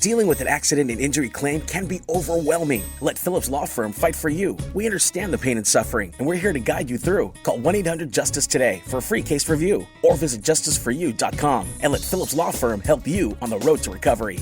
Dealing with an accident and injury claim can be overwhelming. Let Phillips Law Firm fight for you. We understand the pain and suffering, and we're here to guide you through. Call 1-800-JUSTICE today for a free case review, or visit justiceforyou.com and let Phillips Law Firm help you on the road to recovery.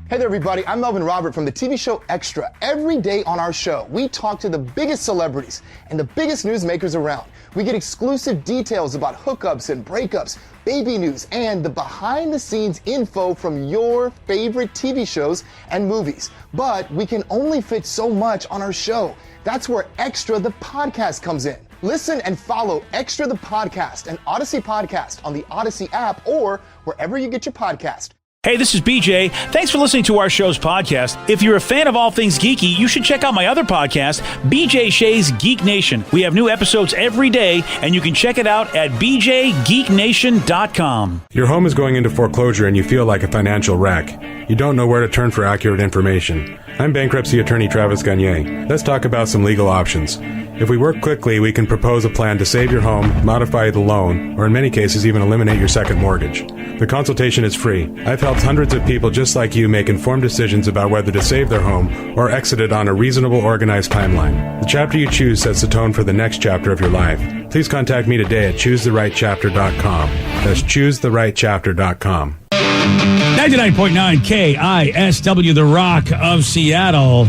Hey there, everybody. I'm Melvin Robert from the TV show Extra. Every day on our show, we talk to the biggest celebrities and the biggest newsmakers around. We get exclusive details about hookups and breakups, baby news, and the behind-the-scenes info from your favorite TV shows and movies. But we can only fit so much on our show. That's where Extra the Podcast comes in. Listen and follow Extra the Podcast and Odyssey Podcast on the Odyssey app or wherever you get your podcast. Hey, this is BJ. Thanks for listening to our show's podcast. If you're a fan of all things geeky, you should check out my other podcast, BJ Shea's Geek Nation. We have new episodes every day, and you can check it out at bjgeeknation.com. Your home is going into foreclosure and you feel like a financial wreck. You don't know where to turn for accurate information. I'm bankruptcy attorney Travis Gagne. Let's talk about some legal options. If we work quickly, we can propose a plan to save your home, modify the loan, or in many cases even eliminate your second mortgage. The consultation is free. I've helped hundreds of people just like you make informed decisions about whether to save their home or exit it on a reasonable, organized timeline. The chapter you choose sets the tone for the next chapter of your life. Please contact me today at choosetherightchapter.com. That's choosetherightchapter.com. 99.9 KISW, The Rock of Seattle.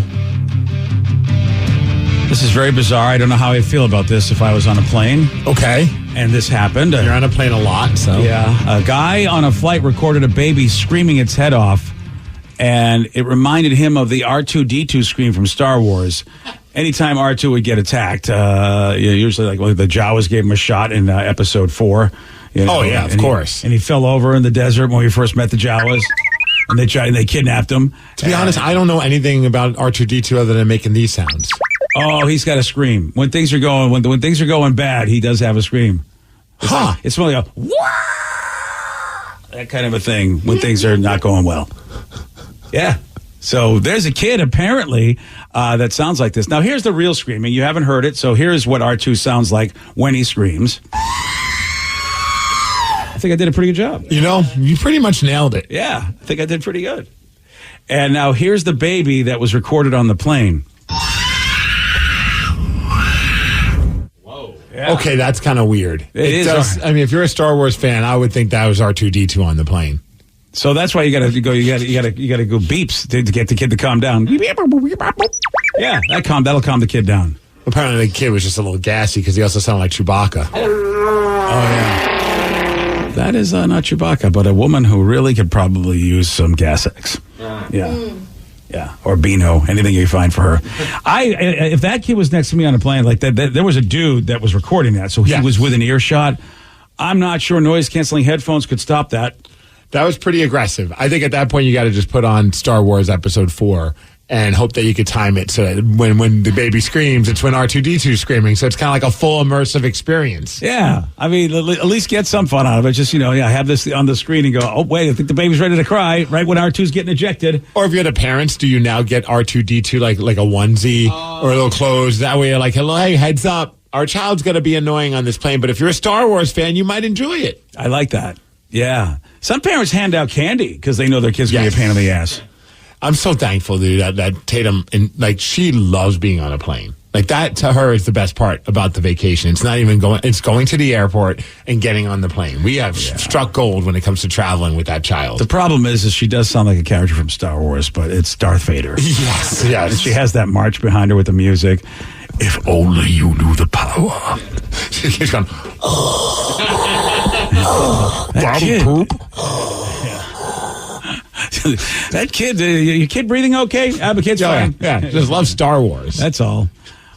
This is very bizarre. I don't know how I feel about this if I was on a plane. Okay. And this happened. You're on a plane a lot, so. Yeah. A guy on a flight recorded a baby screaming its head off, and it reminded him of the R2-D2 scream from Star Wars. Anytime R2 would get attacked, usually like the Jawas gave him a shot in episode 4. You know, of course. And he fell over in the desert when we first met the Jawas. And they kidnapped him. To be honest, I don't know anything about R2-D2 other than making these sounds. Oh, he's got a scream. When things are going when things are going bad, he does have a scream. It's really a wah! That kind of a thing when things are not going well. Yeah. So there's a kid apparently that sounds like this. Now here's the real screaming. You haven't heard it, so here's what R2 sounds like when he screams. I think I did a pretty good job. You know, you pretty much nailed it. Yeah, I think I did pretty good. And now here's the baby that was recorded on the plane. Whoa. Yeah. Okay, that's kind of weird. It is. I mean, if you're a Star Wars fan, I would think that was R2-D2 on the plane. So that's why you got to go beeps to get the kid to calm down. Yeah, that'll calm the kid down. Apparently the kid was just a little gassy because he also sounded like Chewbacca. Oh, yeah. That is not Chewbacca, but a woman who really could probably use some Gas X. Yeah. Yeah, or Beano, anything you find for her. If that kid was next to me on a plane like that, there was a dude that was recording that, so he was within earshot. I'm not sure noise-canceling headphones could stop that. That was pretty aggressive. I think at that point you got to just put on Star Wars Episode 4 and hope that you could time it so that when the baby screams, it's when R2-D2 screaming. So it's kind of like a full immersive experience. Yeah. I mean, at least get some fun out of it. Just, have this on the screen and go, oh, wait, I think the baby's ready to cry right when R2's getting ejected. Or if you're the parents, do you now get R2-D2 like a onesie or a little clothes? That way you're like, hello, hey, heads up. Our child's going to be annoying on this plane. But if you're a Star Wars fan, you might enjoy it. I like that. Yeah. Some parents hand out candy because they know their kid's going to be a pain in the ass. I'm so thankful, dude, that Tatum, she loves being on a plane. Like, that to her is the best part about the vacation. It's not even it's going to the airport and getting on the plane. We have struck gold when it comes to traveling with that child. The problem is she does sound like a character from Star Wars, but it's Darth Vader. Yes. And she has that march behind her with the music. If only you knew the power. She's going, Daddy poop. That kid, your kid breathing okay? The kid's fine. Yeah, just love Star Wars. That's all.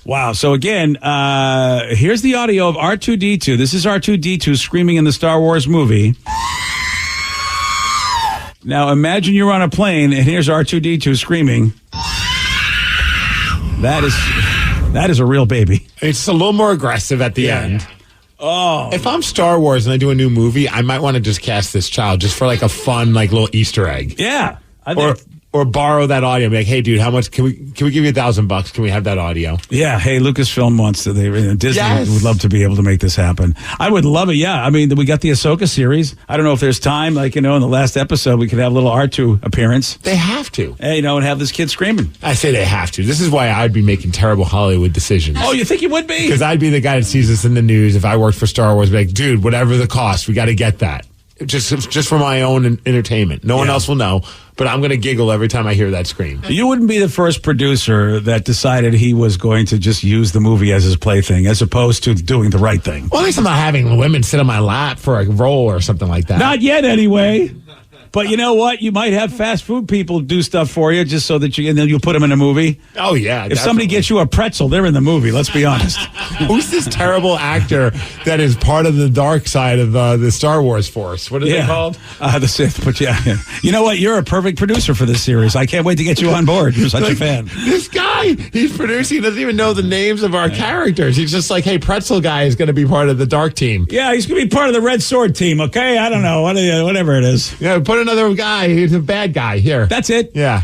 Wow. So again, here's the audio of R2-D2. This is R2-D2 screaming in the Star Wars movie. Now imagine you're on a plane and here's R2-D2 screaming. That is a real baby. It's a little more aggressive at the end. Oh. If I'm Star Wars and I do a new movie, I might want to just cast this child just for like a fun, like little Easter egg. Yeah. or borrow that audio. Be like, hey, dude, how much can we give you $1,000? Can we have that audio? Yeah. Hey, Lucasfilm wants to. Disney Yes. would love to be able to make this happen. I would love it. Yeah. I mean, we got the Ahsoka series. I don't know if there's time, like, in the last episode, we could have a little R2 appearance. They have to. And have this kid screaming. I say they have to. This is why I'd be making terrible Hollywood decisions. Oh, you think you would be? Because I'd be the guy that sees this in the news if I worked for Star Wars. Be like, dude, whatever the cost, we got to get that. Just for my own entertainment. No one else will know, but I'm going to giggle every time I hear that scream. You wouldn't be the first producer that decided he was going to just use the movie as his plaything as opposed to doing the right thing. Well, at least I'm not having women sit on my lap for a role or something like that. Not yet, anyway. But you know what? You might have fast food people do stuff for you just so that and then you'll put them in a movie. Oh, yeah. If somebody gets you a pretzel, they're in the movie. Let's be honest. Who's this terrible actor that is part of the dark side of the Star Wars force? What are they called? The Sith. But yeah. You know what? You're a perfect producer for this series. I can't wait to get you on board. You're such a fan. This guy, he's producing, he doesn't even know the names of our characters. He's just like, hey, pretzel guy is going to be part of the dark team. Yeah, he's going to be part of the Red Sword team, okay? I don't know. Whatever it is. Yeah, put another guy. He's a bad guy. Here. That's it. Yeah.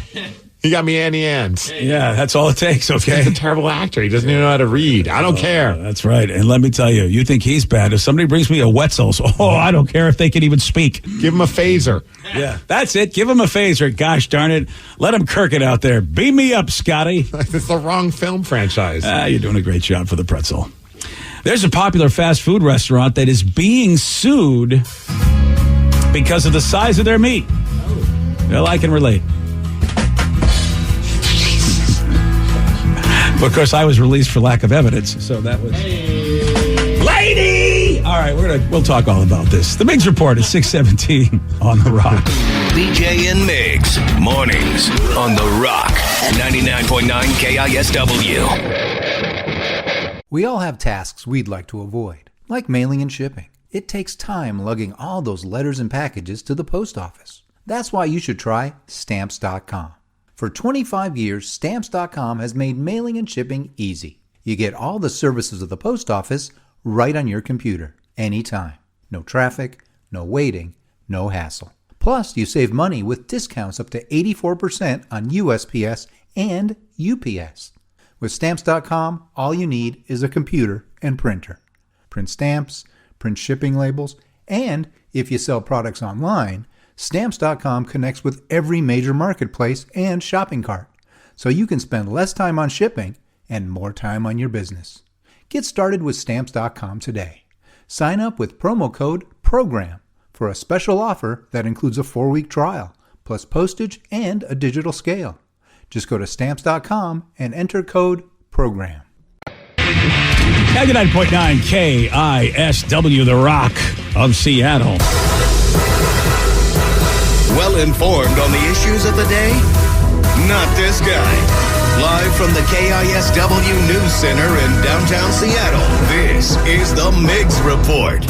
He got me Annie Ann's. Yeah, that's all it takes, okay? He's a terrible actor. He doesn't even know how to read. I don't care. That's right. And let me tell you, you think he's bad. If somebody brings me a Wetzel's, I don't care if they can even speak. Give him a phaser. Yeah, that's it. Give him a phaser. Gosh darn it. Let him kirk it out there. Beam me up, Scotty. It's the wrong film franchise. You're doing a great job for the pretzel. There's a popular fast food restaurant that is being sued because of the size of their meat. Well, I can relate. But of course, I was released for lack of evidence, so that was... Lady! All right, we'll talk all about this. The Migs Report at 6:17 on The Rock. BJ and Migs, mornings on The Rock, 99.9 KISW. We all have tasks we'd like to avoid, like mailing and shipping. It takes time lugging all those letters and packages to the post office. That's why you should try Stamps.com. For 25 years, Stamps.com has made mailing and shipping easy. You get all the services of the post office right on your computer, anytime. No traffic, no waiting, no hassle. Plus, you save money with discounts up to 84% on USPS and UPS. With Stamps.com, all you need is a computer and printer. Print stamps, print shipping labels, and if you sell products online, Stamps.com connects with every major marketplace and shopping cart, so you can spend less time on shipping and more time on your business. Get started with Stamps.com today. Sign up with promo code PROGRAM for a special offer that includes a 4-week trial, plus postage and a digital scale. Just go to Stamps.com and enter code PROGRAM. 99.9 KISW, The Rock of Seattle. Well informed on the issues of the day? Not this guy. Live from the KISW News Center in downtown Seattle, this is the Migs Report.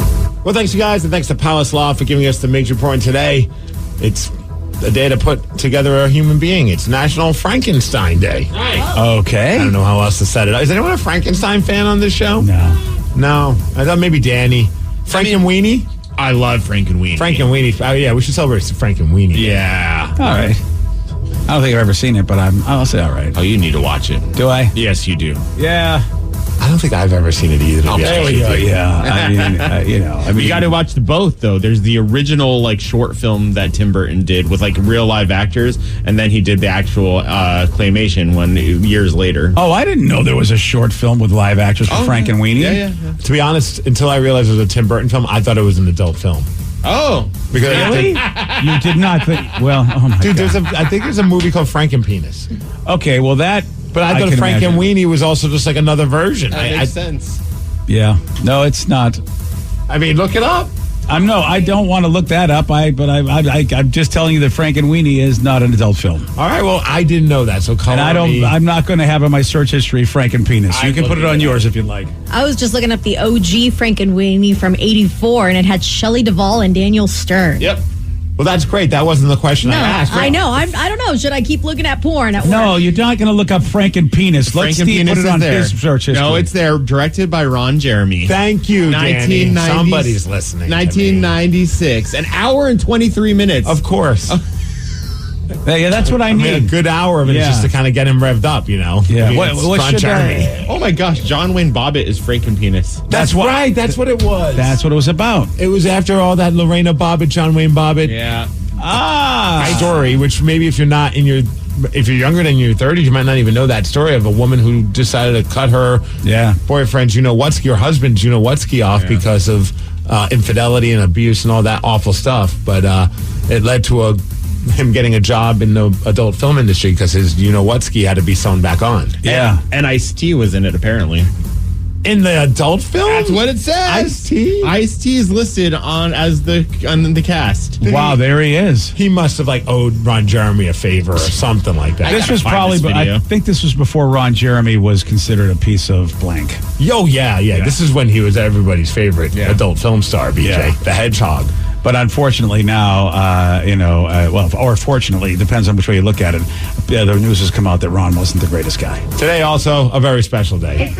Well, thanks, you guys, and thanks to Palace Law for giving us the Migs Report today. It's a day to put together a human being. It's National Frankenstein Day. Nice. Okay. I don't know how else to set it up. Is anyone a Frankenstein fan on this show? No. I thought maybe Danny. Frank and Weenie? I love Frank and Weenie. Frank and Weenie. Oh, yeah, we should celebrate Frank and Weenie. Yeah. All right. I don't think I've ever seen it, but I'll say all right. Oh, you need to watch it. Do I? Yes, you do. Yeah. I don't think I've ever seen it either. There we go. Yeah. I mean, You got to watch both, though. There's the original short film that Tim Burton did with real live actors, and then he did the actual claymation years later. Oh, I didn't know there was a short film with live actors for Frank and Weenie. Yeah. To be honest, until I realized it was a Tim Burton film, I thought it was an adult film. Oh, Because Really? You did not think? Well, oh my dude, God. I think there's a movie called Frank and Penis. Okay, well that. But I thought can Frank imagine. and Weenie was also just another version. that makes sense. Yeah. No, it's not. I mean, look it up. I don't want to look that up. I'm just telling you that Frank and Weenie is not an adult film. All right, well, I didn't know that, so call me. I'm not going to have in my search history Frank and Penis. You can put it on yours if you'd like. I was just looking up the OG Frank and Weenie from '84, and it had Shelley Duvall and Daniel Stern. Yep. Well, that's great. That wasn't the question I asked. I know. I don't know. Should I keep looking at porn at work? No, you're not going to look up Frank and Penis. Let Frank and Steve Penis put it is on there. his search history. No, it's there. Directed by Ron Jeremy. Thank you, Danny. 1990s Somebody's listening. 1996. An hour and 23 minutes. Of course. Yeah, that's what I need. A good hour of it is just to kind of get him revved up, you know? Yeah. I mean, What Ron should Jeremy. Oh my gosh, John Wayne Bobbitt is Frankenpenis. That's right. That's what it was. That's what it was about. It was after all that Lorena Bobbitt, John Wayne Bobbitt story, which maybe if you're younger than your 30s, you might not even know that story of a woman who decided to cut her boyfriend, her husband, Junowatsky off because of infidelity and abuse and all that awful stuff. But it led to him getting a job in the adult film industry because his Junowatsky had to be sewn back on. Yeah. And Ice-T was in it, apparently. In the adult film? That's what it says. Ice-T? Ice-T is listed on the cast. Wow, there he is. He must have owed Ron Jeremy a favor or something like that. This was probably, I think this was before Ron Jeremy was considered a piece of blank. Yeah. This is when he was everybody's favorite adult film star, BJ, the Hedgehog. But unfortunately now, or fortunately, depends on which way you look at it, the news has come out that Ron wasn't the greatest guy. Today also a very special day.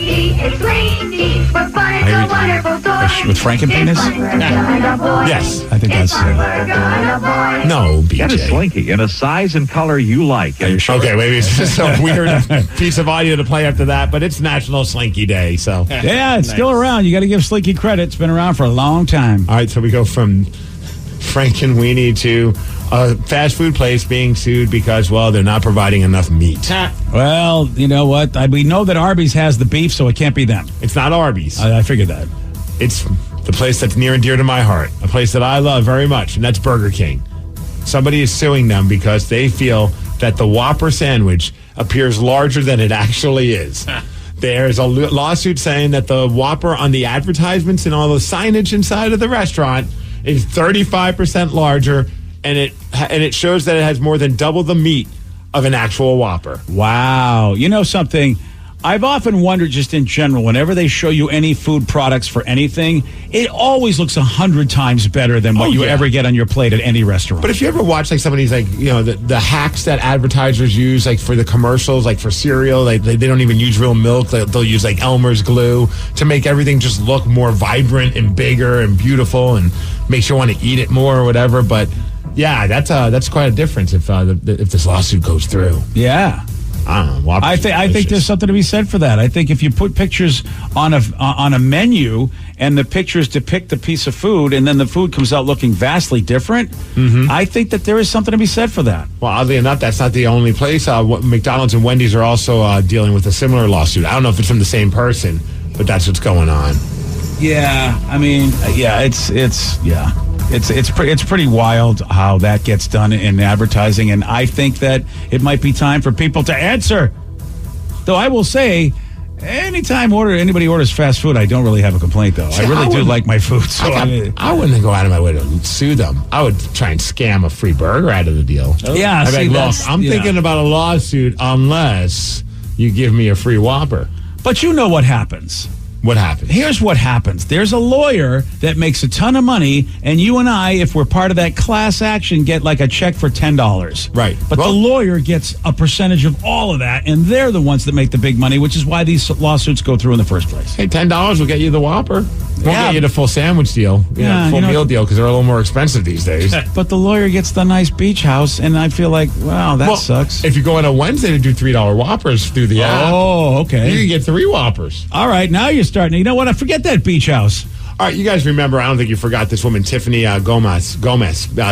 It's rainy, for fun it's a wonderful toy. With Frankenpenis? Yes. I think that's... No, BJ. Get a Slinky in a size and color you like. Are you sure? Okay, maybe it's just a weird piece of audio to play after that, but it's National Slinky Day, so... Yeah, it's still around. You got to give Slinky credit. It's been around for a long time. All right, so we go from Frankenweenie to a fast food place being sued because, well, they're not providing enough meat. Well, you know what? We know that Arby's has the beef, so it can't be them. It's not Arby's. I figured that. It's the place that's near and dear to my heart, a place that I love very much, and that's Burger King. Somebody is suing them because they feel that the Whopper sandwich appears larger than it actually is. There's a lawsuit saying that the Whopper on the advertisements and all the signage inside of the restaurant is 35% larger, and it shows that it has more than double the meat of an actual Whopper. Wow. You know something? I've often wondered just in general, whenever they show you any food products for anything, it always looks 100 times better than what you ever get on your plate at any restaurant. But if you ever watch some of these, the hacks that advertisers use, for the commercials, for cereal, they don't even use real milk. They'll use Elmer's glue to make everything just look more vibrant and bigger and beautiful and makes you want to eat it more or whatever. But yeah, that's quite a difference if this lawsuit goes through. Yeah. I don't know. I think there's something to be said for that. I think if you put pictures on a menu and the pictures depict the piece of food and then the food comes out looking vastly different, I think that there is something to be said for that. Well, oddly enough, that's not the only place. McDonald's and Wendy's are also dealing with a similar lawsuit. I don't know if it's from the same person, but that's what's going on. Yeah, I mean, It's pretty wild how that gets done in advertising, and I think that it might be time for people to answer. Though I will say, anytime anybody orders fast food, I don't really have a complaint, though. I really do like my food. So I wouldn't go out of my way to sue them. I would try and scam a free burger out of the deal. Yeah, I'm thinking about a lawsuit unless you give me a free Whopper. But you know what happens. What happens? Here's what happens. There's a lawyer that makes a ton of money, and you and I, if we're part of that class action, get a check for $10. Right. But the lawyer gets a percentage of all of that, and they're the ones that make the big money, which is why these lawsuits go through in the first place. Hey, $10 will get you the Whopper. Won't get you the full sandwich deal, full meal deal, because they're a little more expensive these days. But the lawyer gets the nice beach house, and I feel like, wow, that sucks. If you go on a Wednesday to do $3 Whoppers through the app, okay, you can get 3 Whoppers. All right, now you're starting. You know what? I forget that beach house. All right, you guys remember, I don't think you forgot this woman, Tiffany Gomez.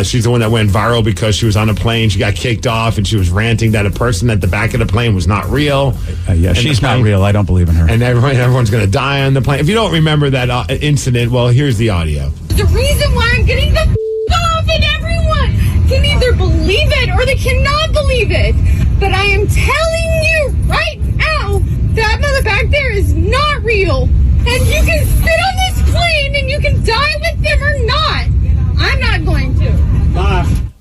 She's the one that went viral because she was on a plane. She got kicked off, and she was ranting that a person at the back of the plane was not real. She's not real. I don't believe in her. And everyone's going to die on the plane. If you don't remember that incident, well, here's the audio. The reason why I'm getting the off, and everyone can either believe it or they cannot believe it. But I am telling you right now, that mother back there is not real. And you can sit on this plane and you can die with them or not. I'm not going to.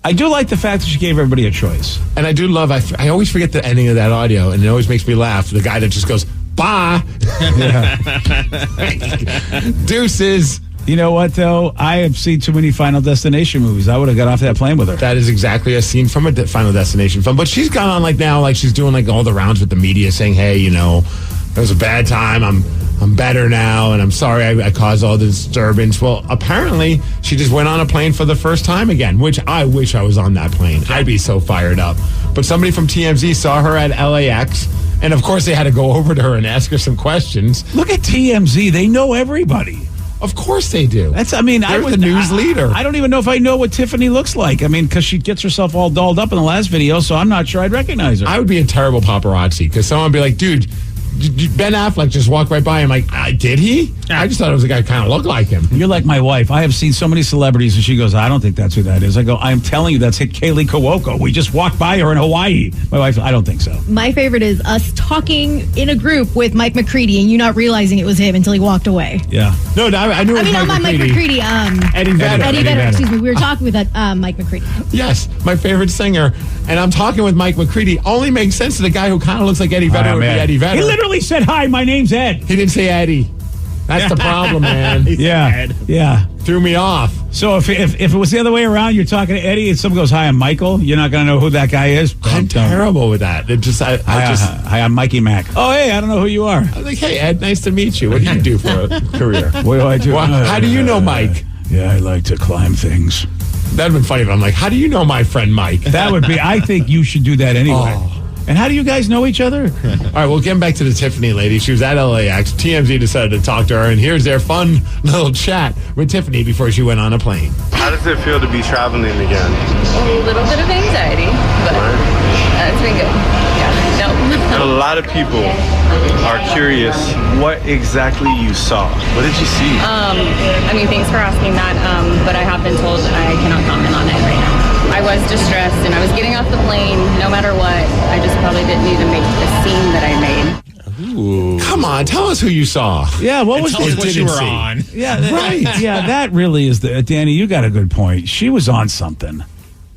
I do like the fact that she gave everybody a choice. And I do love, I always forget the ending of that audio, and it always makes me laugh. The guy that just goes, bye. Deuces. You know what, though? I have seen too many Final Destination movies. I would have got off that plane with her. That is exactly a scene from a Final Destination film. But she's gone on now, she's doing all the rounds with the media saying, hey, it was a bad time. I'm better now, and I'm sorry I caused all the disturbance. Well, apparently, she just went on a plane for the first time again, which I wish I was on that plane. I'd be so fired up. But somebody from TMZ saw her at LAX, and of course they had to go over to her and ask her some questions. Look at TMZ. They know everybody. Of course they do. They're the news leader. I don't even know if I know what Tiffany looks like. I mean, because she gets herself all dolled up in the last video, so I'm not sure I'd recognize her. I would be a terrible paparazzi because someone would be like, dude, Ben Affleck just walked right by him. Like, did he? I just thought it was a guy who kind of looked like him. You're like my wife. I have seen so many celebrities, and she goes, I don't think that's who that is. I go, I'm telling you, that's Kaylee Cuoco. We just walked by her in Hawaii. My wife, I don't think so. My favorite is us talking in a group with Mike McCready and you not realizing it was him until he walked away. Yeah. No, I knew it was Mike not McCready. Mike McCready. Eddie Vedder. Eddie Vedder, excuse me. We were talking with Mike McCready. Yes, my favorite singer. And I'm talking with Mike McCready. Only makes sense to the guy who kind of looks like Eddie Vedder would be Eddie Vedder. He literally said, hi, my name's Ed. He didn't say Eddie. That's the problem, man. Yeah. Threw me off. So if it was the other way around, you're talking to Eddie and someone goes, hi, I'm Michael, you're not going to know who that guy is? I'm terrible with that. Hi, I'm Mikey Mac. Oh, hey, I don't know who you are. I was like, hey, Ed, nice to meet you. What do you do for a career? What do I do? How do you know Mike? Yeah, I like to climb things. That'd been funny if I'm like, how do you know my friend Mike? That would be, I think you should do that anyway. Oh. And how do you guys know each other? All right, well, getting back to the Tiffany lady. She was at LAX. TMZ decided to talk to her, and here's their fun little chat with Tiffany before she went on a plane. How does it feel to be traveling again? A little bit of anxiety, but it's been good. Yeah, no. A lot of people are curious what exactly you saw. What did you see? I mean, thanks for asking that, but I have been told I cannot comment on it right now. I was distressed, and I was getting off the plane. No matter what, I just probably didn't need to make the scene that I made. Ooh. Come on, tell us who you saw. Yeah, what was what you were on? Yeah, right. Yeah, that really is Danny. You got a good point. She was on something.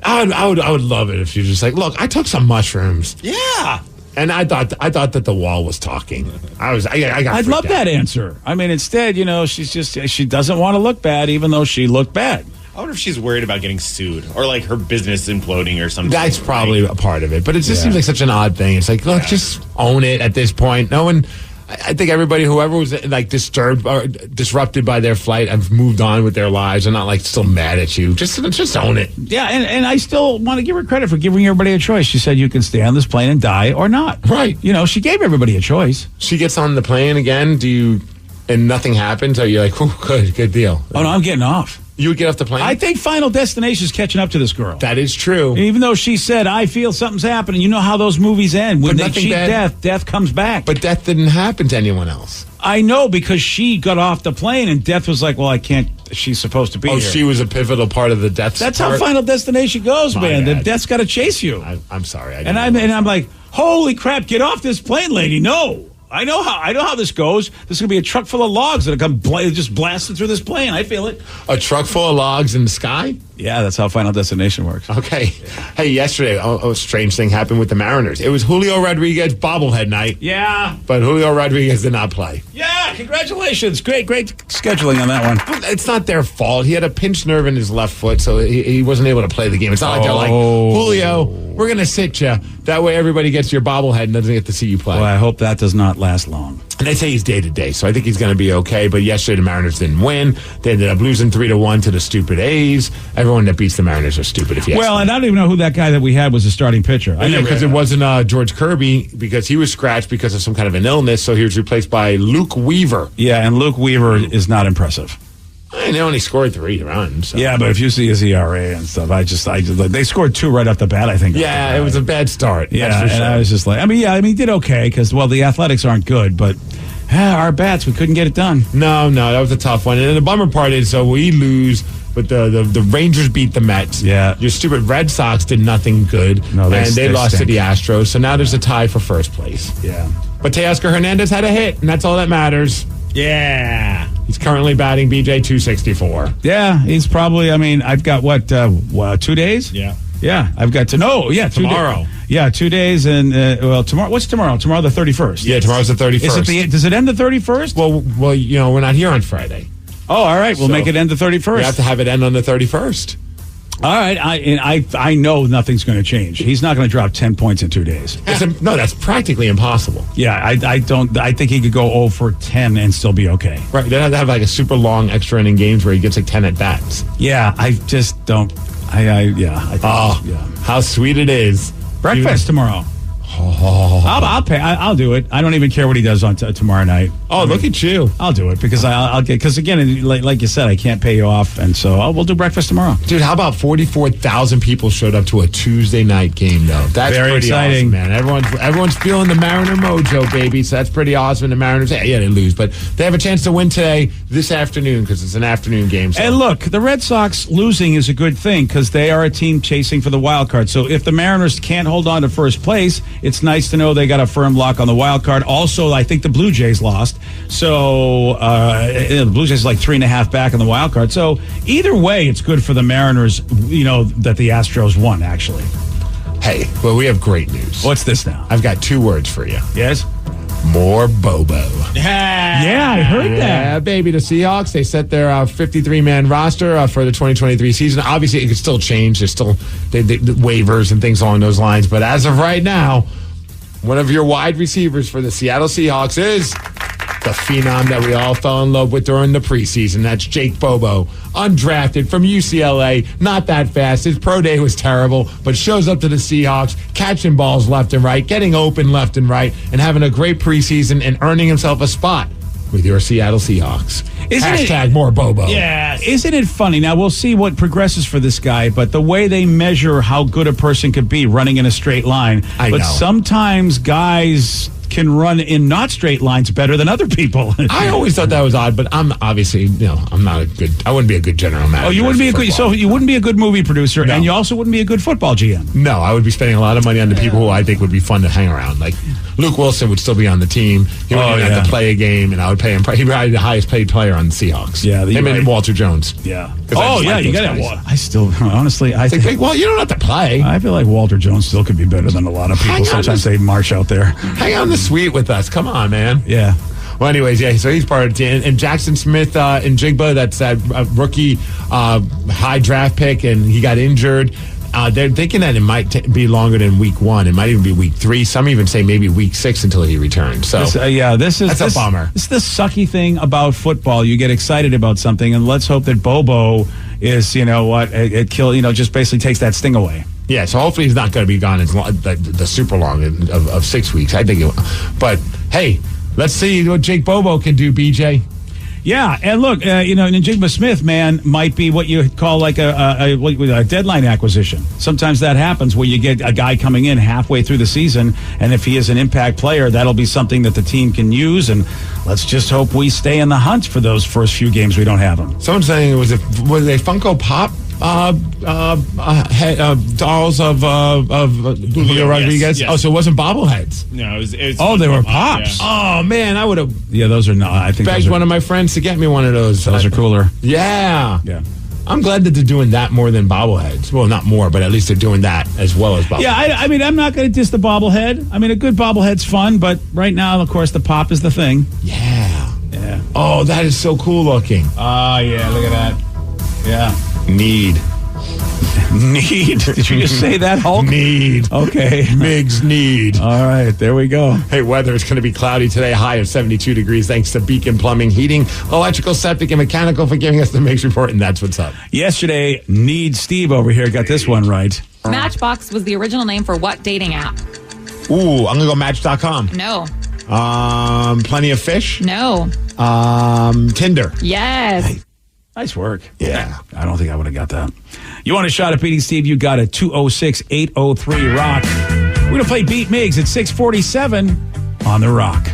I would love it if you just like, look, I took some mushrooms. Yeah. And I thought that the wall was talking. I'd love that answer. I mean, instead, she doesn't want to look bad, even though she looked bad. I wonder if she's worried about getting sued or like her business imploding or something. That's probably a part of it, but it just seems like such an odd thing. It's like, look, just own it at this point. No one. I think everybody, whoever was like disturbed or disrupted by their flight, have moved on with their lives. They're not like still mad at you. Just own it. Yeah, and I still want to give her credit for giving everybody a choice. She said you can stay on this plane and die or not. Right. She gave everybody a choice. She gets on the plane again. And nothing happens? Or you're like, good deal. Oh no, I'm getting off. You would get off the plane? I think Final Destination's catching up to this girl. That is true. Even though she said, I feel something's happening. You know how those movies end. When they cheat death comes back. But death didn't happen to anyone else. I know, because she got off the plane and death was like, well, I can't. She's supposed to be here. She was a pivotal part of the death. That's how Final Destination goes, man. The death's got to chase you. I'm sorry. I'm like, holy crap, get off this plane, lady. No. I know how this goes. There's going to be a truck full of logs that come just blasting through this plane. I feel it. A truck full of logs in the sky? Yeah, that's how Final Destination works. Okay. Hey, yesterday, a strange thing happened with the Mariners. It was Julio Rodriguez bobblehead night. Yeah. But Julio Rodriguez did not play. Yeah, congratulations. Great scheduling on that one. It's not their fault. He had a pinched nerve in his left foot, so he wasn't able to play the game. It's not like they're like, Julio, we're going to sit you. That way everybody gets your bobblehead and doesn't get to see you play. Well, I hope that does not last long. And they say he's day-to-day, so I think he's going to be okay. But yesterday, the Mariners didn't win. They ended up losing 3-1 to the stupid A's. Everyone that beats the Mariners are stupid, if you ask me. And I don't even know who that guy that we had was the starting pitcher. Because it wasn't George Kirby, because he was scratched because of some kind of an illness, so he was replaced by Luke Weaver. Yeah, and Luke Weaver is not impressive. And they only scored 3 runs. So. Yeah, but if you see his ERA and stuff, they scored 2 right off the bat, I think. Yeah, it was a bad start. Yeah, that's for sure. And I was just like, he did okay because, the Athletics aren't good, but our bats, we couldn't get it done. No, that was a tough one. And the bummer part is, so we lose, but the Rangers beat the Mets. Yeah. Your stupid Red Sox did nothing good. No, they lost to the Astros. So now there's a tie for first place. Yeah. But Teoscar Hernandez had a hit, and that's all that matters. Yeah. He's currently batting BJ 264. Yeah, he's probably, I've got 2 days? Yeah. Yeah, I've got tomorrow. 2 days and tomorrow. What's tomorrow? Tomorrow the 31st. Yeah, tomorrow's the 31st. Does it end the 31st? Well, we're not here on Friday. Oh, all right. We'll make it end the 31st. We have to have it end on the 31st. All right, I know nothing's going to change. He's not going to drop 10 points in 2 days. No, that's practically impossible. Yeah, I think he could go 0 for 10 and still be okay. Right, they'd have to have like a super long extra inning games where he gets like 10 at bats. Yeah, I just don't. I think, how sweet it is. Breakfast tomorrow. Oh. I'll pay. I'll do it. I don't even care what he does on tomorrow night. Oh, look at you! I'll do it because I'll get, because again, like you said, I can't pay you off, and so we'll do breakfast tomorrow. Dude, how about 44,000 people showed up to a Tuesday night game though? That's very pretty exciting, awesome, man. Everyone's feeling the Mariner mojo, baby. So that's pretty awesome. The Mariners, yeah, they lose, but they have a chance to win today, this afternoon, because it's an afternoon game. So. And look, the Red Sox losing is a good thing because they are a team chasing for the wild card. So if the Mariners can't hold on to first place, it's nice to know they got a firm lock on the wild card. Also, I think the Blue Jays lost. So the Blue Jays is like 3.5 back on the wild card. So either way, it's good for the Mariners, that the Astros won, actually. Hey, well, we have great news. What's this now? I've got 2 words for you. Yes? More Bobo. Yeah, I heard that. Yeah, baby. The Seahawks, they set their 53-man roster for the 2023 season. Obviously, it could still change. There's still the waivers and things along those lines. But as of right now, one of your wide receivers for the Seattle Seahawks is the phenom that we all fell in love with during the preseason. That's Jake Bobo, undrafted from UCLA, not that fast. His pro day was terrible, but shows up to the Seahawks, catching balls left and right, getting open left and right, and having a great preseason and earning himself a spot with your Seattle Seahawks. Hashtag more Bobo. Yeah. Isn't it funny? Now, we'll see what progresses for this guy, but the way they measure how good a person could be running in a straight line. I know. Sometimes guys can run in not straight lines better than other people. I always thought that was odd, but I'm obviously, I'm not I wouldn't be a good general manager. Oh, you wouldn't be you wouldn't be a good movie producer, and you also wouldn't be a good football GM. No, I would be spending a lot of money on the people who I think would be fun to hang around. Like Luke Wilson would still be on the team. He wouldn't have to play a game, and I would pay him. He'd be the highest paid player on the Seahawks. Yeah, him and Walter Jones. Yeah. Oh, yeah, you got it. I still, honestly, I think. Well, you don't have to play. I feel like Walter Jones still could be better than a lot of people. Sometimes they march out there. Hang on the suite with us. Come on, man. Yeah. Well, anyways, yeah, so he's part of the team. And Jackson Smith and Jigba, that's that rookie high draft pick, and he got injured. They're thinking that it might be longer than week 1. It might even be week 3. Some even say maybe week 6 until he returns. So that's a bummer. It's the sucky thing about football. You get excited about something, and let's hope that Bobo is, just basically takes that sting away. Yeah, so hopefully he's not going to be gone as long, the super long of 6 weeks. I think but hey, let's see what Jake Bobo can do, BJ. Yeah, and look, Njigba Smith, man, might be what you call like a deadline acquisition. Sometimes that happens where you get a guy coming in halfway through the season, and if he is an impact player, that'll be something that the team can use, and let's just hope we stay in the hunt for those first few games we don't have him. Someone's saying was a Funko Pop dolls of Julio Rodriguez. Yes. Oh, so it wasn't bobbleheads. No, it was they were pops. Yeah. Oh man, I would have. Yeah, those are not. I think begged one of my friends to get me one of those. Those are cooler. Yeah. Yeah. I'm glad that they're doing that more than bobbleheads. Well, not more, but at least they're doing that as well as bobbleheads. Yeah, I mean, I'm not going to diss the bobblehead. I mean, a good bobblehead's fun, but right now, of course, the pop is the thing. Yeah. Yeah. Oh, that is so cool looking. Oh, yeah, look at that. Yeah. Need. Did you just say that, Hulk? Need. Okay. Migs need. All right, there we go. Hey, weather is going to be cloudy today, high of 72 degrees, thanks to Beacon Plumbing, Heating, Electrical, Septic, and Mechanical for giving us the Migs report, and that's what's up. Yesterday, Steve over here got this one right. Matchbox was the original name for what dating app? Ooh, I'm going to go Match.com. No. Plenty of Fish? No. Tinder? Yes. Hey, nice work. Yeah. I don't think I would have got that. You want a shot at beating Steve? You got it. 206-803-ROCK. We're going to play Beat Migs at 647 on The Rock.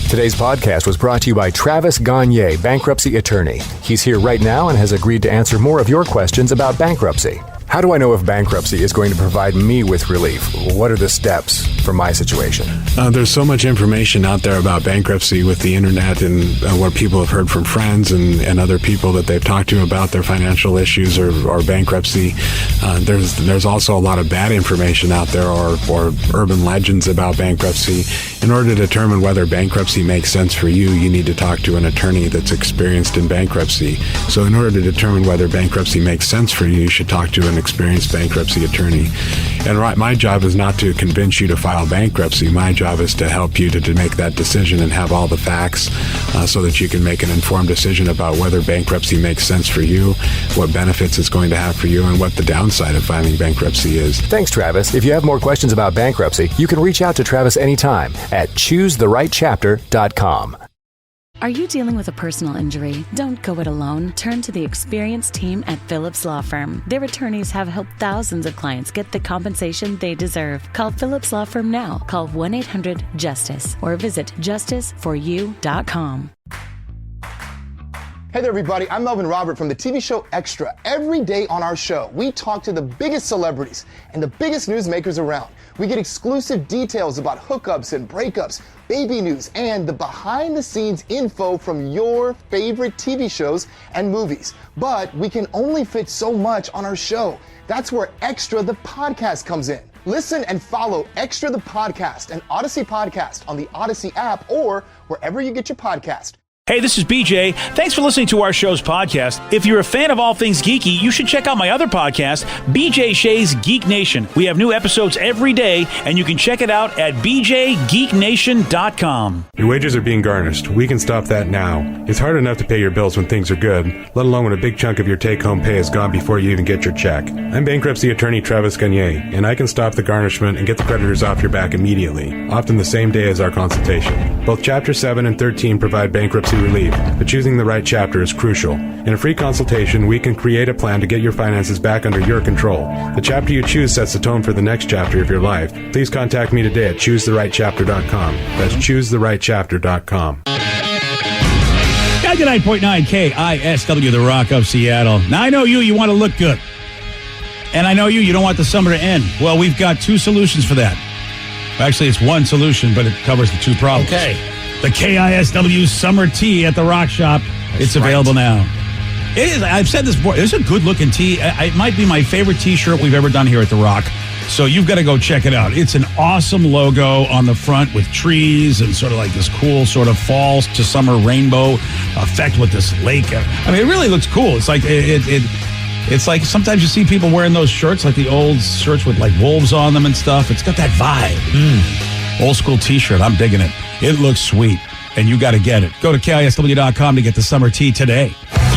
Today's podcast was brought to you by Travis Gagne, bankruptcy attorney. He's here right now and has agreed to answer more of your questions about bankruptcy. How do I know if bankruptcy is going to provide me with relief? What are the steps for my situation? There's so much information out there about bankruptcy with the internet and what people have heard from friends and other people that they've talked to about their financial issues or bankruptcy. There's also a lot of bad information out there or urban legends about bankruptcy. In order to determine whether bankruptcy makes sense for you, you need to talk to an attorney that's experienced in bankruptcy. So in order to determine whether bankruptcy makes sense for you, you should talk to an experienced bankruptcy attorney. And my job is not to convince you to file bankruptcy. My job is to help you to make that decision and have all the facts so that you can make an informed decision about whether bankruptcy makes sense for you, what benefits it's going to have for you, and what the downside of filing bankruptcy is. Thanks, Travis. If you have more questions about bankruptcy, you can reach out to Travis anytime at ChooseTheRightChapter.com. Are you dealing with a personal injury? Don't go it alone. Turn to the experienced team at Phillips Law Firm. Their attorneys have helped thousands of clients get the compensation they deserve. Call Phillips Law Firm now. Call 1-800-JUSTICE or visit justiceforyou.com. Hey there, everybody. I'm Melvin Robert from the TV show Extra. Every day on our show, we talk to the biggest celebrities and the biggest newsmakers around. We get exclusive details about hookups and breakups, baby news, and the behind-the-scenes info from your favorite TV shows and movies. But we can only fit so much on our show. That's where Extra the Podcast comes in. Listen and follow Extra the Podcast and Odyssey Podcast on the Odyssey app or wherever you get your podcast. Hey, this is BJ. Thanks for listening to our show's podcast. If you're a fan of all things geeky, you should check out my other podcast, BJ Shea's Geek Nation. We have new episodes every day, and you can check it out at bjgeeknation.com. Your wages are being garnished. We can stop that now. It's hard enough to pay your bills when things are good, let alone when a big chunk of your take-home pay is gone before you even get your check. I'm bankruptcy attorney Travis Gagne, and I can stop the garnishment and get the creditors off your back immediately, often the same day as our consultation. Both Chapter 7 and 13 provide bankruptcy relief, but choosing the right chapter is crucial. In a free consultation, we can create a plan to get your finances back under your control. The chapter you choose sets the tone for the next chapter of your life. Please contact me today at ChooseTheRightChapter.com. That's ChooseTheRightChapter.com. 99.9 KISW, the Rock of Seattle. Now, I know you want to look good. And I know you don't want the summer to end. Well, we've got two solutions for that. Actually, it's one solution, but it covers the two problems. Okay. The KISW Summer Tee at the Rock Shop. It's available now. It is. I've said this before. It's a good-looking tee. It might be my favorite T-shirt we've ever done here at the Rock. So you've got to go check it out. It's an awesome logo on the front with trees and sort of like this cool sort of fall to summer rainbow effect with this lake. I mean, it really looks cool. It's like it's like sometimes you see people wearing those shirts, like the old shirts with like wolves on them and stuff. It's got that vibe. Old school T-shirt. I'm digging it. It looks sweet, and you got to get it. Go to KISW.com to get the summer tee today.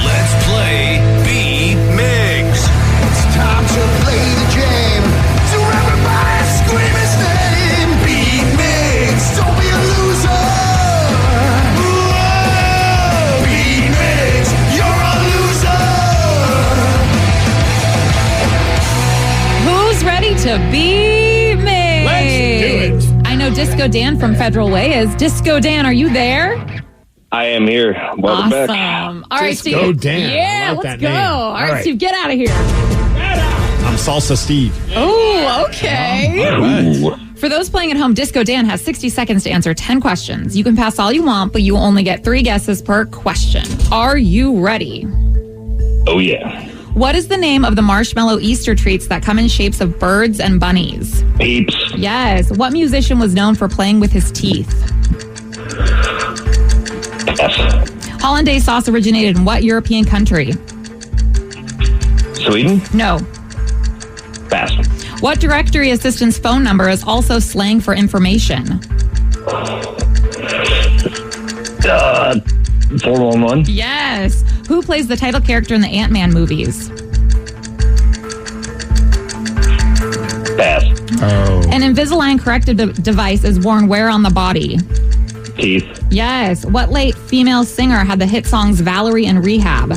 Let's play B Migs. It's time to play the game. So everybody scream his name. B Migs, don't be a loser. Whoa, B Migs, you're a loser. Who's ready to be Migs? Let's do it. I know Disco Dan from Federal Way is. Disco Dan, are you there? I am here. Welcome back. Awesome. All right, Disco Steve. Dan. Yeah, I like let's that go. name. All right, right. Steve, get out of here. I'm Salsa Steve. Oh, okay. All right. For those playing at home, Disco Dan has 60 seconds to answer 10 questions. You can pass all you want, but you only get 3 guesses per question. Are you ready? Oh, yeah. What is the name of the marshmallow Easter treats that come in shapes of birds and bunnies? Peeps. Yes. What musician was known for playing with his teeth? Pass. Hollandaise sauce originated in what European country? Sweden. No. Pass. What directory assistant's phone number is also slang for information? 411. Yes. Who plays the title character in the Ant-Man movies? Pass. Oh. An Invisalign corrective device is worn where on the body? Teeth. Yes. What late female singer had the hit songs Valerie and Rehab?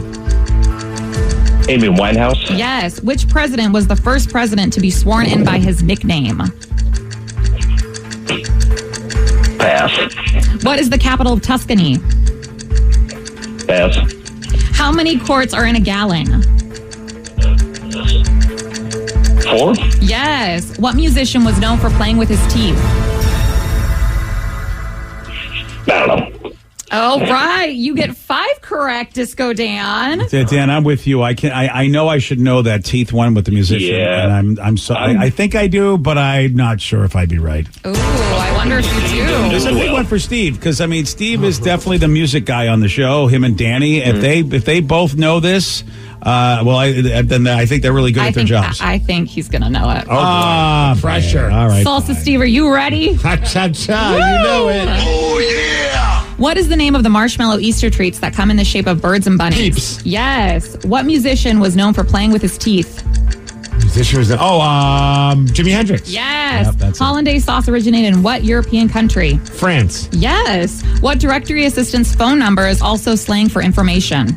Amy Winehouse. Yes. Which president was the first president to be sworn in by his nickname? Pass. What is the capital of Tuscany? Pass. How many quarts are in a gallon? 4. Yes. What musician was known for playing with his teeth? I don't know. All right. You get 5 correct, Disco Dan. Dan, I'm with you. I know I should know that teeth one with the musician, Yeah. and I'm sorry. I think I do, but I'm not sure if I'd be right. Ooh, I wonder if you do. There's a big one for Steve because I mean Steve is definitely the music guy on the show. Him and Danny, if they both know this, I think they're really good at their jobs. I think he's going to know it. Pressure. All right. Salsa Steve, are you ready? Cha-cha-cha. You know it. Oh, yeah! What is the name of the marshmallow Easter treats that come in the shape of birds and bunnies? Peeps. Yes. What musician was known for playing with his teeth? Musician was Jimi Hendrix. Yes. Yep, that's it. Hollandaise sauce originated in what European country? France. Yes. What directory assistant's phone number is also slang for information?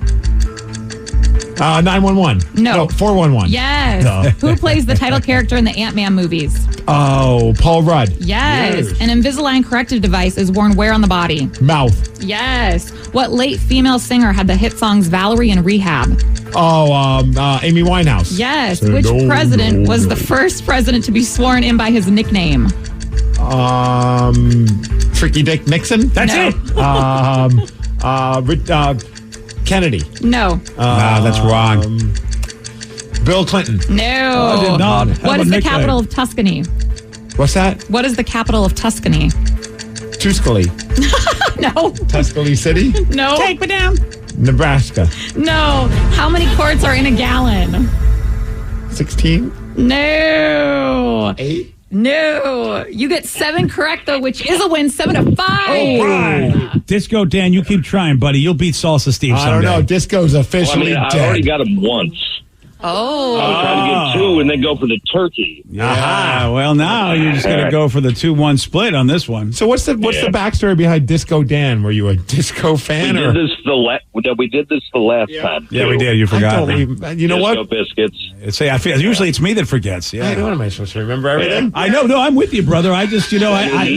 911. No. 411. Yes. No. Who plays the title character in the Ant-Man movies? Oh, Paul Rudd. Yes. An Invisalign corrective device is worn where on the body? Mouth. Yes. What late female singer had the hit songs Valerie and Rehab? Amy Winehouse. Yes. Say Which no, president no, was no. the first president to be sworn in by his nickname? Tricky Dick Nixon. That's it. Kennedy. No. That's wrong. Bill Clinton. No. I did not have What a is the nickname. capital of Tuscany? What's that? What is the capital of Tuscany? Tuscaloosa. No. Tuscaloosa City. No. Take me down. Nebraska. No. How many quarts are in a gallon? 16. No. 8. No. You get 7 correct, though, which is a win. 7-5. All right. Disco Dan, you keep trying, buddy. You'll beat Salsa Steve someday. I don't know. Disco's officially I dead. already got him once. Oh. I was trying to get 2 and then go for the turkey. Yeah. Well, now you're just going to go for the 2-1 split on this one. So what's the backstory behind Disco Dan? Were you a disco fan? We did this the last time. Yeah, too. we did. You forgot. You know Disco what? biscuits. Usually it's me that forgets. Yeah. Hey, what am I supposed to remember everything? I know. No, I'm with you, brother. I just, He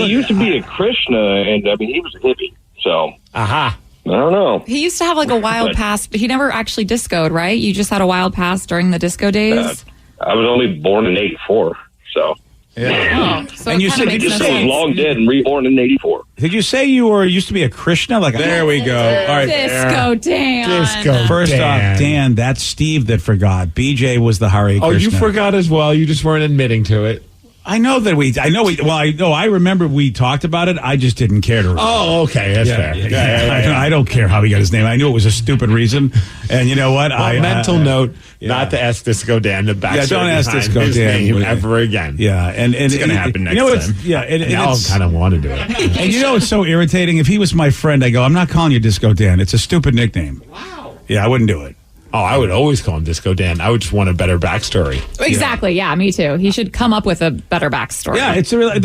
used to be a Krishna, and he was a hippie. So, Aha. I don't know. He used to have like a wild past. He never actually discoed, right? You just had a wild past during the disco days? I was only born in '84, so. Yeah. So And it you kinda said- makes did you no say- I was sense. long dead and reborn in '84. Did you say you used to be a Krishna? There we go. All right. Disco Dan. Disco First Dan. off, Dan, that's Steve that forgot. BJ was the Hare Krishna. Oh, you forgot as well. You just weren't admitting to it. I I remember we talked about it. I just didn't care to. Oh, okay. That's fair. Yeah. I don't care how he got his name. I knew it was a stupid reason. And you know what? Mental note, not to ask Disco Dan the backstory. Yeah, don't ask behind Disco his Dan name ever again. Yeah, and It's going to happen next time. Yeah, and now I it's kind of want to do it. And you know it's so irritating. If he was my friend, I go, I'm not calling you Disco Dan. It's a stupid nickname. Wow. Yeah, I wouldn't do it. Oh, I would always call him Disco Dan. I would just want a better backstory. Exactly. Yeah, me too. He should come up with a better backstory. Yeah, it's a real.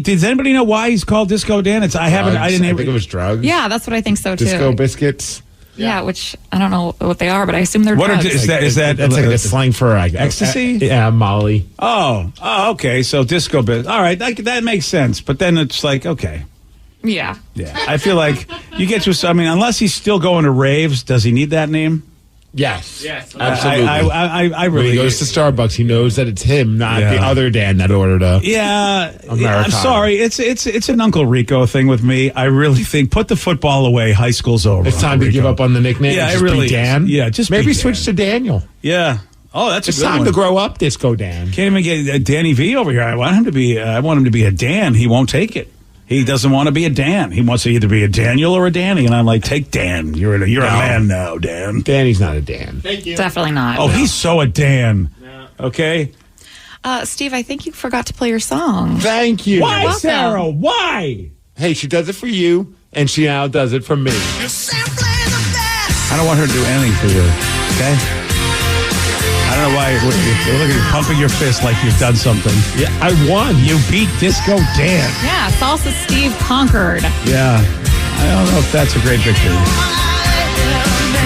Does anybody know why he's called Disco Dan? I didn't think it was drugs. Yeah, that's what I think so too. Disco biscuits. Yeah, which I don't know what they are, but I assume they're What drugs. is that? That's like a slang for ecstasy? Yeah, Molly. Oh, okay. So disco bit. All right, that makes sense. But then it's like, okay. Yeah. Yeah. I feel like you get to. I mean, unless he's still going to raves, does he need that name? Yes, absolutely. I when really. he goes to Starbucks, he knows that it's him, not Yeah. the other Dan that ordered a. Yeah, I'm Americano. sorry. It's an Uncle Rico thing with me. I really think put the football away. High school's over. It's time Uncle to give Rico. up on the nickname. Yeah, and just it really be Dan. is. Yeah, just maybe be switch Dan. to Daniel. Yeah. Oh, that's It's a good time one. to grow up, Disco Dan. Can't even get Danny V over here. I want him to be. I want him to be a Dan. He won't take it. He doesn't want to be a Dan. He wants to either be a Daniel or a Danny. And I'm like, take Dan. You're a man now, Dan. Danny's not a Dan. Thank you. Definitely not. Oh, he's so a Dan. Okay. Steve, I think you forgot to play your song. Thank you. Why, welcome. Sarah? Why? Hey, she does it for you, and she now does it for me. I don't want her to do anything for you. Okay. I don't know why you're looking at pumping your fist like you've done something. Yeah, I won. You beat Disco Dan. Yeah, Salsa Steve conquered. Yeah. I don't know if that's a great victory. You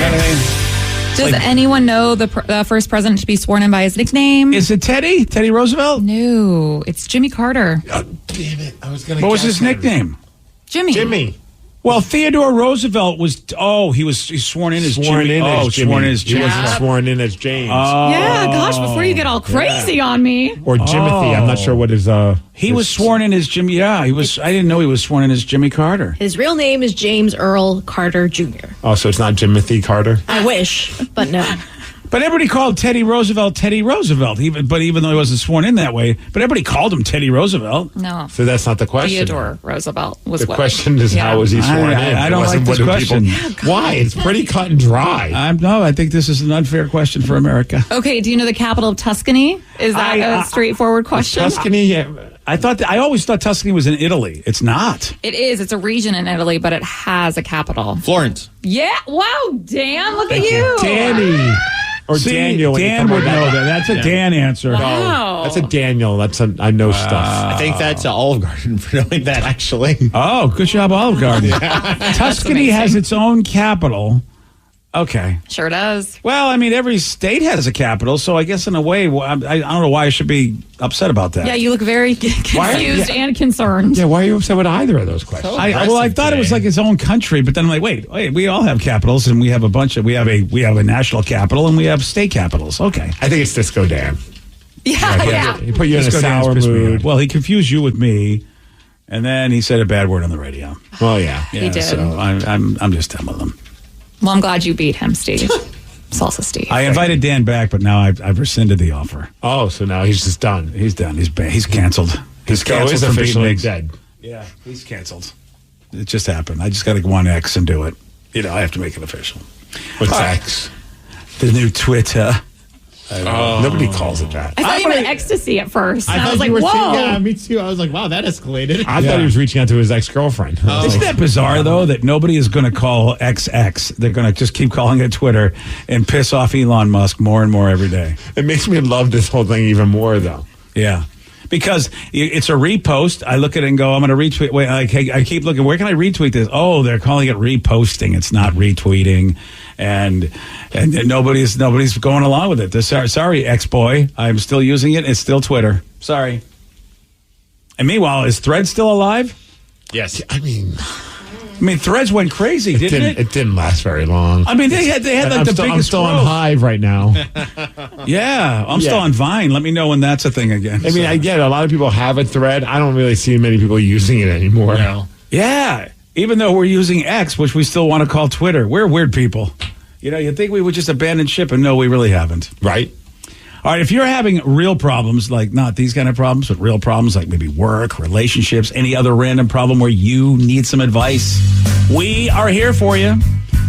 know what I mean? Does anyone know the first president to be sworn in by his nickname? Is it Teddy? Teddy Roosevelt? No, it's Jimmy Carter. Oh, damn it. I was going to What was his nickname? Jimmy. Well, Theodore Roosevelt was. Oh, he's sworn in as Jimmy. Sworn in as Jimmy. He wasn't sworn in as James. Yeah, gosh, before you get all crazy on me. Or Jimothy. I'm not sure what his... He was sworn in as Jimmy. Yeah, he was. I didn't know he was sworn in as Jimmy Carter. His real name is James Earl Carter Jr. Oh, so it's not Jimothy Carter? I wish, but no. But everybody called Teddy Roosevelt, even though he wasn't sworn in that way. But everybody called him Teddy Roosevelt. No. So that's not the question. Theodore Roosevelt was the what? question is, how was he sworn in? I don't like this question. Why? It's pretty cut and dry. I think this is an unfair question for America. Okay, do you know the capital of Tuscany? Is that a straightforward question? Tuscany, yeah. I always thought Tuscany was in Italy. It's not. It is. It's a region in Italy, but it has a capital. Florence. Yeah. Wow, Dan, look at you. Danny. Or Daniel. Dan would know that. That's a Dan answer. Wow. That's a Daniel. I know stuff. I think that's Olive Garden for knowing that, actually. Oh, good job, Olive Garden. Tuscany has its own capital. Okay. Sure does. Well, I mean, every state has a capital, so I guess in a way, I don't know why I should be upset about that. Yeah, you look very confused and concerned. Yeah, why are you upset with either of those questions? I thought it was like its own country, but then I'm like, wait, we all have capitals, and we have a bunch of we have a national capital, and we have state capitals. Okay. I think it's Disco Dan. Yeah. He put you in a sour mood. Well, he confused you with me, and then he said a bad word on the radio. Well, yeah. He did. So I'm just done with him. Well, I'm glad you beat him, Steve. Salsa Steve. I invited Dan back, but now I've rescinded the offer. Oh, so now he's just done. He's done. He's canceled. He's canceled. Is from officially Migs. dead. Yeah, he's canceled. It just happened. I just got to go on X and do it. I have to make it official. What's X? The new Twitter. Nobody calls it that. I thought you meant ecstasy at first. I was like, you were whoa. yeah, me too. I was like, wow, that escalated. I thought he was reaching out to his ex-girlfriend. Isn't that bizarre, though, that nobody is going to call XX? They're going to just keep calling it Twitter and piss off Elon Musk more and more every day. It makes me love this whole thing even more, though. Yeah. Because it's a repost. I look at it and go, I'm going to retweet. Wait, I keep looking. Where can I retweet this? Oh, they're calling it reposting. It's not retweeting. And nobody's going along with it. Sorry, ex-boy. I'm still using it. It's still Twitter. Sorry. And meanwhile, is Threads still alive? Yes. I mean, Threads went crazy, didn't it? It didn't last very long. I mean, they had like the biggest I'm still growth. on Hive right now. Yeah, I'm still on Vine. Let me know when that's a thing again. I mean, I get it. A lot of people have a thread. I don't really see many people using it anymore. No. Yeah, even though we're using X, which we still want to call Twitter. We're weird people. You'd think we would just abandon ship, and no, we really haven't. Right? All right, if you're having real problems, like not these kind of problems, but real problems like maybe work, relationships, any other random problem where you need some advice, we are here for you.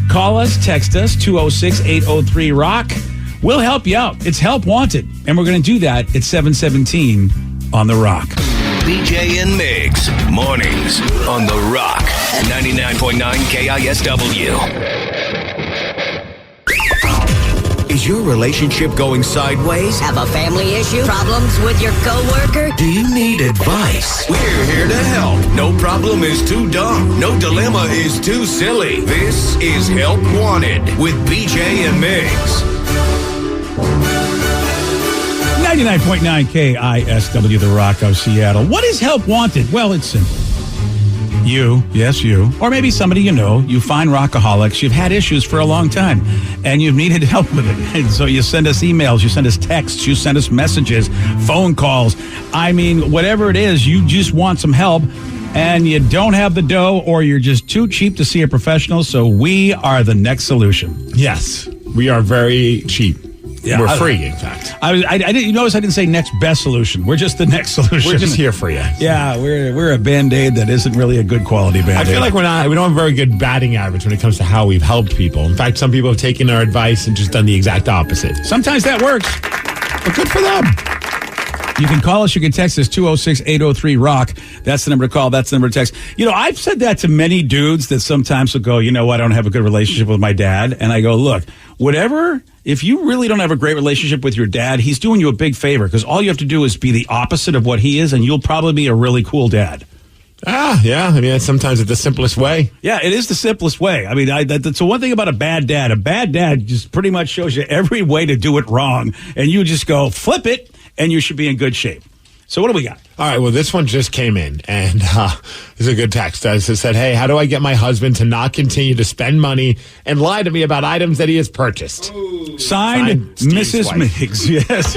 Call us, text us, 206-803-ROCK. We'll help you out. It's Help Wanted, and we're going to do that at 7:17 on The Rock. BJ and Migs, mornings on The Rock, 99.9 KISW. Is your relationship going sideways? Have a family issue? Problems with your coworker? Do you need advice? We're here to help. No problem is too dumb. No dilemma is too silly. This is Help Wanted with BJ and Migs. 99.9 KISW, The Rock of Seattle. What is Help Wanted? Well, it's simple. You, or maybe somebody you know, you find rockaholics, you've had issues for a long time, and you've needed help with it. And so you send us emails, you send us texts, you send us messages, phone calls. I mean, whatever it is, you just want some help, and you don't have the dough, or you're just too cheap to see a professional, so we are the next solution. Yes, we are very cheap. Yeah, we're free, in fact. I didn't. You notice I didn't say next best solution. We're just the next solution. We're just here for you. Yeah, we're a Band-Aid that isn't really a good quality Band-Aid. I feel like we don't have a very good batting average when it comes to how we've helped people. In fact, some people have taken our advice and just done the exact opposite. Sometimes that works, but good for them. You can call us. You can text us, 206-803-ROCK. That's the number to call. That's the number to text. I've said that to many dudes that sometimes will go, I don't have a good relationship with my dad. And I go, look, if you really don't have a great relationship with your dad, he's doing you a big favor, because all you have to do is be the opposite of what he is, and you'll probably be a really cool dad. Yeah. I mean, sometimes it's the simplest way. Yeah, it is the simplest way. I mean, that's the one thing about a bad dad. A bad dad just pretty much shows you every way to do it wrong, and you just go, flip it, and you should be in good shape. So what do we got? All right, well, this one just came in, and this is a good text. It said, hey, how do I get my husband to not continue to spend money and lie to me about items that he has purchased? Signed Mrs. Miggs, yes.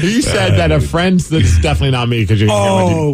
He said that a friend's, that's definitely not me because you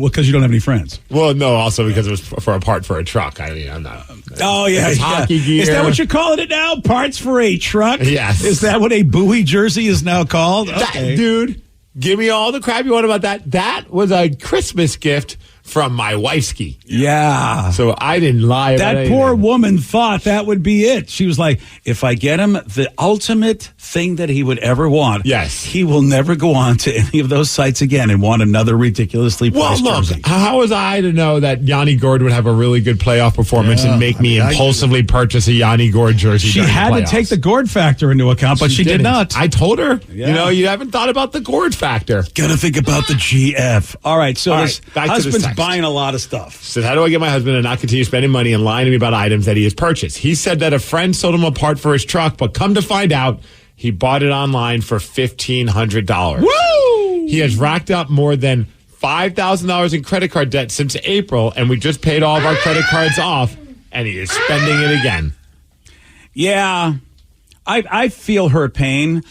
because you don't have any friends. Well, no, also because it was for a part for a truck. I'm not. Oh, yeah. It's hockey gear. Is that what you're calling it now? Parts for a truck? Yes. Is that what a Bowie jersey is now called? Okay. Dude, give me all the crap you want about that. That was a Christmas gift from my wifeski. Yeah. So I didn't lie about That poor woman thought that would be it. She was like, if I get him the ultimate thing that he would ever want, yes, he will never go on to any of those sites again and want another ridiculously priced jersey. How was I to know that Yanni Gord would have a really good playoff performance and make me impulsively purchase a Yanni Gord jersey? She had to take the Gord factor into account, but she did not. I told her, you haven't thought about the Gord factor. Gotta think about the GF. All right, so this husband's buying a lot of stuff. Said, how do I get my husband to not continue spending money and lying to me about items that he has purchased? He said that a friend sold him a part for his truck, but come to find out, he bought it online for $1,500. Woo! He has racked up more than $5,000 in credit card debt since April, and we just paid all of our credit cards off, and he is spending it again. Yeah, I feel her pain.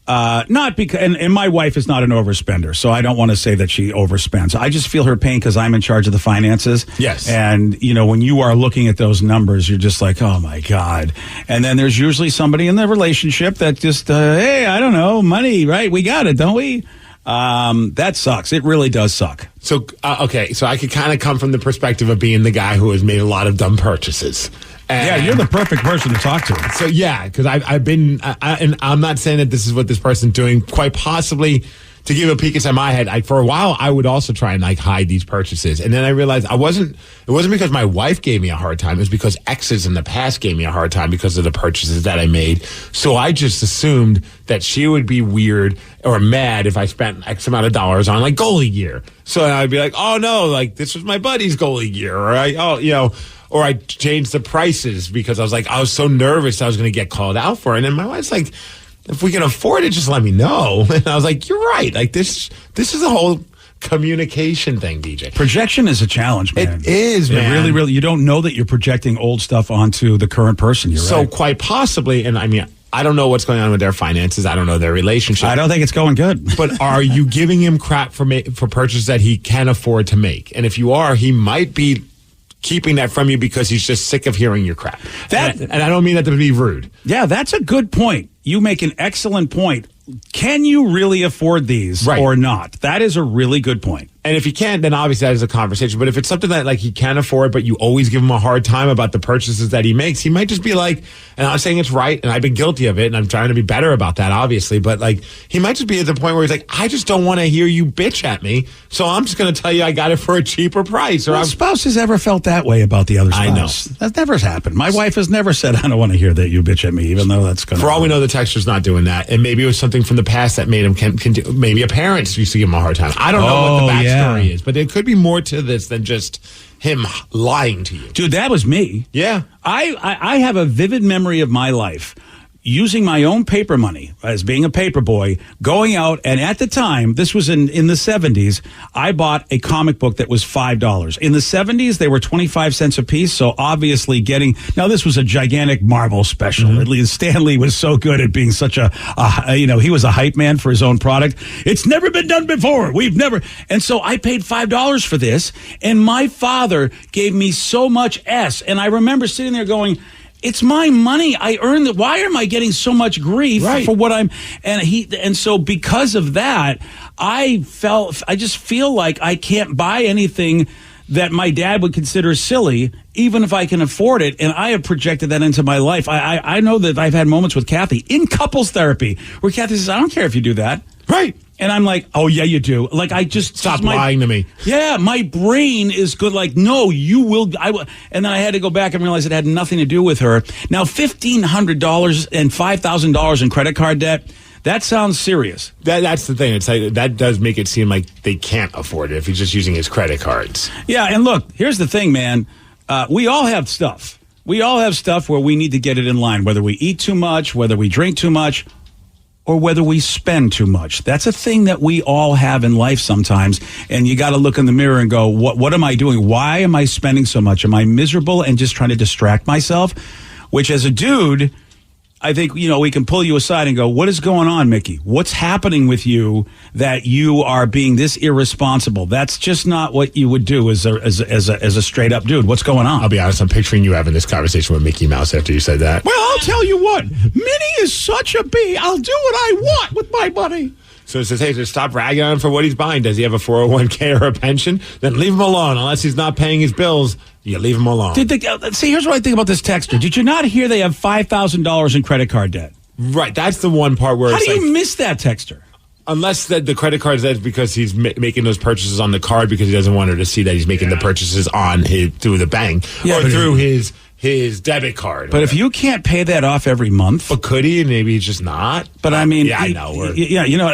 Not because, and my wife is not an overspender, so I don't want to say that she overspends. I just feel her pain because I'm in charge of the finances. Yes. And, when you are looking at those numbers, you're just like, oh my God. And then there's usually somebody in the relationship that just, hey, I don't know, money, right? We got it, don't we? That sucks. It really does suck. So, okay, so I could kind of come from the perspective of being the guy who has made a lot of dumb purchases. Yeah, you're the perfect person to talk to. So, yeah, because I've been, and I'm not saying that this is what this person's doing. Quite possibly, to give a peek inside my head, for a while, I would also try and hide these purchases. And then I realized it wasn't because my wife gave me a hard time. It was because exes in the past gave me a hard time because of the purchases that I made. So I just assumed that she would be weird or mad if I spent X amount of dollars on goalie gear. So I'd be like, oh no, this was my buddy's goalie gear. Or I changed the prices because I was so nervous I was going to get called out for it. And then my wife's like, if we can afford it, just let me know. And I was like, you're right. This is a whole communication thing, DJ. Projection is a challenge, man. It is, man. It really, really, you don't know that you're projecting old stuff onto the current person. You're so right. Quite possibly, and I mean, I don't know what's going on with their finances. I don't know their relationship. I don't think it's going good. But are you giving him crap for purchases that he can afford to make? And if you are, he might be keeping that from you because he's just sick of hearing your crap. And I don't mean that to be rude. Yeah, that's a good point. You make an excellent point. Can you really afford these or not? That is a really good point. And if you can't, then obviously that is a conversation. But if it's something that he can afford, but you always give him a hard time about the purchases that he makes, he might just be like, and I'm saying it's right, and I've been guilty of it, and I'm trying to be better about that, obviously. But he might just be at the point where he's like, I just don't want to hear you bitch at me, so I'm just going to tell you I got it for a cheaper price. Or spouse has ever felt that way about the other spouse. I know. That never happened. My wife has never said, I don't want to hear that you bitch at me, even though that's going to. For all we know, the texter's not doing that, and maybe it was something from the past that made him maybe a parent used to give him a hard time. I don't know what the backstory is, but there could be more to this than just him lying to you. Dude, that was me. Yeah. I have a vivid memory of my life using my own paper money as being a paper boy, going out, and at the time, this was in the 70s, I bought a comic book that was $5. In the 70s, they were 25 cents a piece, so obviously now this was a gigantic Marvel special. Mm-hmm. At least Stan Lee was so good at being such he was a hype man for his own product. It's never been done before. And so I paid $5 for this, and my father gave me so much and I remember sitting there going, it's my money. I earned it. Why am I getting so much grief for what I'm? And so because of that, I just feel like I can't buy anything that my dad would consider silly, even if I can afford it. And I have projected that into my life. I know that I've had moments with Kathy in couples therapy where Kathy says, I don't care if you do that. Right. And I'm like, oh, yeah, you do. I just... Stop lying to me. Yeah, my brain is good. No, you will... And then I had to go back and realize it had nothing to do with her. Now, $1,500 and $5,000 in credit card debt, that sounds serious. That's the thing. It's that does make it seem like they can't afford it if he's just using his credit cards. Yeah, and look, here's the thing, man. We all have stuff. We all have stuff where we need to get it in line, whether we eat too much, whether we drink too much, or whether we spend too much. That's a thing that we all have in life sometimes. And you got to look in the mirror and go, what am I doing? Why am I spending so much? Am I miserable and just trying to distract myself? Which as a dude, I think, we can pull you aside and go, what is going on, Mickey? What's happening with you that you are being this irresponsible? That's just not what you would do as a straight up dude. What's going on? I'll be honest, I'm picturing you having this conversation with Mickey Mouse after you said that. Well, I'll tell you what, Minnie is such a bee. I'll do what I want with my money. So it says, hey, just stop ragging on him for what he's buying. Does he have a 401k or a pension? Then leave him alone. Unless he's not paying his bills, you leave him alone. See, here's what I think about this texter. Did you not hear they have $5,000 in credit card debt? Right. That's the one part where How do you miss that texter? Unless the credit card is because he's making those purchases on the card because he doesn't want her to see that he's making the purchases through the bank or through his debit card. But if you can't pay that off every month. But could he? And maybe he's just not. But I mean. Yeah, I know.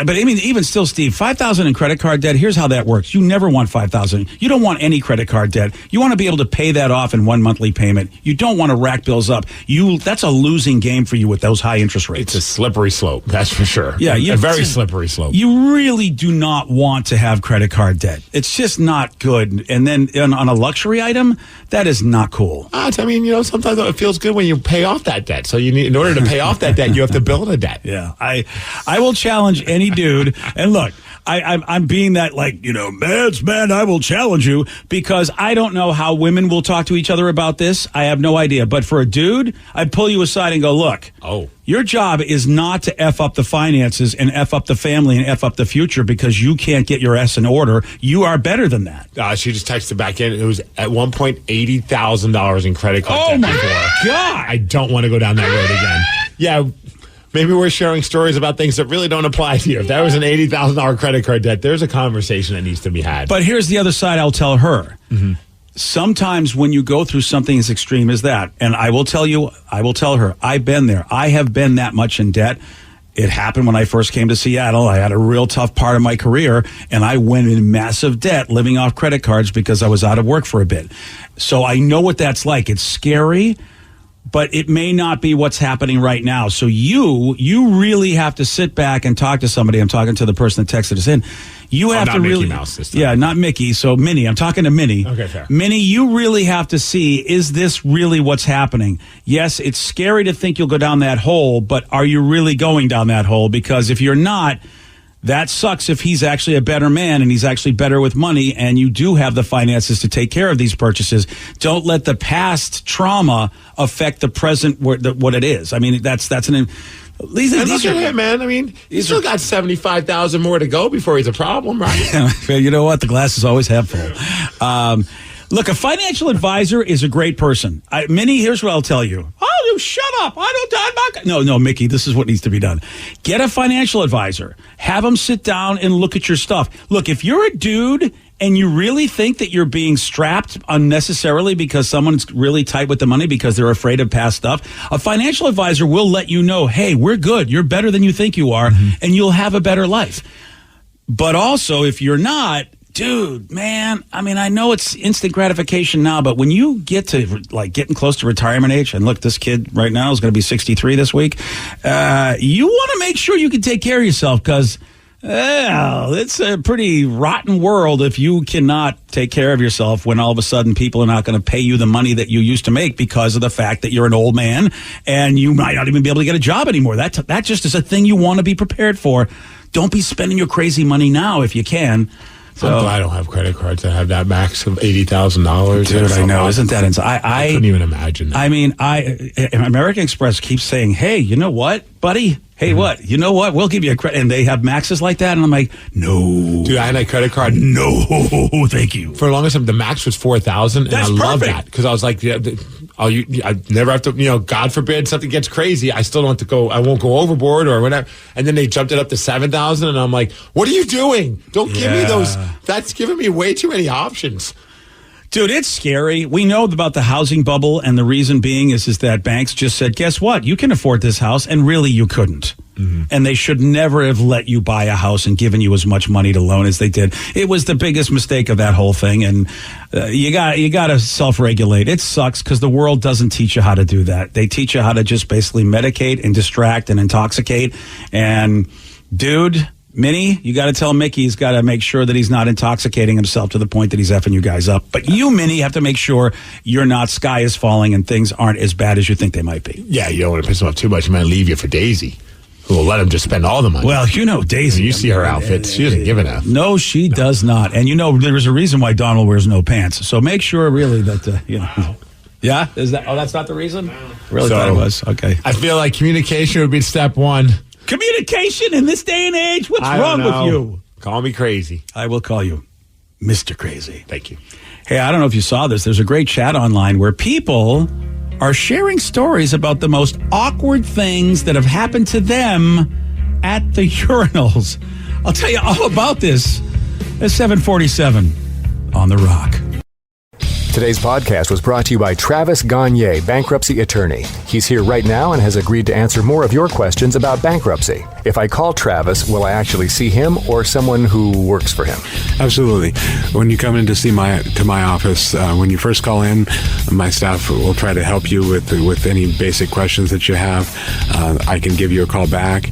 But I mean, even still, Steve, $5,000 in credit card debt, here's how that works. You never want $5,000. You don't want any credit card debt. You want to be able to pay that off in one monthly payment. You don't want to rack bills up. That's a losing game for you with those high interest rates. It's a slippery slope, that's for sure. Yeah. A very slippery slope. You really do not want to have credit card debt. It's just not good. And then on a luxury item, that is not cool. I mean, sometimes it feels good when you pay off that debt. So in order to pay off that debt, you have to build a debt. Yeah, I will challenge any dude. And look, I'm being that man's man. I will challenge you because I don't know how women will talk to each other about this. I have no idea. But for a dude, I'd pull you aside and go, look. Oh. Your job is not to F up the finances and F up the family and F up the future because you can't get your S in order. You are better than that. She just texted back in. It was at one point $80,000 in credit card debt. Oh, my God. I don't want to go down that road again. Yeah, maybe we're sharing stories about things that really don't apply to you. If that was an $80,000 credit card debt, there's a conversation that needs to be had. But here's the other side I'll tell her. Mm-hmm. Sometimes when you go through something as extreme as that, and I will tell her, I've been there. I have been that much in debt. It happened when I first came to Seattle. I had a real tough part of my career, and I went in massive debt living off credit cards because I was out of work for a bit. So I know what that's like. It's scary, but it may not be what's happening right now. So you really have to sit back and talk to somebody. I'm talking to the person that texted us in. You have to really, Mickey Mouse this time. Yeah, not Mickey. So Minnie, I'm talking to Minnie. Okay, fair. Minnie, you really have to see, is this really what's happening? Yes, it's scary to think you'll go down that hole, but are you really going down that hole? Because if you're not, that sucks if he's actually a better man and he's actually better with money and you do have the finances to take care of these purchases. Don't let the past trauma affect the present what it is. I mean, that's an... These are him, man. I mean, he's still got 75,000 more to go before he's a problem, right? You know what? The glass is always half full. Look, a financial advisor is a great person. Minnie, here's what I'll tell you. Oh, you shut up. No, Mickey, this is what needs to be done. Get a financial advisor. Have them sit down and look at your stuff. Look, if you're a dude and you really think that you're being strapped unnecessarily because someone's really tight with the money because they're afraid of past stuff, a financial advisor will let you know, hey, we're good. You're better than you think you are, and you'll have a better life. But also, if you're not, dude, man, I mean, I know it's instant gratification now, but when you get to getting close to retirement age, and look, this kid right now is going to be 63 this week, you want to make sure you can take care of yourself because... Well, it's a pretty rotten world if you cannot take care of yourself when all of a sudden people are not going to pay you the money that you used to make because of the fact that you're an old man and you might not even be able to get a job anymore. That just is a thing you want to be prepared for. Don't be spending your crazy money now if you can. So, I'm glad I don't have credit cards that have that max of $80,000. Dude, I know. Isn't that insane? I couldn't even imagine that. I mean, American Express keeps saying, hey, you know what, buddy? Hey, what? You know what? We'll give you a credit. And they have maxes like that. And I'm like, no. Dude, I had a credit card. No, thank you. For the longest time, the max was $4,000. And I love that because I was like, I never have to, God forbid something gets crazy. I still don't have to go, I won't go overboard or whatever. And then they jumped it up to $7,000. And I'm like, what are you doing? Don't give me those. That's giving me way too many options. Dude, it's scary. We know about the housing bubble, and the reason being is that banks just said, guess what? You can afford this house, and really you couldn't. Mm-hmm. And they should never have let you buy a house and given you as much money to loan as they did. It was the biggest mistake of that whole thing, and you got to self-regulate. It sucks because the world doesn't teach you how to do that. They teach you how to just basically medicate and distract and intoxicate. And, dude... Minnie, you got to tell Mickey he's got to make sure that he's not intoxicating himself to the point that he's effing you guys up. But you, Minnie, have to make sure you're not sky is falling and things aren't as bad as you think they might be. Yeah, you don't want to piss him off too much. He might leave you for Daisy, who will let him just spend all the money. Well, you know Daisy. You see her outfit. She doesn't give an F. No, she does not. And you know there's a reason why Donald wears no pants. So make sure really that, you know. Yeah? Is that? Oh, that's not the reason? Really thought it was. Okay. I feel like communication would be step one. Communication in this day and age? What's wrong with you? Call me crazy. I will call you Mr. Crazy. Thank you. Hey, I don't know if you saw this. There's a great chat online where people are sharing stories about the most awkward things that have happened to them at the urinals. I'll tell you all about this at 7:47 on The Rock. Today's podcast was brought to you by Travis Gagne, bankruptcy attorney. He's here right now and has agreed to answer more of your questions about bankruptcy. If I call Travis, will I actually see him or someone who works for him? Absolutely. When you come in to see my office, when you first call in, my staff will try to help you with any basic questions that you have. I can give you a call back,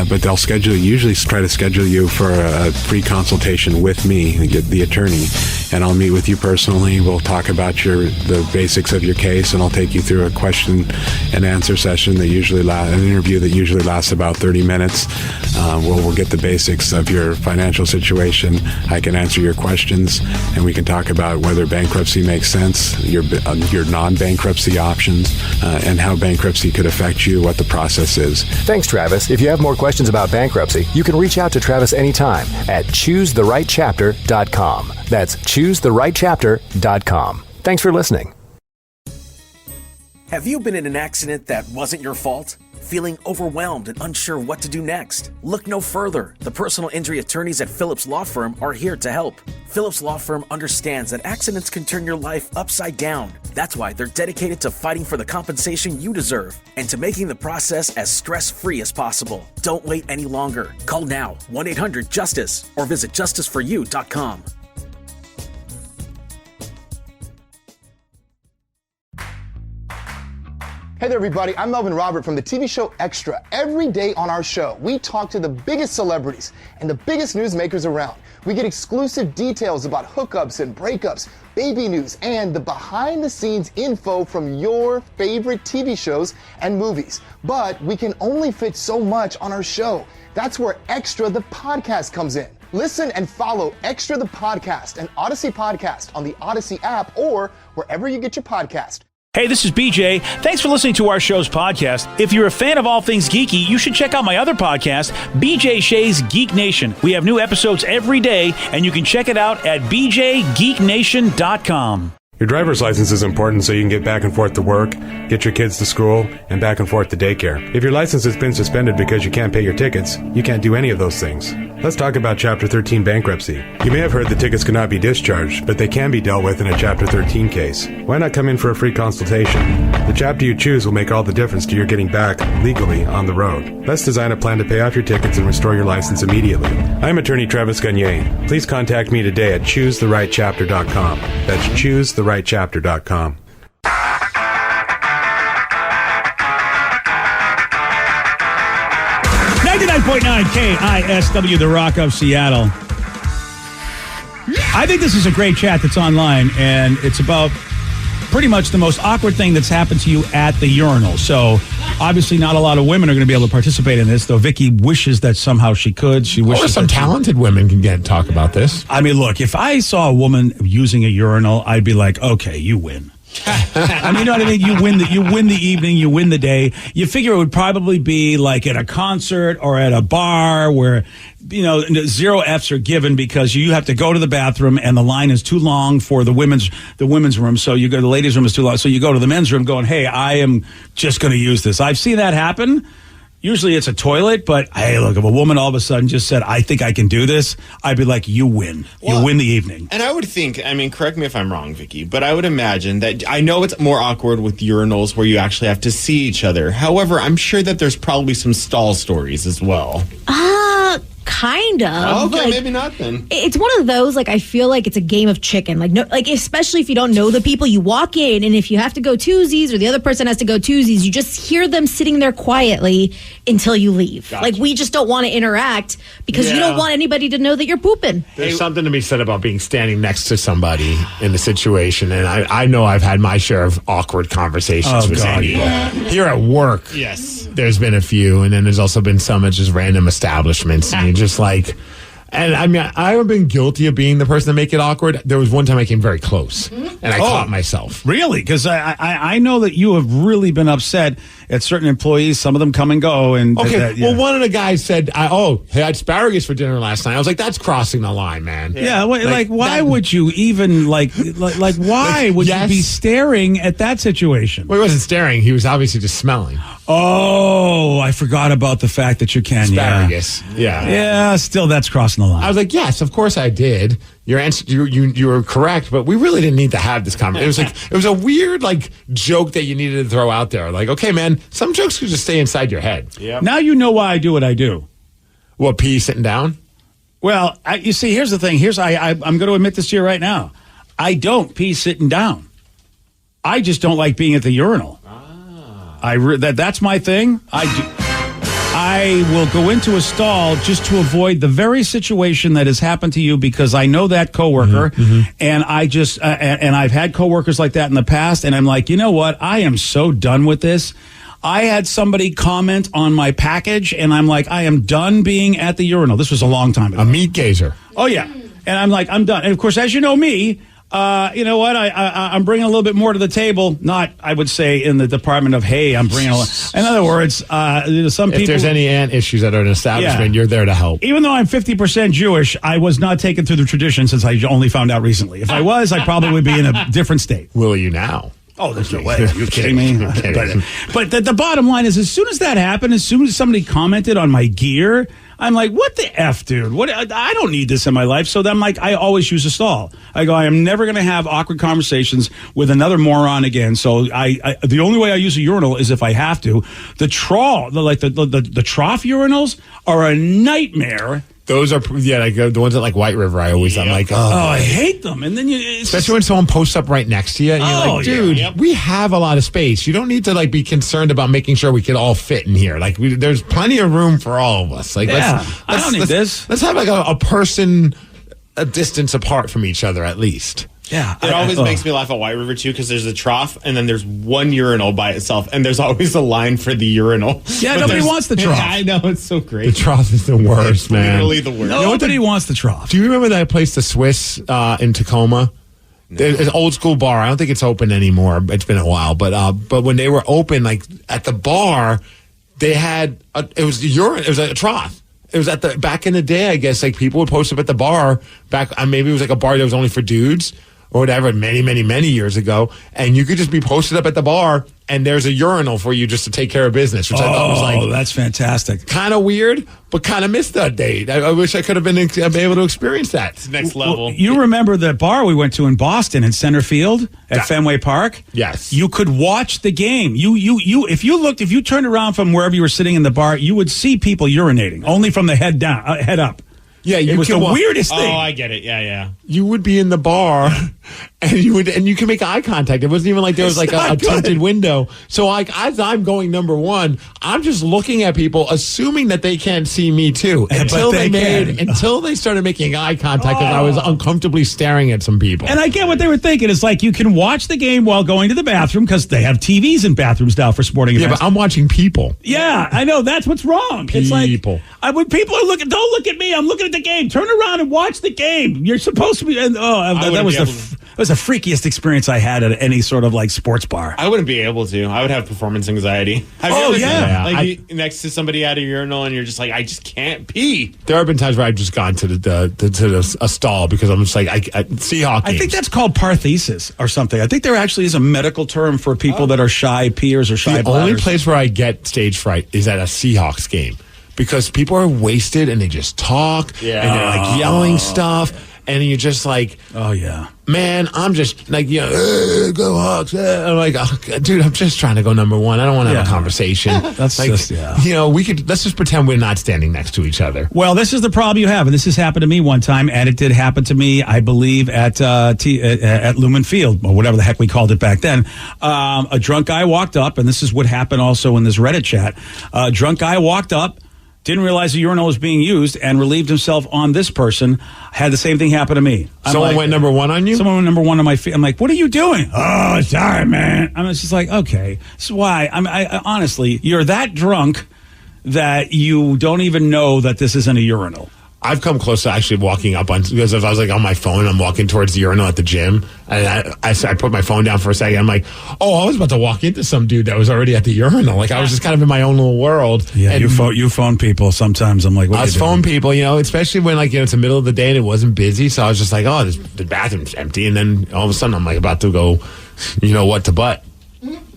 but they'll usually try to schedule you for a free consultation with me, the attorney, and I'll meet with you personally. We'll talk about the basics of your case, and I'll take you through a question and answer session that an interview that usually lasts about 30 minutes. We'll get the basics of your financial situation. I can answer your questions, and we can talk about whether bankruptcy makes sense, your non-bankruptcy options, and how bankruptcy could affect you, what the process is. Thanks, Travis. If you have more questions about bankruptcy, you can reach out to Travis anytime at choosetherightchapter.com. That's choosetherightchapter.com. Thanks for listening. Have you been in an accident that wasn't your fault? Feeling overwhelmed and unsure what to do next? Look no further. The personal injury attorneys at Phillips Law Firm are here to help. Phillips Law Firm understands that accidents can turn your life upside down. That's why they're dedicated to fighting for the compensation you deserve and to making the process as stress-free as possible. Don't wait any longer. Call now, 1-800-JUSTICE, or visit justiceforyou.com. Hey there, everybody. I'm Melvin Robert from the TV show Extra. Every day on our show, we talk to the biggest celebrities and the biggest newsmakers around. We get exclusive details about hookups and breakups, baby news, and the behind-the-scenes info from your favorite TV shows and movies. But we can only fit so much on our show. That's where Extra the podcast comes in. Listen and follow Extra the podcast and Odyssey Podcast on the Odyssey app or wherever you get your podcast. Hey, this is BJ. Thanks for listening to our show's podcast. If you're a fan of all things geeky, you should check out my other podcast, BJ Shea's Geek Nation. We have new episodes every day, and you can check it out at bjgeeknation.com. Your driver's license is important so you can get back and forth to work, get your kids to school, and back and forth to daycare. If your license has been suspended because you can't pay your tickets, you can't do any of those things. Let's talk about Chapter 13 bankruptcy. You may have heard the tickets cannot be discharged, but they can be dealt with in a Chapter 13 case. Why not come in for a free consultation? The chapter you choose will make all the difference to your getting back legally on the road. Let's design a plan to pay off your tickets and restore your license immediately. I'm attorney Travis Gagne. Please contact me today at choosetherightchapter.com. That's choosetherightchapter.com. 99.9 KISW, The Rock of Seattle. I think this is a great chat that's online, and it's about pretty much the most awkward thing that's happened to you at the urinal. So, obviously, not a lot of women are going to be able to participate in this, though Vicky wishes that somehow she could. She wishes or some talented women can talk about this. I mean, look, if I saw a woman using a urinal, I'd be like, okay, you win. I mean, you know what I mean? You win the evening, you win the day. You figure it would probably be like at a concert or at a bar where, you know, 0 Fs are given because you have to go to the bathroom and the line is too long for the women's room. So you go, the ladies' room is too long. So you go to the men's room going, hey, I am just going to use this. I've seen that happen. Usually it's a toilet, but hey, look, if a woman all of a sudden just said, I think I can do this, I'd be like, you win. You win the evening. And I would think, I mean, correct me if I'm wrong, Vicky, but I would imagine that, I know it's more awkward with urinals where you actually have to see each other. However, I'm sure that there's probably some stall stories as well. Kind of. Okay, like, maybe not then. It's one of those, like, I feel like it's a game of chicken. Like, no, like especially if you don't know the people, you walk in, and if you have to go twosies or the other person has to go twosies, you just hear them sitting there quietly until you leave. Gotcha. Like, we just don't want to interact because you don't want anybody to know that you're pooping. There's something to be said about being standing next to somebody in the situation, and I know I've had my share of awkward conversations with God, people. Here at work, Yes. there's been a few, and then there's also been some at just random establishments, and you're just like, and I mean, I have been guilty of being the person to make it awkward. There was one time I came very close, and I caught myself. Really? Because I know that you have really been upset at certain employees. Some of them come and go. And Okay, well, one of the guys said, I had asparagus for dinner last night. I was like, that's crossing the line, man. Yeah, like why would you even, like why would you be staring at that situation? Well, he wasn't staring. He was obviously just smelling. Oh, I forgot about the fact that you can. Asparagus. Yeah. Yeah, still that's crossing the line. I was like, yes, of course I did. Your answer, you were correct, but we really didn't need to have this conversation. It was a weird like joke that you needed to throw out there. Like, okay, man, some jokes could just stay inside your head. Yeah. Now you know why I do what I do. What, pee sitting down? Well, you see, here's the thing. I'm going to admit this to you right now. I don't pee sitting down. I just don't like being at the urinal. That's my thing. I will go into a stall just to avoid the very situation that has happened to you because I know that coworker, and I just and I've had coworkers like that in the past, and I'm like, you know what? I am so done with this. I had somebody comment on my package, and I'm like, I am done being at the urinal. This was a long time ago. A meat gazer. Oh yeah, and I'm like, I'm done. And of course, as you know me. You know what? I'm bringing a little bit more to the table. Not, I would say, in the department of, hey, I'm bringing a lot. In other words, some people. If there's any ant issues at an establishment, you're there to help. Even though I'm 50% Jewish, I was not taken through the tradition since I only found out recently. If I was, I'd probably would be in a different state. Will you now? Oh, there's no way. Are you kidding me? But the bottom line is, as soon as that happened, as soon as somebody commented on my gear, I'm like, what the F, dude? What? I don't need this in my life. So then I'm like, I always use a stall. I go, I am never going to have awkward conversations with another moron again. So the only way I use a urinal is if I have to. The trough urinals are a nightmare. Those are, like the ones at like White River. I always, I'm like, I hate them. And then especially when someone posts up right next to you. And you're like, dude, we have a lot of space. You don't need to like be concerned about making sure we can all fit in here. Like there's plenty of room for all of us. Like, I don't need this. Let's have like a person a distance apart from each other at least. Yeah. It always makes me laugh at White River, too, because there's a trough, and then there's one urinal by itself, and there's always a line for the urinal. Yeah, nobody wants the trough. I know, it's so great. The trough is the worst, it's man. literally the worst. Nobody wants the trough. Do you remember that place, the Swiss, in Tacoma? No. It's an old school bar. I don't think it's open anymore. It's been a while. But when they were open, like, at the bar, they had, it was a trough. It was back in the day, I guess, like, people would post up at the bar, maybe it was like a bar that was only for dudes, or whatever, many, many, many years ago, and you could just be posted up at the bar, and there's a urinal for you just to take care of business, which I thought was like... that's fantastic. Kind of weird, but kind of missed that date. I wish I could have been able to experience that. It's next level. Well, you remember the bar we went to in Boston, in Center Field, at Fenway Park? Yes. You could watch the game. If you turned around from wherever you were sitting in the bar, you would see people urinating, only from the head up. Yeah, it was the weirdest thing. Oh, I get it. Yeah. You would be in the bar, and you can make eye contact. It wasn't even like there was like a tinted window. So like as I'm going number one, I'm just looking at people, assuming that they can't see me too. Until they started making eye contact, because I was uncomfortably staring at some people. And I get what they were thinking. It's like you can watch the game while going to the bathroom because they have TVs in bathrooms now for sporting events. Yeah, but I'm watching people. Yeah, I know. That's what's wrong. It's like when people are looking, don't look at me. I'm looking at the game. Turn around and watch the game. You're supposed to be. That was the freakiest experience I had at any sort of like sports bar. I wouldn't be able to. I would have performance anxiety. Like next to somebody at a urinal, and you're just like, I just can't pee. There have been times where I've just gone to a stall because I'm just like, Seahawks. I think that's called parthesis or something. I think there actually is a medical term for people that are shy peers or shy bladders. The only place where I get stage fright is at a Seahawks game. Because people are wasted and they just talk and they're like yelling stuff. and you're just like, oh yeah, man, I'm just like, go Hawks. I'm like, oh, dude, I'm just trying to go number one. I don't want to have a conversation. That's like, just, let's just pretend we're not standing next to each other. Well, this is the problem you have, and this has happened to me one time, and it did happen to me, I believe, at Lumen Field, or whatever the heck we called it back then. A drunk guy walked up, and this is what happened also in this Reddit chat. A drunk guy walked up, didn't realize the urinal was being used, and relieved himself on this person. Had the same thing happen to me. Someone went number one on you? Someone went number one on my feet. I'm like, what are you doing? Oh, sorry, man. I'm just like, okay. So why? I honestly, you're that drunk that you don't even know that this isn't a urinal. I've come close to actually walking up on, because if I was like on my phone, I'm walking towards the urinal at the gym, and I put my phone down for a second. I'm like, oh, I was about to walk into some dude that was already at the urinal. Like, I was just kind of in my own little world. Yeah, and you phone people sometimes. I'm like, what I was phone people, especially when it's the middle of the day and it wasn't busy. So I was just like, oh, the bathroom's empty. And then all of a sudden I'm like about to go, to butt.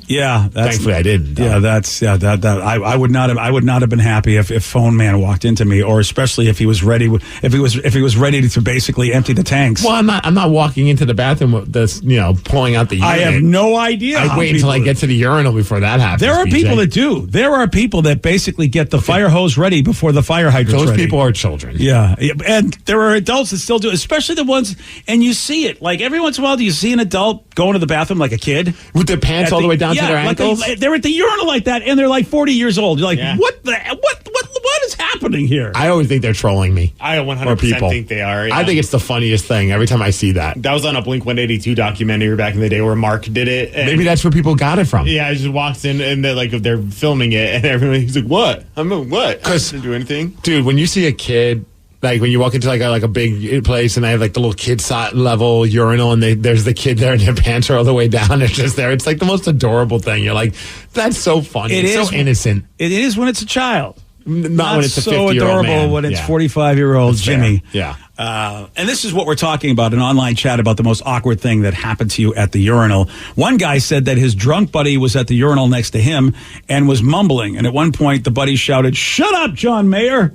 Yeah, thankfully I didn't. Yeah, I would not have been happy if phone man walked into me, or especially if he was ready to basically empty the tanks. Well, I'm not walking into the bathroom with this, pulling out the unit. I have no idea. I wait until I get to the urinal before that happens. There are people that do. There are people that basically get the fire hose ready before the fire hydrant's ready. Those people are children. Yeah, and there are adults that still do, especially the ones, and you see it. Like every once in a while, do you see an adult going to the bathroom like a kid with their pants all the way down to their ankles? They're at the urinal like that, and they're like 40 years old. You're like, what is happening here? I always think they're trolling me. I 100% think they are. Yeah. I think it's the funniest thing every time I see that. That was on a Blink-182 documentary back in the day where Mark did it. Maybe that's where people got it from. Yeah, I just walks in and they're filming it, and everybody's like, "What? What? I didn't do anything." Dude, when you see a kid. Like when you walk into like a big place and they have like the little kid level urinal and there's the kid there and their pants are all the way down. They're just there. It's like the most adorable thing. You're like, that's so funny. It's so innocent. It is when it's a child. Not when it's a 50-year-old man. So adorable when it's 45-year-old Jimmy. Fair. Yeah. And this is what we're talking about, an online chat about the most awkward thing that happened to you at the urinal. One guy said that his drunk buddy was at the urinal next to him and was mumbling. And at one point, the buddy shouted, "Shut up, John Mayer."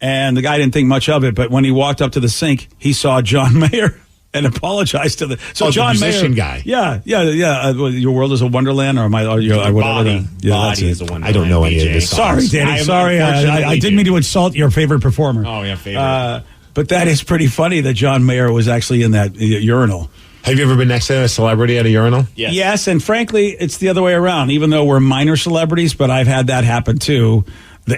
And the guy didn't think much of it, but when he walked up to the sink, he saw John Mayer and apologized to the. So John the musician Mayer, guy. Yeah. Your world is a wonderland, or whatever. Body is a wonderland. I don't know any of this. Sorry, Danny. Sorry, I didn't mean to insult your favorite performer. Oh yeah, favorite. But that is pretty funny that John Mayer was actually in that urinal. Have you ever been next to a celebrity at a urinal? Yes, and frankly, it's the other way around. Even though we're minor celebrities, but I've had that happen too.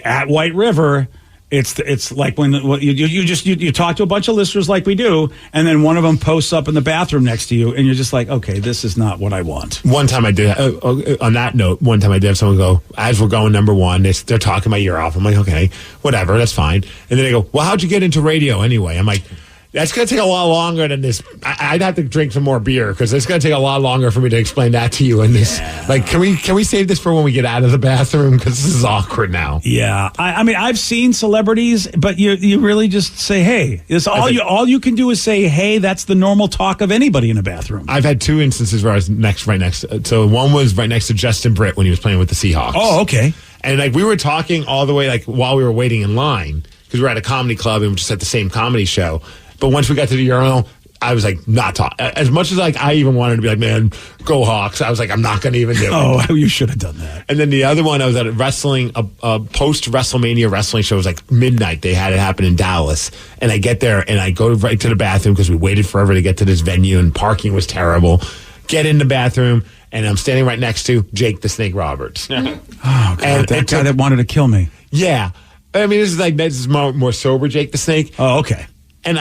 At White River. It's like when you talk to a bunch of listeners like we do, and then one of them posts up in the bathroom next to you, and you're just like, okay, this is not what I want. One time I did, on that note, have someone go, as we're going number one, they're talking my ear off. I'm like, okay, whatever, that's fine. And then they go, well, how'd you get into radio anyway? I'm like, that's going to take a lot longer than this. I'd have to drink some more beer because it's going to take a lot longer for me to explain that to you. And this, like, can we save this for when we get out of the bathroom? Because this is awkward now. Yeah, I mean, I've seen celebrities, but you really just say, hey. All you can do is say, hey. That's the normal talk of anybody in a bathroom. I've had two instances where I was right next. So one was right next to Justin Britt when he was playing with the Seahawks. Oh, okay. And like we were talking all the way like while we were waiting in line because we were at a comedy club and we just at the same comedy show. But once we got to the urinal, I was like, not talk. As much as like I even wanted to be like, man, go Hawks. I was like, I'm not going to even do it. Oh, you should have done that. And then the other one, I was at a post WrestleMania wrestling show. It was like midnight. They had it happen in Dallas. And I get there and I go right to the bathroom because we waited forever to get to this venue and parking was terrible. Get in the bathroom and I'm standing right next to Jake the Snake Roberts. Oh, God, and that guy that wanted to kill me. Yeah. I mean, this is more sober Jake the Snake. Oh, okay. And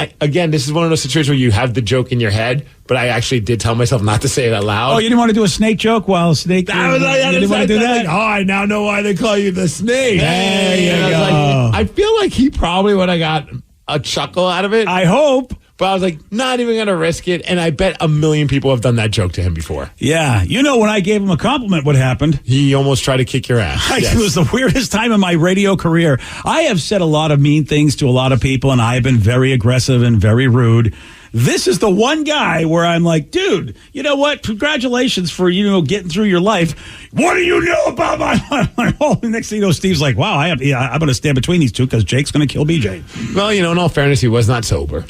this is one of those situations where you have the joke in your head, but I actually did tell myself not to say it out loud. Oh, you didn't want to do a snake joke while a snake... I was like, you didn't want to do that? Like, oh, I now know why they call you the snake. There you go. I feel like he probably would have got a chuckle out of it. I hope. But I was like, not even going to risk it. And I bet 1 million people have done that joke to him before. Yeah. You know, when I gave him a compliment, what happened? He almost tried to kick your ass. Yes. It was the weirdest time in my radio career. I have said a lot of mean things to a lot of people, and I have been very aggressive and very rude. This is the one guy where I'm like, dude, you know what? Congratulations for, getting through your life. What do you know about my whole... Next thing you know, Steve's like, wow, I'm going to stand between these two because Jake's going to kill BJ. Well, in all fairness, he was not sober.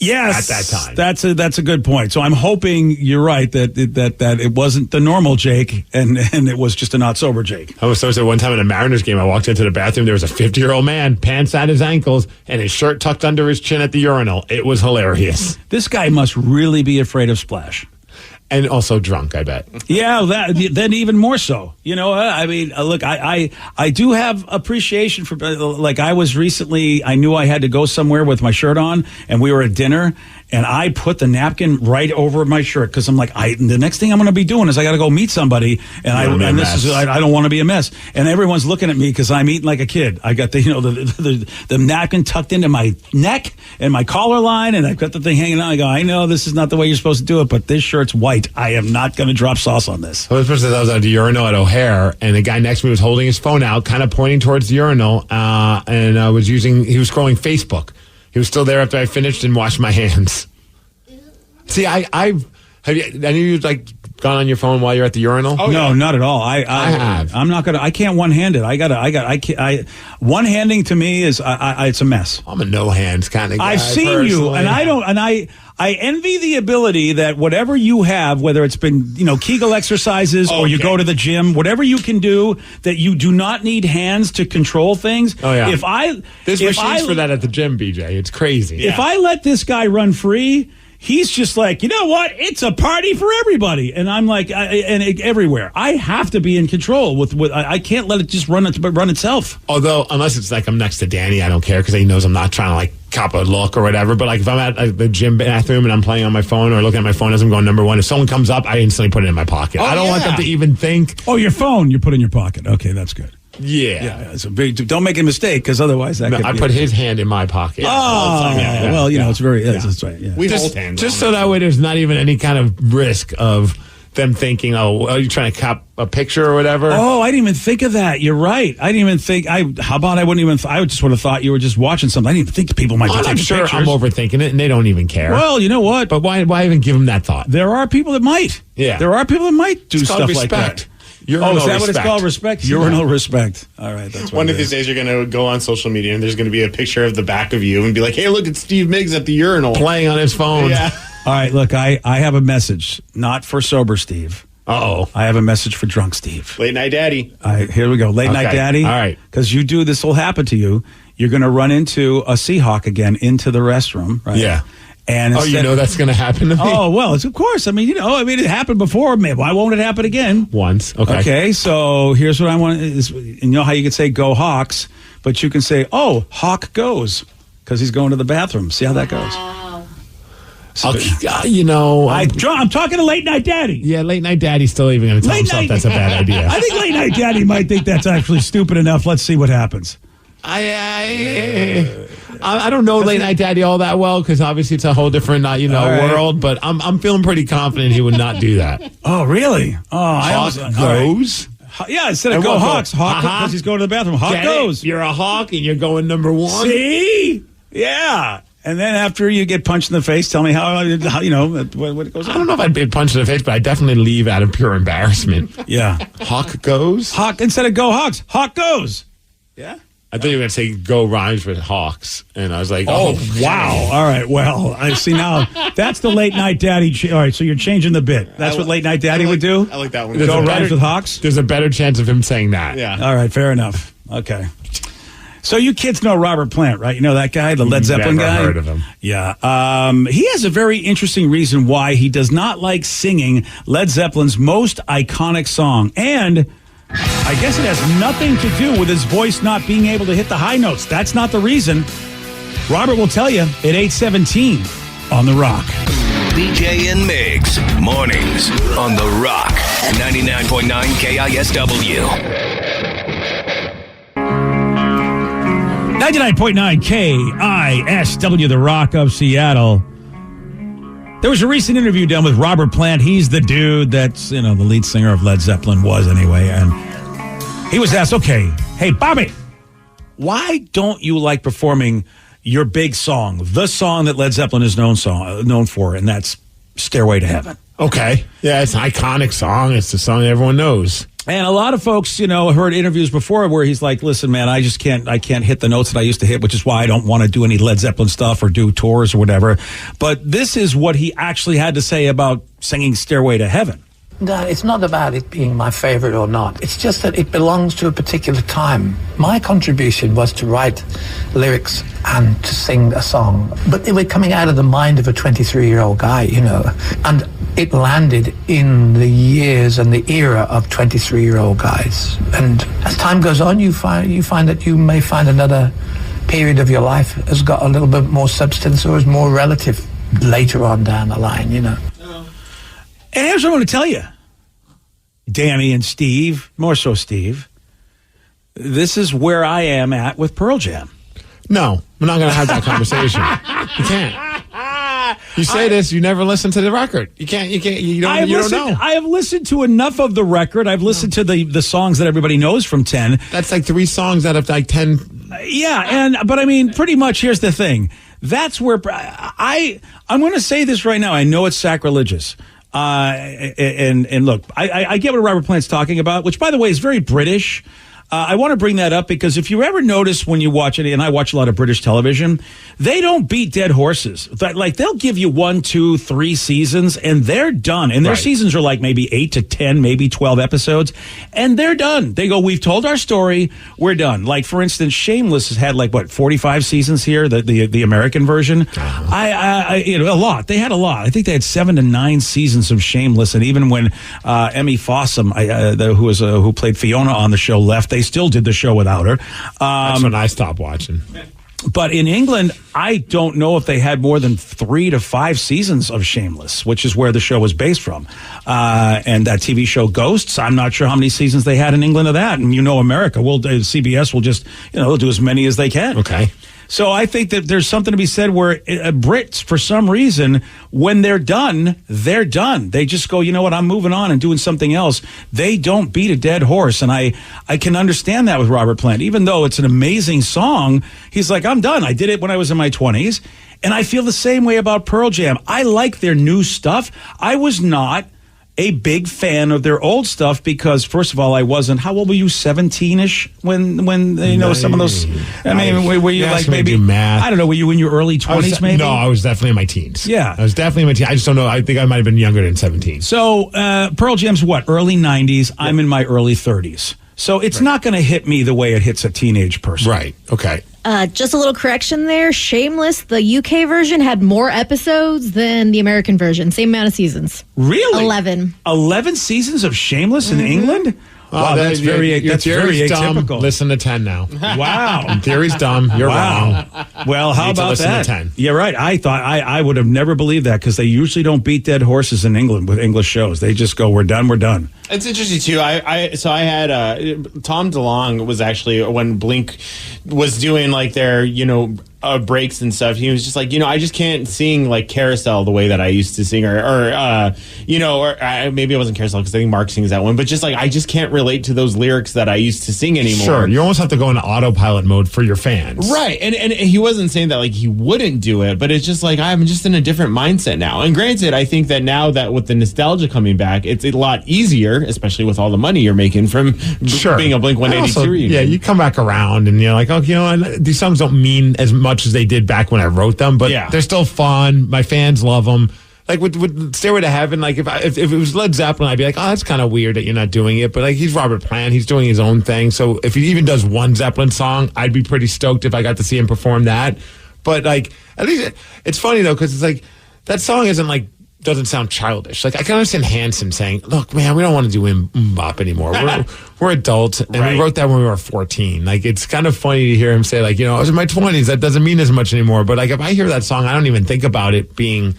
Yes, at that time. That's a good point. So I'm hoping you're right that it wasn't the normal Jake and it was just a not sober Jake. I was so one time in a Mariners game. I walked into the bathroom. There was a 50-year-old man, pants at his ankles, and his shirt tucked under his chin at the urinal. It was hilarious. This guy must really be afraid of Splash. And also drunk, I bet. Yeah, then even more so. Look, I do have appreciation for, like, I was recently, I knew I had to go somewhere with my shirt on, and we were at dinner, and I put the napkin right over my shirt because I'm like, the next thing I'm going to be doing is I got to go meet somebody, and I don't want to be a mess. And everyone's looking at me because I'm eating like a kid. I got the napkin tucked into my neck and my collar line, and I've got the thing hanging out. I go, I know this is not the way you're supposed to do it, but this shirt's white. I am not going to drop sauce on this. I was at the urinal at O'Hare, and the guy next to me was holding his phone out, kind of pointing towards the urinal, and he was scrolling Facebook. He was still there after I finished and washed my hands. See, have you, any of you gone on your phone while you're at the urinal? Oh, no, not at all. I have. I'm not gonna. I can't one-hand it. One-handing to me is it's a mess. I'm a no hands kind of guy. I've seen personally. you, and I don't. And I envy the ability that whatever you have, whether it's been Kegel exercises or you go to the gym, whatever you can do, that you do not need hands to control things. Oh yeah. There's machines for for that at the gym, BJ. It's crazy. If I let this guy run free, he's just like, you know what? It's a party for everybody, and I'm like, everywhere. I have to be in control with. I can't let it just run itself. Although, unless it's like I'm next to Danny, I don't care because he knows I'm not trying to cop a look or whatever. But if I'm at the gym bathroom and I'm playing on my phone or looking at my phone as I'm going number one, if someone comes up, I instantly put it in my pocket. I don't want them to even think. Oh, your phone you put in your pocket. Okay, that's good. Yeah. So don't make a mistake because otherwise I put his hand in my pocket. It's very. That's right. Yeah. We hold hands just so that way there's not even any kind of risk of them thinking, oh, are you trying to cop a picture or whatever? Oh, I didn't even think of that. You're right. I didn't even think. I just would have thought you were just watching something. I didn't even think people might be taking sure pictures. I'm overthinking it, and they don't even care. Well, you know what? But why even give them that thought? There are people that might. Yeah. There are people that might do stuff respect. like that. Urinal is that respect. what it's called? Respect? Urinal respect. All right, that's one of these days you're going to go on social media and there's going to be a picture of the back of you and be like, hey, look, it's Steve Migs at the urinal. Playing on his phone. Yeah. All right, look, I have a message, not for sober Steve. Uh-oh. I have a message for drunk Steve. Late night daddy. Here we go. Late night daddy. All right. Because this will happen to you. You're going to run into a Seahawk again into the restroom, right? Yeah. And you know that's going to happen to me? Oh, well, of course. It happened before. Why won't it happen again? Once. Okay. Okay, so here's what I want. You know how you can say go Hawks, but you can say, oh, Hawk goes, because he's going to the bathroom. See how that goes? So, I'm talking to Late Night Daddy. Yeah, Late Night Daddy's still even going to tell himself that's a bad idea. I think Late Night Daddy might think that's actually stupid enough. Let's see what happens. I don't know Late Night Daddy all that well because obviously it's a whole different world. But I'm feeling pretty confident he would not do that. Oh, really? Oh, Hawk goes. Right. Yeah, instead of go Hawks, Hawk because he's going to the bathroom. Hawk goes. You're a Hawk and you're going number one. See? Yeah. And then after you get punched in the face, tell me how what it goes on. I don't know if I'd be punched in the face, but I definitely leave out of pure embarrassment. Yeah. Hawk goes. Hawk instead of go Hawks. Hawk goes. Yeah. I thought you were going to say go rhymes with Hawks. And I was like, oh wow. All right. Well, I see now. That's the Late Night Daddy. All right. So you're changing the bit. That's what Late Night Daddy would do? I like that one. Go rhymes with Hawks? There's a better chance of him saying that. Yeah. All right. Fair enough. Okay. So you kids know Robert Plant, right? You know that guy, the Led Zeppelin guy? Never heard of him. Yeah. He has a very interesting reason why he does not like singing Led Zeppelin's most iconic song. And I guess it has nothing to do with his voice not being able to hit the high notes. That's not the reason. Robert will tell you at 8:17 on The Rock. BJ and Migs, mornings on The Rock, 99.9 KISW. 99.9 KISW, The Rock of Seattle. There was a recent interview done with Robert Plant. He's the dude that's, the lead singer of Led Zeppelin was anyway. And he was asked, okay, hey, Bobby, why don't you like performing your big song, the song that Led Zeppelin is known for, and that's Stairway to Heaven. Okay. Yeah, it's an iconic song. It's the song everyone knows. And a lot of folks, heard interviews before where he's like, listen, man, I can't hit the notes that I used to hit, which is why I don't want to do any Led Zeppelin stuff or do tours or whatever. But this is what he actually had to say about singing Stairway to Heaven. No, it's not about it being my favorite or not. It's just that it belongs to a particular time. My contribution was to write lyrics and to sing a song. But they were coming out of the mind of a 23-year-old guy, And it landed in the years and the era of 23-year-old guys. And as time goes on, you find that you may find another period of your life has got a little bit more substance or is more relative later on down the line, And here's what I want to tell you, Danny and Steve, more so Steve. This is where I am at with Pearl Jam. No, we're not going to have that conversation. You can't. You say this, you never listen to the record. You can't. You don't know. I have listened to enough of the record. I've listened to the songs that everybody knows from 10. That's like 3 songs out of like 10. But I mean, pretty much. Here's the thing. That's where I'm going to say this right now. I know it's sacrilegious. And look, I get what Robert Plant's talking about, which, by the way, is very British. I want to bring that up because if you ever notice when you watch it, and I watch a lot of British television, they don't beat dead horses. Like, they'll give you 1, 2, 3 seasons, and they're done. And their seasons are like maybe 8 to 10, maybe 12 episodes, and they're done. They go, we've told our story, we're done. Like, for instance, Shameless has had 45 seasons here, the American version. A lot. They had a lot. I think they had 7 to 9 seasons of Shameless, and even when Emmy Fossum, who played Fiona on the show, left, they still did the show without her. That's when I stopped watching. But in England, I don't know if they had more than 3 to 5 seasons of Shameless, which is where the show was based from. And that TV show Ghosts, I'm not sure how many seasons they had in England of that. And America, CBS will just, they'll do as many as they can. Okay. So I think that there's something to be said where Brits, for some reason, when they're done, they're done. They just go, you know what, I'm moving on and doing something else. They don't beat a dead horse. And I can understand that with Robert Plant. Even though it's an amazing song, he's like, I'm done. I did it when I was in my 20s. And I feel the same way about Pearl Jam. I like their new stuff. I was not a big fan of their old stuff because, first of all, I wasn't. How old were you? 17-ish when some of those. I mean, were you like maybe? Math. I don't know. Were you in your early 20s? Maybe. No, I was definitely in my teens. Yeah, I was definitely in my teens. I just don't know. I think I might have been younger than 17. So Pearl Jam's what? Early 90s. I'm in my early 30s. So it's not going to hit me the way it hits a teenage person. Right. Okay. Just a little correction there. Shameless, the UK version, had more episodes than the American version. Same amount of seasons. Really? 11. 11 seasons of Shameless in England? Wow, that's very atypical. Dumb. Listen to 10 now. Wow. Theory's dumb. You're wrong. Well, how about that? 10. Yeah, right. I thought I would have never believed that because they usually don't beat dead horses in England with English shows. They just go, we're done, we're done. It's interesting too. I had Tom DeLonge was actually when Blink was doing like their breaks and stuff. He was just like, I just can't sing like Carousel the way that I used to sing, or maybe it wasn't Carousel because I think Mark sings that one, but just like I just can't relate to those lyrics that I used to sing anymore. Sure, you almost have to go into autopilot mode for your fans, right? And he wasn't saying that like he wouldn't do it, but it's just like I'm just in a different mindset now. And granted, I think that now that with the nostalgia coming back, it's a lot easier, especially with all the money you're making from being a Blink 182 reunion. Yeah, you come back around and you're like, these songs don't mean as much as they did back when I wrote them, but they're still fun. My fans love them. Like with Stairway to Heaven, like if it was Led Zeppelin, I'd be like, oh, that's kind of weird that you're not doing it. But like he's Robert Plant, he's doing his own thing. So if he even does one Zeppelin song, I'd be pretty stoked if I got to see him perform that. But like at least it's funny though because it's like that song doesn't sound childish. Like I can understand Hanson saying, "Look, man, we don't want to do bop anymore. We're adults, and we wrote that when we were 14." Like it's kind of funny to hear him say, like, I was in my 20s. That doesn't mean as much anymore. But like if I hear that song, I don't even think about it being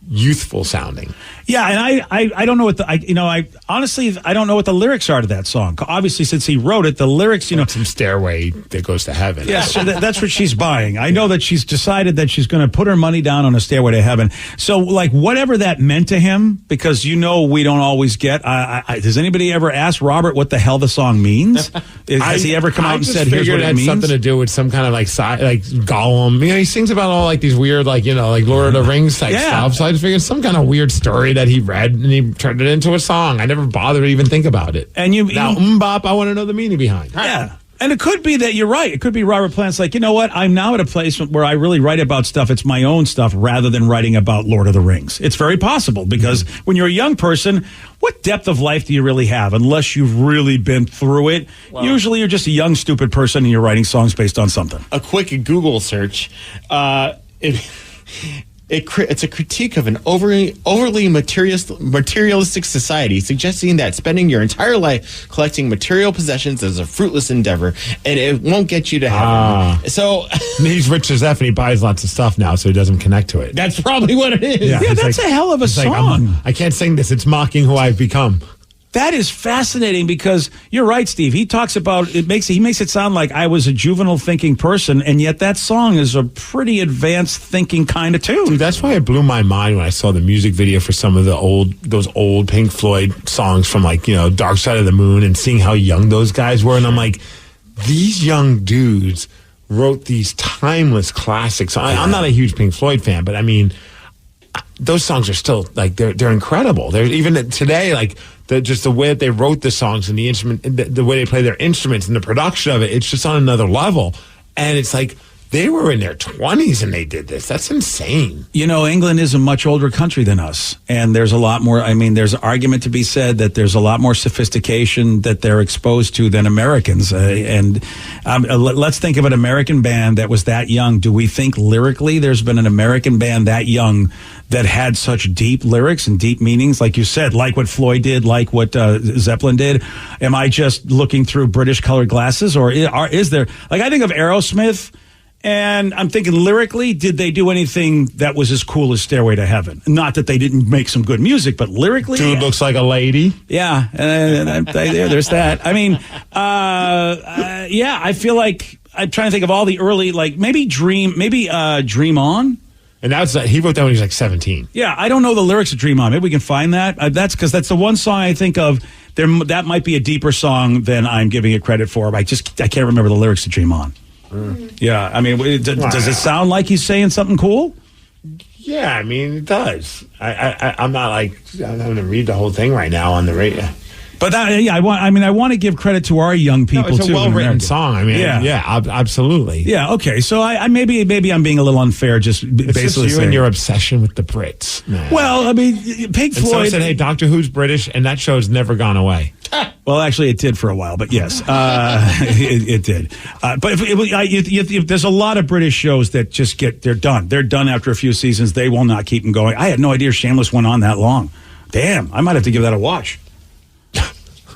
youthful sounding. Yeah, and I don't know what I honestly I don't know what the lyrics are to that song. Obviously, since he wrote it, the lyrics, some stairway that goes to heaven. Yeah, so that's what she's buying. I know that she's decided that she's going to put her money down on a stairway to heaven. So, like, whatever that meant to him, because we don't always get. Does anybody ever ask Robert what the hell the song means? Has he ever come out and said, "Here's what it means"? Something to do with some kind of like Gollum. He sings about all like these weird, like Lord of the Rings type stuff. So I just figured some kind of weird story that he read and he turned it into a song. I never bothered to even think about it. And Bop, I want to know the meaning behind. Yeah. And it could be that you're right. It could be Robert Plant's like, you know what? I'm now at a place where I really write about stuff. It's my own stuff rather than writing about Lord of the Rings. It's very possible because when you're a young person, what depth of life do you really have unless you've really been through it? Wow. Usually you're just a young, stupid person and you're writing songs based on something. A quick Google search. It's a critique of an overly materialistic society, suggesting that spending your entire life collecting material possessions is a fruitless endeavor, and it won't get you to heaven. So he's rich as F, and he buys lots of stuff now, so he doesn't connect to it. That's probably what it is. Yeah, that's a hell of a song. I can't sing this. It's mocking who I've become. That is fascinating because you're right, Steve. He talks about he makes it sound like I was a juvenile thinking person, and yet that song is a pretty advanced thinking kind of tune. Dude, that's why it blew my mind when I saw the music video for some of those old Pink Floyd songs from Dark Side of the Moon, and seeing how young those guys were, and I'm like, these young dudes wrote these timeless classics. I'm not a huge Pink Floyd fan, but I mean, those songs are still like they're incredible. They're even today just the way that they wrote the songs and the instrument, the way they play their instruments and the production of it, it's just on another level. And it's like they were in their 20s and they did this. That's insane. England is a much older country than us, and there's a lot more. I mean, there's an argument to be said that there's a lot more sophistication that they're exposed to than Americans. Let's think of an American band that was that young. Do we think lyrically there's been an American band that young that had such deep lyrics and deep meanings, like you said, like what Floyd did, like what Zeppelin did? Am I just looking through British colored glasses, or is there? Like, I think of Aerosmith, and I'm thinking lyrically, did they do anything that was as cool as Stairway to Heaven? Not that they didn't make some good music, but lyrically, dude looks like a lady. Yeah, there's that. I mean, I feel like I'm trying to think of all the early, like maybe Dream On. And he wrote that when he was like 17. Yeah, I don't know the lyrics of Dream On. Maybe we can find that. That's because that's the one song I think of. That might be a deeper song than I'm giving it credit for. But I can't remember the lyrics to Dream On. Yeah, I mean, does it sound like he's saying something cool? Yeah, I mean, it does. I'm not I'm going to read the whole thing right now on the radio. But I want to give credit to our young people too. It's a well-written song. I mean, absolutely. Yeah. Okay. So I maybe I'm being a little unfair. Just basically you and your obsession with the Brits. Man. Well, I mean, Pink Floyd. Someone said, "Hey, Doctor Who's British," and that show's never gone away. Well, actually, it did for a while, but yes, it did. But there's a lot of British shows that just they're done. They're done after a few seasons. They will not keep them going. I had no idea Shameless went on that long. Damn, I might have to give that a watch.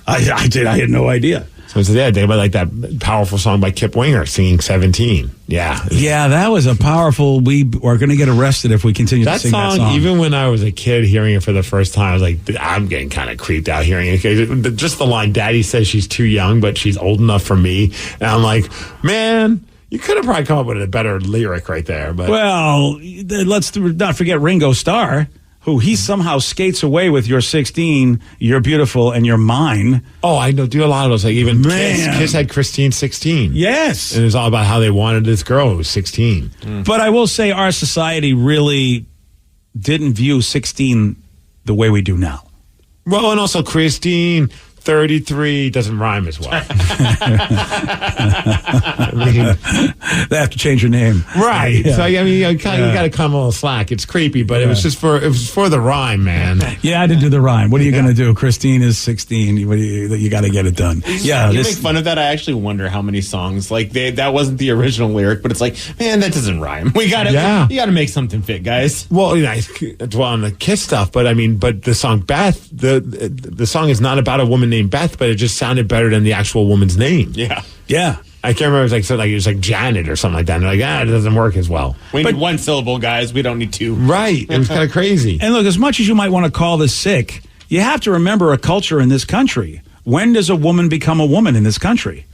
I did. I had no idea. So think about that powerful song by Kip Winger singing 17. Yeah. Yeah, that was a powerful, we are going to get arrested if we continue to sing that song. Even when I was a kid hearing it for the first time, I was like, I'm getting kind of creeped out hearing it. Just the line, Daddy says she's too young, but she's old enough for me. And I'm like, man, you could have probably come up with a better lyric right there. But well, let's not forget Ringo Starr, who he somehow skates away with "You're 16, you're beautiful, and you're mine." Oh, I know. Do a lot of those. Like even Kiss had Christine 16. Yes. And it was all about how they wanted this girl who was 16. But I will say our society really didn't view 16 the way we do now. Well, and also Christine 33 doesn't rhyme as well. I mean, they have to change your name, right? Yeah. So I mean, you got to come a little slack. It's creepy, but it was for the rhyme, man. Yeah, I did do the rhyme. What are you going to do? Christine is 16. You got to get it done. Yeah, you make fun of that. I actually wonder how many songs that wasn't the original lyric, but it's like, man, that doesn't rhyme. You got to make something fit, guys. Well, on the Kiss stuff, but I mean, but the song Beth, the song is not about a woman named Beth, but it just sounded better than the actual woman's name. Yeah. I can't remember. It was like Janet or something like that. And they're like, it doesn't work as well. We need one syllable, guys. We don't need two. Right. It was kind of crazy. And look, as much as you might want to call this sick, you have to remember a culture in this country. When does a woman become a woman in this country?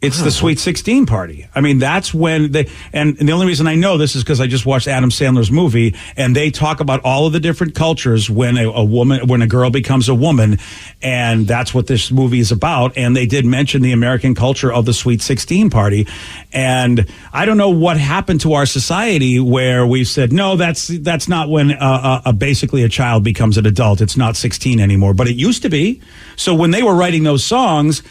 It's the Sweet 16 party. I mean, that's when and the only reason I know this is because I just watched Adam Sandler's movie, and they talk about all of the different cultures when when a girl becomes a woman, and that's what this movie is about. And they did mention the American culture of the Sweet 16 party. And I don't know what happened to our society where we've said, no, that's not when basically a child becomes an adult. It's not 16 anymore, but it used to be. So when they were writing those songs,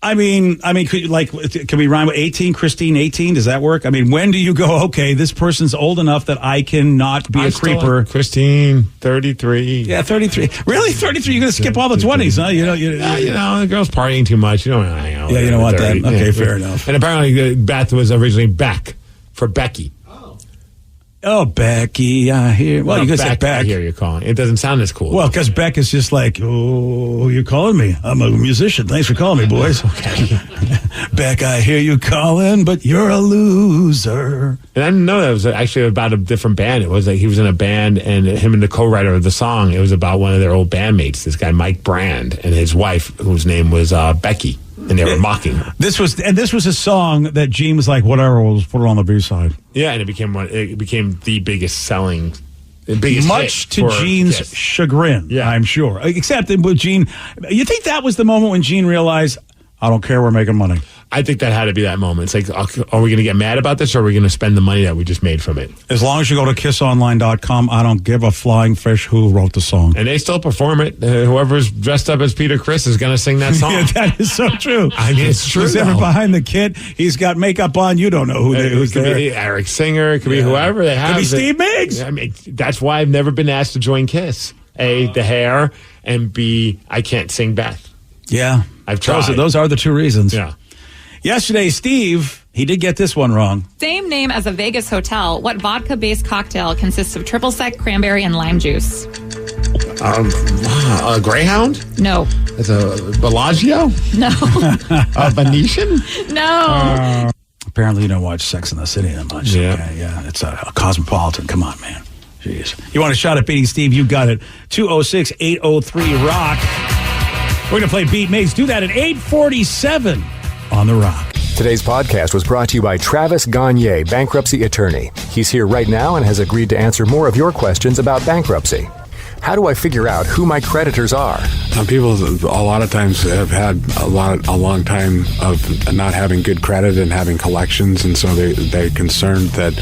I mean, can we rhyme with 18, Christine 18? Does that work? I mean, when do you go, okay, this person's old enough that I cannot be a creeper? Christine, 33. Yeah, 33. Really? 33? You're going to skip all the 20s, huh? You know, the girl's partying too much. You don't want to hang out with you her don't want 30. that. Okay, fair enough. And apparently Beth was originally Beck for Becky. Oh, Becky, I hear. Well, you could say Beck. I hear you calling. It doesn't sound as cool. Well, because Beck is just like, oh, you're calling me. I'm a musician. Thanks for calling me, boys. Okay. Beck, I hear you calling, but you're a loser. And I didn't know that it was actually about a different band. It was like he was in a band, and him and the co-writer of the song, it was about one of their old bandmates, this guy Mike Brand, and his wife, whose name was Becky. And they were mocking her. This was a song that Gene was like, whatever, we'll just put it on the B-side. Yeah, and it became the biggest selling, biggest much hit to Gene's chagrin, Yeah. I'm sure. Except that with Gene, you think that was the moment when Gene realized, I don't care, we're making money. I think that had to be that moment. It's like, are we going to get mad about this, or are we going to spend the money that we just made from it? As long as you go to kissonline.com, I don't give a flying fish who wrote the song. And they still perform it. Whoever's dressed up as Peter Criss is going to sing that song. Yeah, that is so true. I mean, it's true. Who's ever behind the kid? He's got makeup on. You don't know who's could there. be Eric Singer. It could be whoever they have. Could be Steve Migs. I mean, that's why I've never been asked to join Kiss. A, the hair, and B, I can't sing Beth. Yeah. I've tried. Those are the two reasons. Yeah. Yesterday, Steve, he did get this one wrong. Same name as a Vegas hotel. What vodka-based cocktail consists of triple sec, cranberry, and lime juice? A Greyhound? No. It's a Bellagio? No. A Venetian? No. Apparently, you don't watch Sex in the City that much. Yeah. Okay, yeah. It's a cosmopolitan. Come on, man. Jeez. You want a shot at beating Steve? You got it. 206-803-ROCK. We're going to play Beat Migs. Do that at 8:47 on The Rock. Today's podcast was brought to you by Travis Gagne, bankruptcy attorney. He's here right now and has agreed to answer more of your questions about bankruptcy. How do I figure out who my creditors are? People a lot of times have had a long time of not having good credit and having collections, and so they're concerned that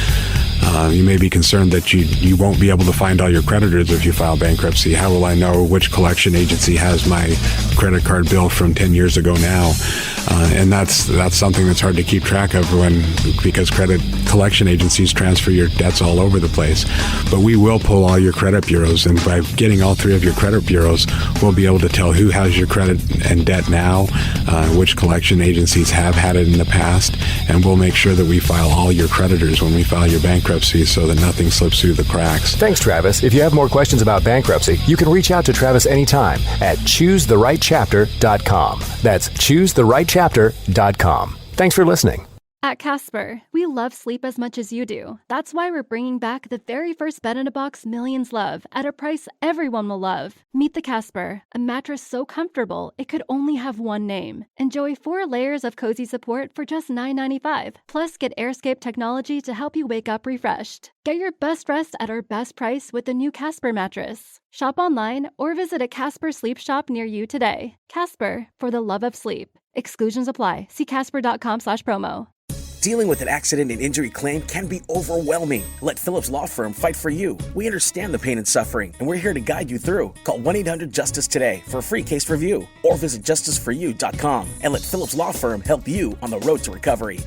you may be concerned that you won't be able to find all your creditors if you file bankruptcy. How will I know which collection agency has my credit card bill from 10 years ago now? And that's something that's hard to keep track of because credit collection agencies transfer your debts all over the place. But we will pull all your credit bureaus, and by getting all three of your credit bureaus, we'll be able to tell who has your credit and debt now, which collection agencies have had it in the past, and we'll make sure that we file all your creditors when we file your bankruptcy so that nothing slips through the cracks. Thanks, Travis. If you have more questions about bankruptcy, you can reach out to Travis anytime at choosetherightchapter.com. That's choosetherightchapter.com. Thanks for listening. At Casper, we love sleep as much as you do. That's why we're bringing back the very first bed-in-a-box millions love at a price everyone will love. Meet the Casper, a mattress so comfortable it could only have one name. Enjoy 4 layers of cozy support for just $9.95. Plus, get AirScape technology to help you wake up refreshed. Get your best rest at our best price with the new Casper mattress. Shop online or visit a Casper sleep shop near you today. Casper, for the love of sleep. Exclusions apply. See casper.com/promo. Dealing with an accident and injury claim can be overwhelming. Let Phillips Law Firm fight for you. We understand the pain and suffering, and we're here to guide you through. Call 1-800-JUSTICE today for a free case review, or visit justiceforyou.com and let Phillips Law Firm help you on the road to recovery.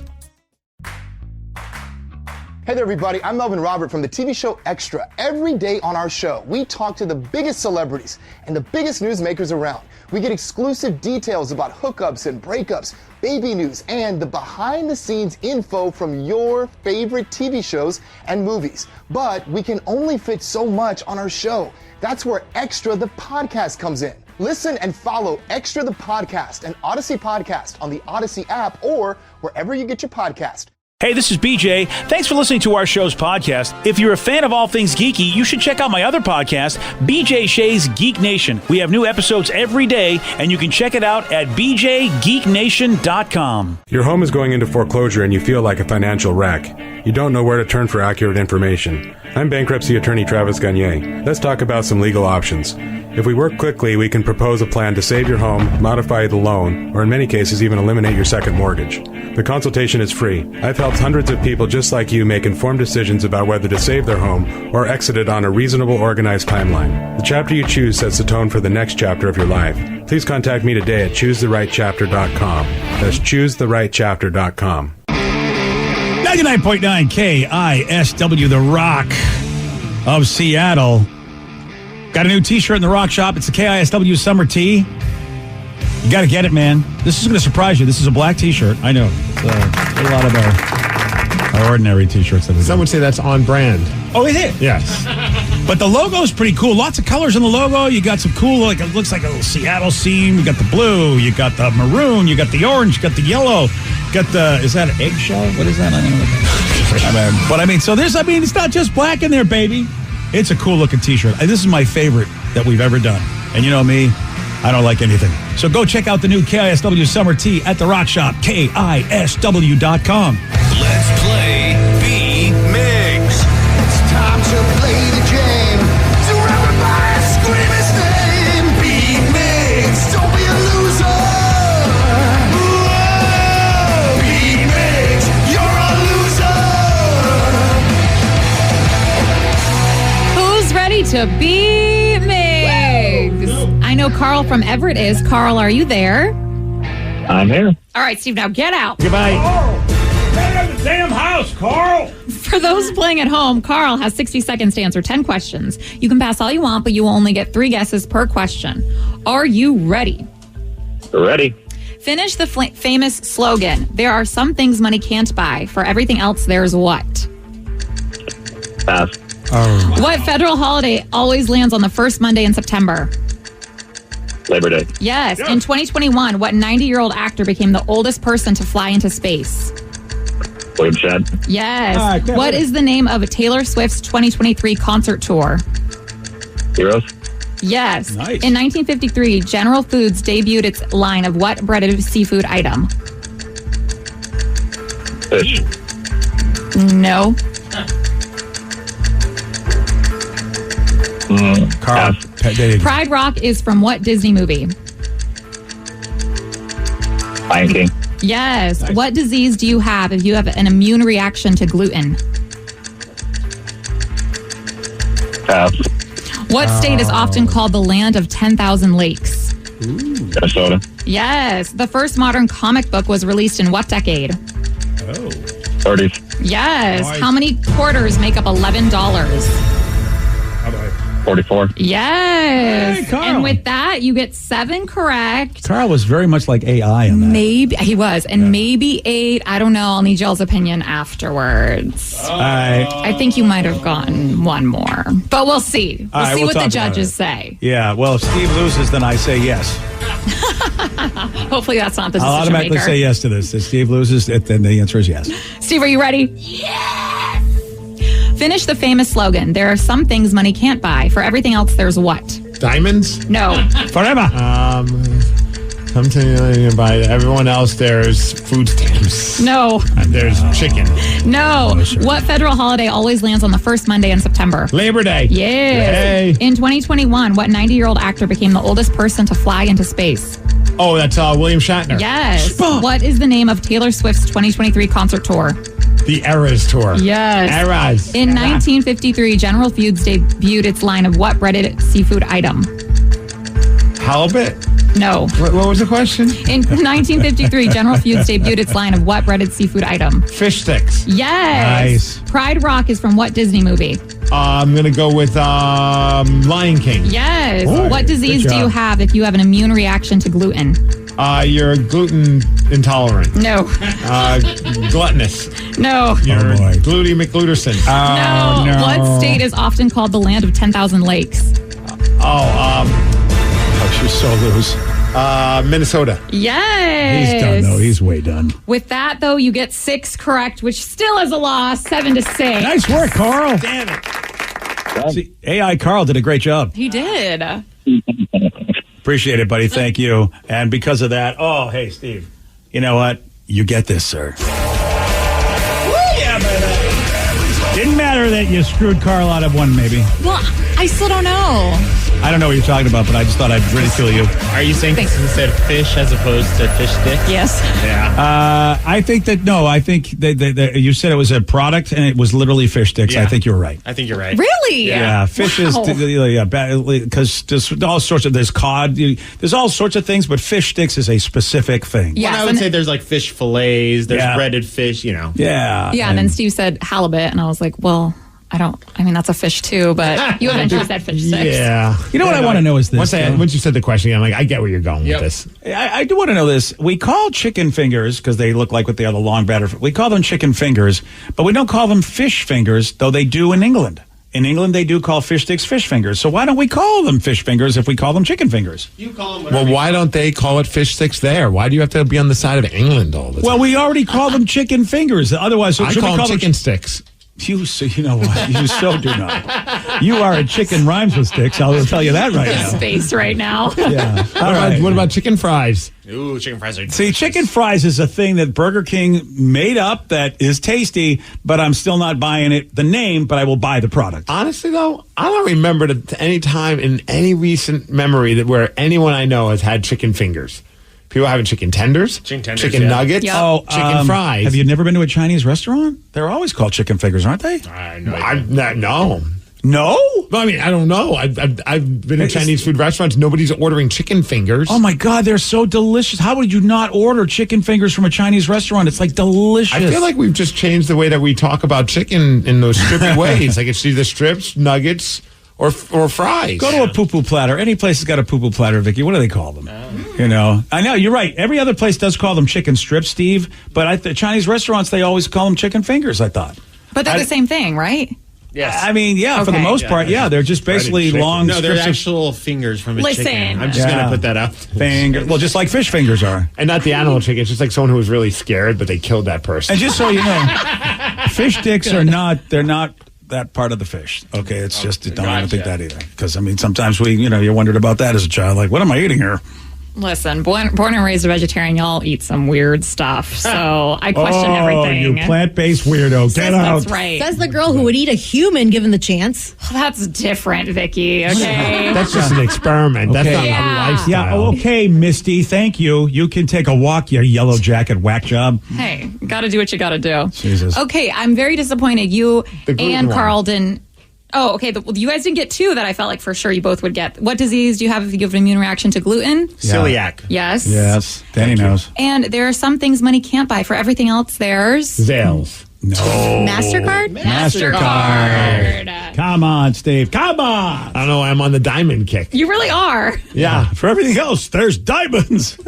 Hey there, everybody. I'm Melvin Robert from the TV show Extra. Every day on our show, we talk to the biggest celebrities and the biggest newsmakers around. We get exclusive details about hookups and breakups, baby news, and the behind-the-scenes info from your favorite TV shows and movies. But we can only fit so much on our show. That's where Extra, the podcast, comes in. Listen and follow Extra the Podcast and Odyssey Podcast on the Odyssey app or wherever you get your podcast. Hey, this is BJ. Thanks for listening to our show's podcast. If you're a fan of all things geeky, you should check out my other podcast, BJ Shea's Geek Nation. We have new episodes every day, and you can check it out at bjgeeknation.com. Your home is going into foreclosure and you feel like a financial wreck. You don't know where to turn for accurate information. I'm bankruptcy attorney Travis Gagne. Let's talk about some legal options. If we work quickly, we can propose a plan to save your home, modify the loan, or in many cases even eliminate your second mortgage. The consultation is free. I've helped hundreds of people just like you make informed decisions about whether to save their home or exit it on a reasonable, organized timeline. The chapter you choose sets the tone for the next chapter of your life. Please contact me today at choosetherightchapter.com. That's choosetherightchapter.com. 99.9 KISW, The Rock of Seattle. Got a new t-shirt in the Rock Shop. It's the KISW Summer Tee. You got to get it, man. This is going to surprise you. This is a black t-shirt. I know. It's a lot of our ordinary t-shirts. Some would say that's on brand. Oh, it is? Yes. But the logo is pretty cool. Lots of colors in the logo. You got some cool, like it looks like a little Seattle scene. You got the blue. You got the maroon. You got the orange. You got the yellow. You got the, is that an eggshell? What is that? I don't know what that is. But I mean, so there's, I mean, it's not just black in there, baby. It's a cool looking t-shirt. This is my favorite that we've ever done. And you know me, I don't like anything. So go check out the new KISW Summer Tee at the Rock Shop, KISW.com. Let's play B Migs. It's time to play the game. So everybody scream his name. Be Migs, don't be a loser. Whoa, be Migs, you're a loser. Who's ready to be Migs? I know Carl from Everett is. Carl, are you there? I'm here. All right, Steve, now get out. Goodbye. Get out of the damn house, Carl. For those playing at home, Carl has 60 seconds to answer 10 questions. You can pass all you want, but you will only get 3 guesses per question. Are you ready? Ready. Finish the famous slogan, there are some things money can't buy. For everything else, there's what? Pass. Oh. What federal holiday always lands on the first Monday in September? Labor Day. Yes. In 2021, what 90-year-old actor became the oldest person to fly into space? William Shatner. Yes. What is the name of Taylor Swift's 2023 concert tour? Heroes. Yes. Nice. In 1953, General Foods debuted its line of what breaded seafood item? Fish. No. Carl. Pride Rock is from what Disney movie? Lion King. Yes. Nice. What disease do you have if you have an immune reaction to gluten? Pass. What state is often called the land of 10,000 lakes? Minnesota. Yes. The first modern comic book was released in what decade? 30s. Yes. Nice. How many quarters make up $11? 44. Yes. Hey, Carl. And with that, you get 7 correct. Carl was very much like AI on that. Maybe he was, and maybe 8. I don't know. I'll need y'all's opinion afterwards. I think you might have gotten 1 more, but we'll see. We'll see what the judges say. Yeah, well, if Steve loses, then I say yes. Hopefully, that's not the decision I'll automatically maker. say yes to this. If Steve loses, then the answer is yes. Steve, are you ready? Finish the famous slogan. There are some things money can't buy. For everything else, there's what? Diamonds? No. Forever. Something you can buy. Everyone else, there's food stamps. No. There's chicken. No. Oh, sure. What federal holiday always lands on the first Monday in September? Labor Day. Yes. Yay. In 2021, what 90-year-old actor became the oldest person to fly into space? Oh, that's William Shatner. Yes. What is the name of Taylor Swift's 2023 concert tour? The Eras Tour. Yes. Eras. In 1953, General Foods debuted its line of what breaded seafood item? Halibut? No. What was the question? In 1953, General Foods debuted its line of what breaded seafood item? Fish sticks. Yes. Nice. Pride Rock is from what Disney movie? I'm going to go with Lion King. Yes. Ooh, What disease good do you job. have if you have an immune reaction to gluten? You're gluten intolerant. No. Gluttonous. No. You're boy. Gluty McGluterson. No. What state is often called the land of 10,000 lakes? Oh, she's so loose. Minnesota. Yes. He's done, though. He's way done. With that, though, you get 6 correct, which still is a loss, 7-6. Nice work, Carl. Damn it. See, AI Carl did a great job. He did. Appreciate it, buddy. Thank you. And because of that, oh, hey, Steve, you know what? You get this, sir. Yeah, baby. Didn't matter that you screwed Carl out of one, maybe. Well, I still don't know. I don't know what you're talking about, but I just thought I'd ridicule you. Are you saying this instead of fish as opposed to fish stick? Yes. Yeah. I think that you said it was a product and it was literally fish sticks. Yeah. I think you're right. I think you're right. Really? Yeah, fish is because there's all sorts of there's cod, there's all sorts of things, but fish sticks is a specific thing. Yes, Well, I would say there's like fish fillets, there's breaded fish, you know. Yeah. Yeah, and then Steve said halibut, and I was like, well, I mean, that's a fish too, but you eventually said fish sticks. Yeah. You know what I want to know is this. Once you said the question, I'm like, I get where you're going with this. I do want to know this. We call chicken fingers, because they look like what they are, the long batter. We call them chicken fingers, but we don't call them fish fingers, though they do in England. In England, they do call fish sticks fish fingers. So why don't we call them fish fingers if we call them chicken fingers? You call them Well, why don't they call it fish sticks there? Why do you have to be on the side of England all the time? Well, we already call them chicken fingers. Otherwise, I should we call them chicken them sticks. You know what? You so do not. You are a chicken rhymes with sticks. I'll tell you that right now. Space right now. Yeah. What about chicken fries? Ooh, chicken fries are See, chicken fries is a thing that Burger King made up that is tasty, but I'm still not buying it. The name, but I will buy the product. Honestly, though, I don't remember any time in any recent memory where anyone I know has had chicken fingers. People having chicken tenders, chicken nuggets, chicken fries. Have you never been to a Chinese restaurant? They're always called chicken fingers, aren't they? No. No? Well, I mean, I don't know. I've been in Chinese food restaurants. Nobody's ordering chicken fingers. Oh, my God. They're so delicious. How would you not order chicken fingers from a Chinese restaurant? It's like delicious. I feel like we've just changed the way that we talk about chicken in those strippy ways. Like it's either strips, nuggets, or fries. Go to a poo-poo platter. Any place has got a poo-poo platter, Vicky. What do they call them? You know, I know you're right. Every other place does call them chicken strips, Steve. But the Chinese restaurants, they always call them chicken fingers, I thought. But they're the same thing, right? Yes. I mean, for the most part, they're just basically long No, they're strips of actual fingers from a Listen. chicken. I'm just going to put that out. finger. Well, just like fish fingers are. And not the animal chicken. It's just like someone who was really scared, but they killed that person. And just so you know, fish sticks are not that part of the fish. Okay, it's just don't even think that either. Because I mean, sometimes you wondered about that as a child. Like, what am I eating here? Listen, born and raised a vegetarian, y'all eat some weird stuff. So I question everything. Oh, you plant-based weirdo. Get out. That's right. Says the girl who would eat a human given the chance. That's different, Vicky. Okay. That's just an experiment. Okay. That's not a lifestyle. Yeah, okay, Misty, thank you. You can take a walk, you yellow jacket whack job. Hey, got to do what you got to do. Jesus. Okay, I'm very disappointed. You The gluten and one. Carl didn't. Oh, okay. You guys didn't get 2 that I felt like for sure you both would get. What disease do you have if you give an immune reaction to gluten? Celiac. Yes. Yes, Danny knows. And there are some things money can't buy. For everything else, there's Zales. No. MasterCard? MasterCard. Come on, Steve. Come on. I don't know. I'm on the diamond kick. You really are. Yeah. For everything else, there's diamonds.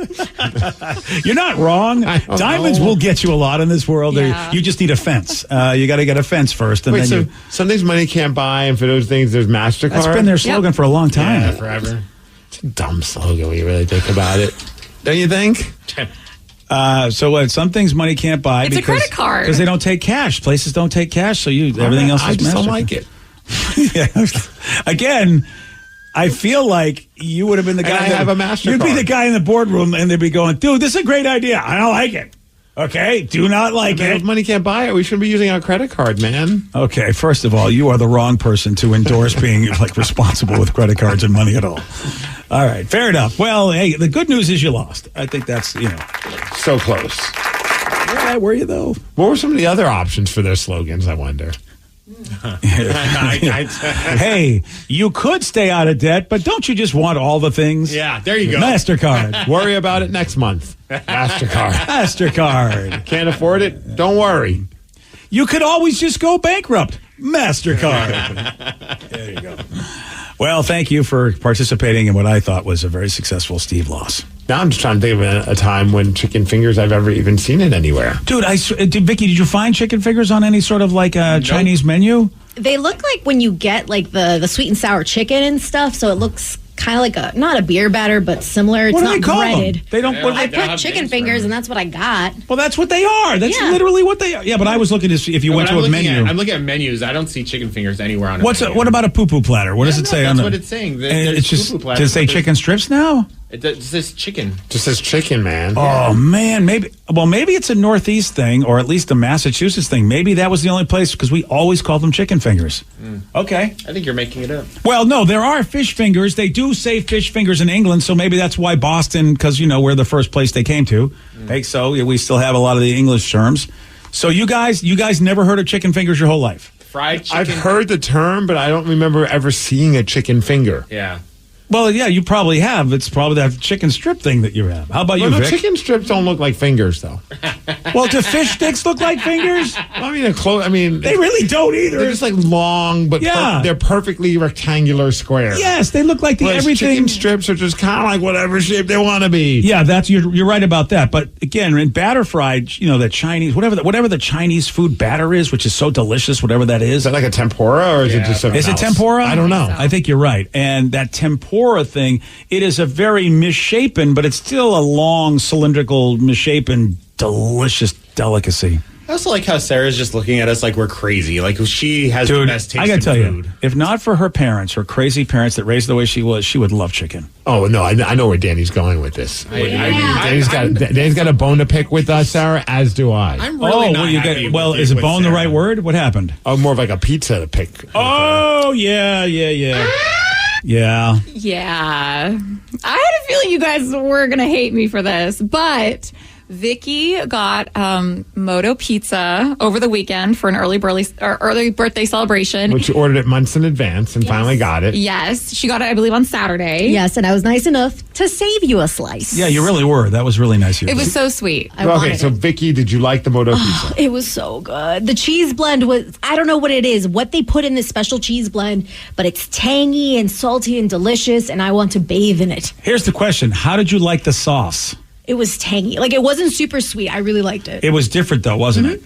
You're not wrong. Diamonds will get you a lot in this world. Yeah. You just need a fence. You got to get a fence first. And Wait, then so some things money can't buy, and for those things, there's MasterCard? that's been their slogan for a long time. Yeah, forever. It's a dumb slogan when you really think about it. Don't you think? Some things money can't buy It's a credit card. because they don't take cash. Places don't take cash, so everything else is I just don't MasterCard. like it. Yeah. Again, I feel like you would have been the guy. I have a MasterCard. You'd be the guy in the boardroom, and they'd be going, "Dude, this is a great idea. I don't like it. Okay, do not like Man, it. if money can't buy it, we shouldn't be using our credit card, man. Okay, first of all, you are the wrong person to endorse being responsible with credit cards and money at all. All right, fair enough. Well, hey, the good news is you lost. I think that's so close. Yeah, were you though? What were some of the other options for their slogans? I wonder. Hey, you could stay out of debt, but don't you just want all the things? Yeah, there you go. MasterCard. Worry about it next month. MasterCard. MasterCard. Can't afford it? Don't worry. You could always just go bankrupt. MasterCard. There you go. Well, thank you for participating in what I thought was a very successful Steve loss. Now I'm just trying to think of a time when chicken fingers I've ever even seen it anywhere. Dude, Vicky, did you find chicken fingers on any sort of Chinese menu? They look like when you get the sweet and sour chicken and stuff, so it looks kind of like not a beer batter, but similar. It's What do not they call breaded. them? They don't. I put chicken fingers, and that's what I got. Well, that's what they are. That's literally what they are. Yeah, but I was looking to see if you went to a menu. I'm looking at menus. I don't see chicken fingers anywhere on a menu. What about a poo-poo platter? What does it say on That's the? what it's saying. It's just. Does it say chicken strips now? It says chicken. Just says chicken, man. Oh man, maybe it's a Northeast thing, or at least a Massachusetts thing. Maybe that was the only place because we always called them chicken fingers. Okay, I think you're making it up. Well, no, there are fish fingers. They do say fish fingers in England, so maybe that's why Boston, because we're the first place they came to. So we still have a lot of the English terms. So you guys never heard of chicken fingers your whole life? Fried chicken. I've heard the term, but I don't remember ever seeing a chicken finger. Yeah. Well, yeah, you probably have. It's probably that chicken strip thing that you have. How about you, Well, Vic? chicken strips don't look like fingers, though. Well, do fish sticks look like fingers? I mean, they really don't either. They're just like long, but they're perfectly rectangular square. Yes, they look like Whereas everything. Chicken strips are just kind of like whatever shape they want to be. Yeah, you're right about that. But again, in batter fried, the Chinese, whatever the Chinese food batter is, which is so delicious, whatever that is. Is that like a tempura or is it just something Is it else? tempura? I don't know. I think you're right. And that tempura thing, it is a very misshapen, but it's still a long, cylindrical, misshapen, delicious delicacy. I also like how Sarah's just looking at us like we're crazy. Like she has the best taste I gotta in tell food. you, if not for her parents, her crazy parents that raised her the way she was, she would love chicken. Oh no, I know where Danny's going with this. Danny's got a bone to pick with us, Sarah. As do I. I'm really not happy with is it bone the Sarah. right word? What happened? Oh, more of like a pizza to pick. Oh yeah. Yeah. Yeah. I had a feeling you guys were going to hate me for this, but Vicky got Moto Pizza over the weekend for an early birthday celebration. Which you ordered it months in advance and finally got it. Yes, she got it, I believe, on Saturday. Yes, and I was nice enough to save you a slice. Yeah, you really were. That was really nice of you. It was so sweet. Okay, so Vicky, did you like the Moto Pizza? It was so good. The cheese blend was, I don't know what it is, what they put in this special cheese blend, but it's tangy and salty and delicious, and I want to bathe in it. Here's the question. How did you like the sauce? It was tangy. Like, it wasn't super sweet. I really liked it. It was different, though, wasn't it?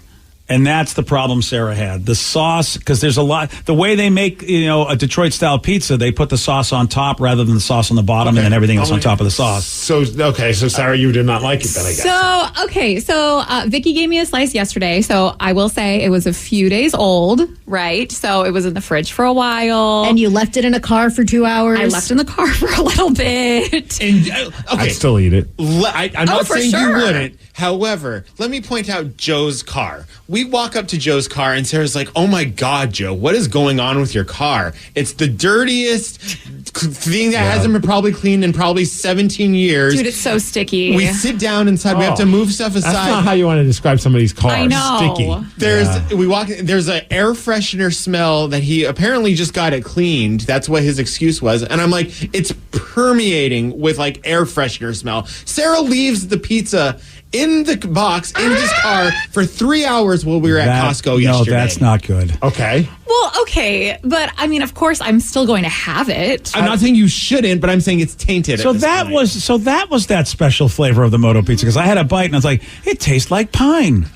And that's the problem Sarah had. The sauce, because there's a lot. The way they make, a Detroit-style pizza, they put the sauce on top rather than the sauce on the bottom, and then everything else on top of the sauce. So Sarah, you did not like it then, I guess. So Vicky gave me a slice yesterday. So I will say it was a few days old, right? So it was in the fridge for a while. And you left it in a car for 2 hours. I left in the car for a little bit. And, I'd still eat it. I'm not for saying sure. you wouldn't. However, let me point out Joe's car. We walk up to Joe's car and Sarah's like, "Oh my God, Joe, what is going on with your car? It's the dirtiest thing that hasn't been probably cleaned in probably 17 years. Dude, it's so sticky. We sit down inside. We have to move stuff aside. That's not how you want to describe somebody's car. I know. Sticky. There's an air freshener smell that he apparently just got it cleaned. That's what his excuse was. And I'm like, it's permeating with like air freshener smell. Sarah leaves the pizza in the box in his car for 3 hours while we were at Costco yesterday. No, that's not good. Okay. Well, okay. But I mean, of course, I'm still going to have it. I'm not saying you shouldn't, but I'm saying it's tainted. So that was that special flavor of the Moto Pizza, because I had a bite and I was like, it tastes like pine.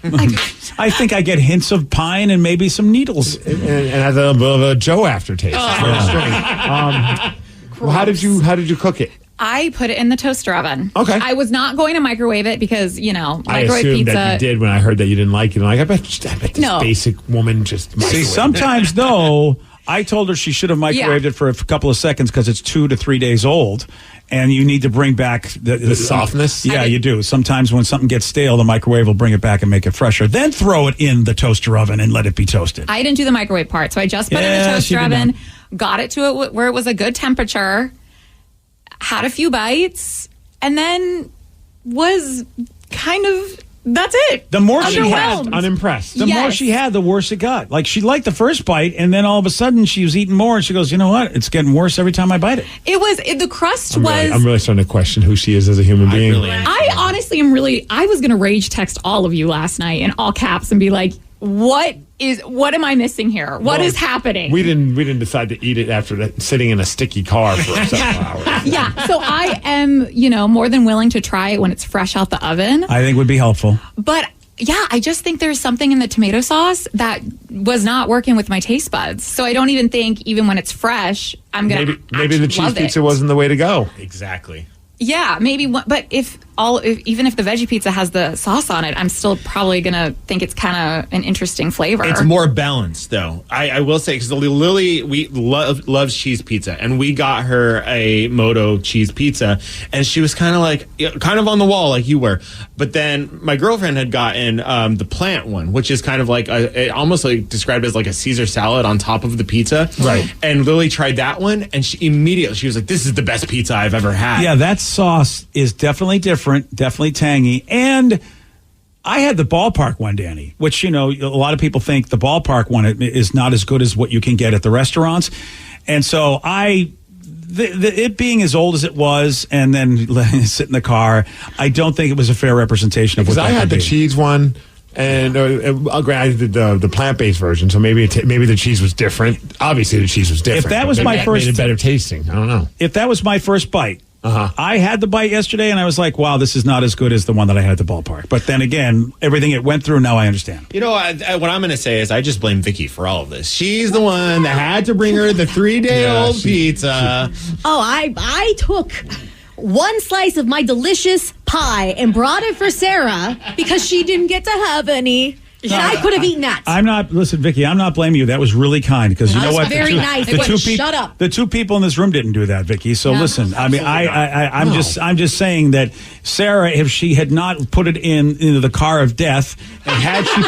I think I get hints of pine and maybe some needles. And has a bit of a Joe aftertaste. Well, how did you cook it? I put it in the toaster oven. Okay. I was not going to microwave it because, I microwave assumed pizza. that you did when I heard that you didn't like it. I'm like, I bet this No. basic woman just microwaved. See, sometimes though, I told her she should have microwaved it for a couple of seconds because it's 2 to 3 days old, and you need to bring back the softness. Yeah, you do. Sometimes when something gets stale, the microwave will bring it back and make it fresher. Then throw it in the toaster oven and let it be toasted. I didn't do the microwave part, so I just put it in the Yes, you toaster did oven, got it to it where it was a good temperature, had a few bites, and then was kind of, that's it. The more she had, Underwhelmed. unimpressed. The more she had, the worse it got. Like, she liked the first bite, and then all of a sudden she was eating more, and she goes, you know what? It's getting worse every time I bite it. The crust I'm really starting to question who she is as a human being. I honestly am I was going to rage text all of you last night in all caps and be like, what am I missing here? What is happening? We didn't decide to eat it after sitting in a sticky car for several hours. Yeah, so I am, more than willing to try it when it's fresh out the oven. I think would be helpful. But, I just think there's something in the tomato sauce that was not working with my taste buds. So I don't even think, even when it's fresh, I'm going to maybe the cheese pizza wasn't the way to go. Exactly. Yeah, maybe. But even if the veggie pizza has the sauce on it, I'm still probably gonna think it's kind of an interesting flavor. It's more balanced, though. I will say, because Lily loves cheese pizza, and we got her a Moto cheese pizza, and she was kind of on the wall like you were. But then my girlfriend had gotten the plant one, which is kind of like almost like described as like a Caesar salad on top of the pizza. Right. And Lily tried that one, and she was like, "This is the best pizza I've ever had." Yeah, that sauce is definitely different, definitely tangy. And I had the ballpark one, Danny, which, a lot of people think the ballpark one is not as good as what you can get at the restaurants. And so it being as old as it was and then letting it sit in the car, I don't think it was a fair representation of what that I had the cheese one. And I did the plant-based version, so maybe the cheese was different. Obviously, the cheese was different. If that was my first, made it better tasting. I don't know. If that was my first bite, I had the bite yesterday, and I was like, "Wow, this is not as good as the one that I had at the ballpark." But then again, everything it went through, now I understand. What I'm going to say is, I just blame Vicky for all of this. She's the one that had to bring her the 3-day-old pizza. I took one slice of my delicious pie and brought it for Sarah because she didn't get to have any. And I could have eaten that. Listen, Vicky, I'm not blaming you. That was really kind, because you know what? Very nice. Shut up. The two people in this room didn't do that, Vicky. So listen, I mean, I'm just saying that Sarah, if she had not put it in the car of death, and had she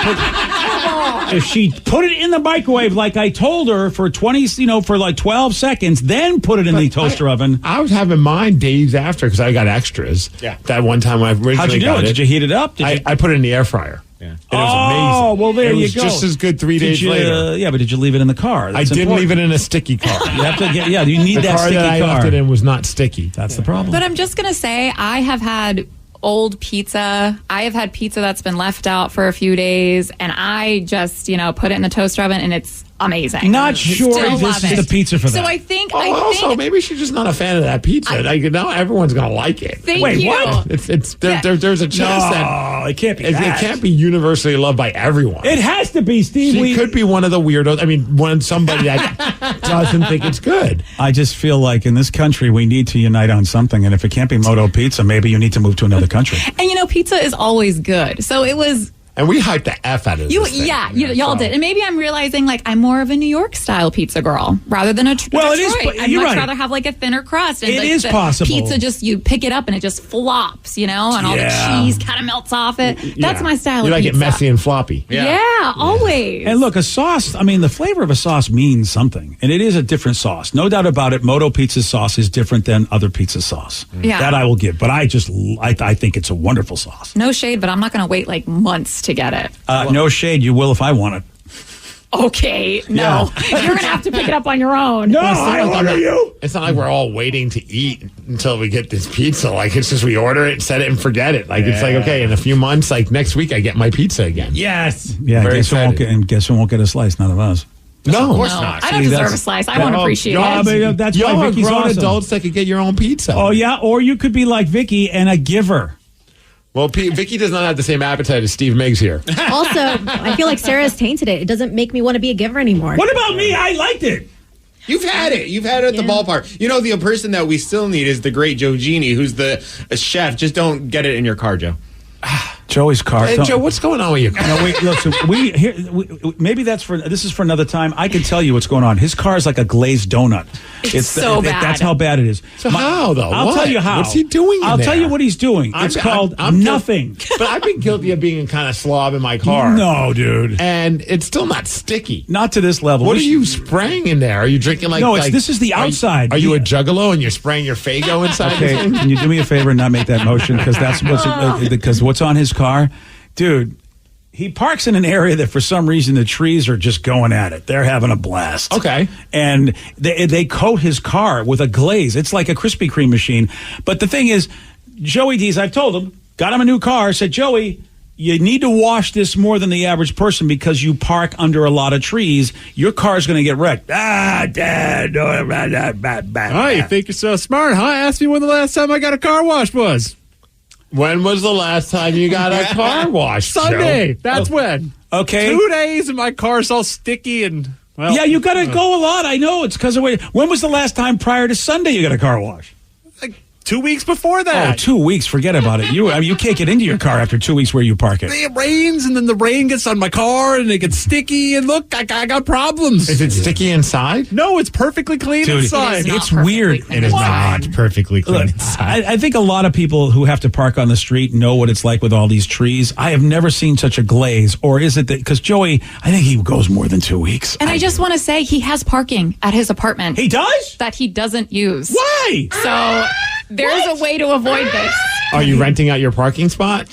if she put it in the microwave like I told her for 12 seconds, then put it in the toaster oven. I was having mine days after because I got extras. Yeah. That one time when I originally How'd you do got it? Did you heat it up? I put it in the air fryer. Yeah. And it was amazing. Well, there you go. It was just as good 3 days later. Yeah, but did you leave it in the car? I didn't leave it in a sticky car. You have to you need that sticky car. The car that I left it in was not sticky. That's the problem. But I'm just going to say, I have had old pizza. I have had pizza that's been left out for a few days, and I just, put it in the toaster oven, and it's amazing. Not sure this is the pizza for that. So I think. Also, maybe she's just not a fan of that pizza. Now everyone's going to like it. Wait, you. What? There's a chance that it can't be. It can't be universally loved by everyone. It has to be, Steve. She could be one of the weirdos. I mean, somebody that doesn't think it's good. I just feel like in this country we need to unite on something, and if it can't be Moto Pizza, maybe you need to move to another country. And pizza is always good. So it was. And we hyped the F out of this thing. Y'all did. And maybe I'm realizing, I'm more of a New York style pizza girl rather than a Detroit. It is. I'd much rather have a thinner crust. And it is possible. Pizza you pick it up and it just flops, and all the cheese kind of melts off it. That's my style of pizza. You like it messy and floppy. Yeah, always. And look, a sauce, the flavor of a sauce means something. And it is a different sauce. No doubt about it, Moto Pizza sauce is different than other pizza sauce. Yeah. That I will give. But I think it's a wonderful sauce. No shade, but I'm not going to wait months to get it. No shade, you will if I want it. Okay, no. You're going to have to pick it up on your own. No, I order you. It's not like we're all waiting to eat until we get this pizza. It's just we order it, set it, and forget it. It's like, okay, in a few months, next week, I get my pizza again. Yes. Yeah, guess who won't get a slice? None of us. No, of course not. I don't deserve a slice. I won't appreciate it. That's y'all why are Vicky's grown awesome. adults that could get your own pizza. Oh, yeah, or you could be like Vicky and a giver. Well, Vicky does not have the same appetite as Steve Migs here. Also, I feel like Sarah's tainted it. It doesn't make me want to be a giver anymore. What about me? I liked it. You've had it. You've had it at the ballpark. The person that we still need is the great Joe Genie, who's the chef. Just don't get it in your car, Joe. Joey's car. Hey, Joe, what's going on with your car? No, wait, look, so maybe this is for another time. I can tell you what's going on. His car is like a glazed donut. It's so bad. That's how bad it is. So how, though? I'll tell you how. What's he doing I'll tell you what he's doing. It's called nothing. But I've been guilty of being kind of slob in my car. No, dude. And it's still not sticky. Not to this level. What are you spraying in there? Are you drinking No, this is the outside. Are you a juggalo and you're spraying your Faygo inside? Okay, can you do me a favor and not make that motion? Because what's on his car? Dude, he parks in an area that for some reason the trees are just going at it. They're having a blast. Okay. And they coat his car with a glaze. It's like a Krispy Kreme machine. But the thing is, Joey D's, I've told him, got him a new car, said, Joey, you need to wash this more than the average person because you park under a lot of trees. Your car's going to get wrecked. Dad. Oh, you think you're so smart, huh? Ask me when the last time I got a car wash was. When was the last time you got a car wash? Sunday. Joe? That's when. Okay. 2 days and my car's all sticky and, well. Yeah, you got to go a lot. I know. It's because of when was the last time prior to Sunday you got a car wash? Like 2 weeks before that. Oh, 2 weeks. Forget about it. You can't get into your car after 2 weeks where you park it. It rains, and then the rain gets on my car, and it gets sticky, and look, I got problems. Is it sticky inside? No, it's perfectly clean Dude, inside. it's weird. It is not perfectly clean inside. I think a lot of people who have to park on the street know what it's like with all these trees. I have never seen such a glaze. Or is it that, because Joey, I think he goes more than 2 weeks. And I just want to say he has parking at his apartment. He does? That he doesn't use. Why? So there's a way to avoid this. Are you renting out your parking spot?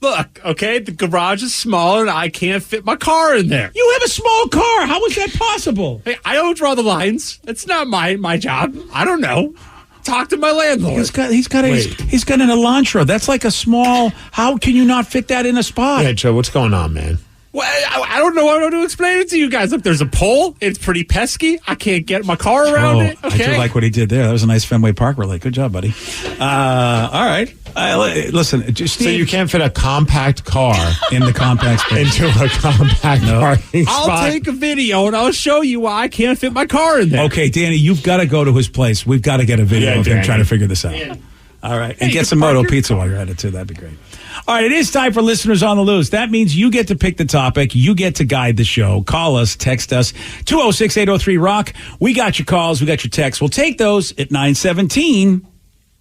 Look, okay, the garage is smaller, and I can't fit my car in there. You have a small car. How is that possible? Hey, I don't draw the lines. It's not my job. I don't know. Talk to my landlord. He's got an Elantra. That's like a small. How can you not fit that in a spot? Yeah, Joe, what's going on, man? Well, I don't know how to explain it to you guys. Look, there's a pole. It's pretty pesky. I can't get my car around it. Okay. I do like what he did there. That was a nice Fenway Park relay. Good job, buddy. All right. Listen, Steve, so you can't fit a compact car in the compact space. into a compact parking spot? I'll take a video and I'll show you why I can't fit my car in there. Okay, Danny, you've got to go to his place. We've got to get a video of him trying to figure this out. Yeah. All right. And get some Moto Pizza while you're at it, too. That'd be great. All right, it is time for Listeners on the Loose. That means you get to pick the topic. You get to guide the show. Call us, text us, 206-803-ROCK. We got your calls. We got your texts. We'll take those at 9:17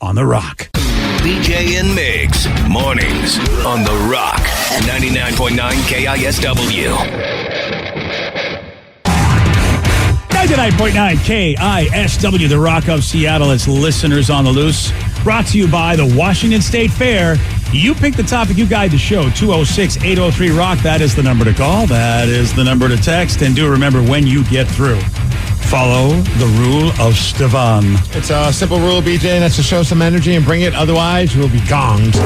on The Rock. BJ and Migs, mornings on The Rock, 99.9 KISW. 99.9 KISW, The Rock of Seattle. It's Listeners on the Loose. Brought to you by the Washington State Fair. You pick the topic, you guide the show. 206-803-ROCK. That is the number to call. That is the number to text. And do remember, when you get through, follow the rule of Stefan. It's a simple rule, BJ, and that's to show some energy and bring it. Otherwise, you'll be gonged.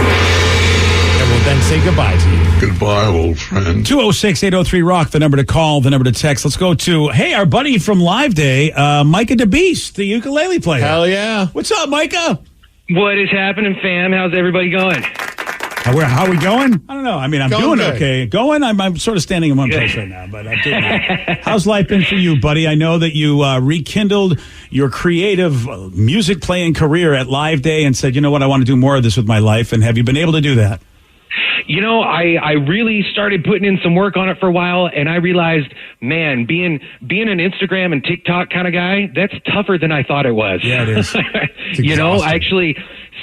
And we'll then say goodbye to you. Goodbye, old friend. 206-803-ROCK, the number to call, the number to text. Let's go to, our buddy from Live Day, Micah DeBeast, the ukulele player. Hell yeah. What's up, Micah? What is happening, fam? How's everybody going? How are we going? I don't know. I mean, I'm doing okay. I'm sort of standing in one place right now, but I'm doing it. How's life been for you, buddy? I know that you rekindled your creative music playing career at Live Day and said, you know what, I want to do more of this with my life. And have you been able to do that? You know, I really started putting in some work on it for a while, and I realized, man, being an Instagram and TikTok kind of guy, that's tougher than I thought it was. Yeah, it is. You know, actually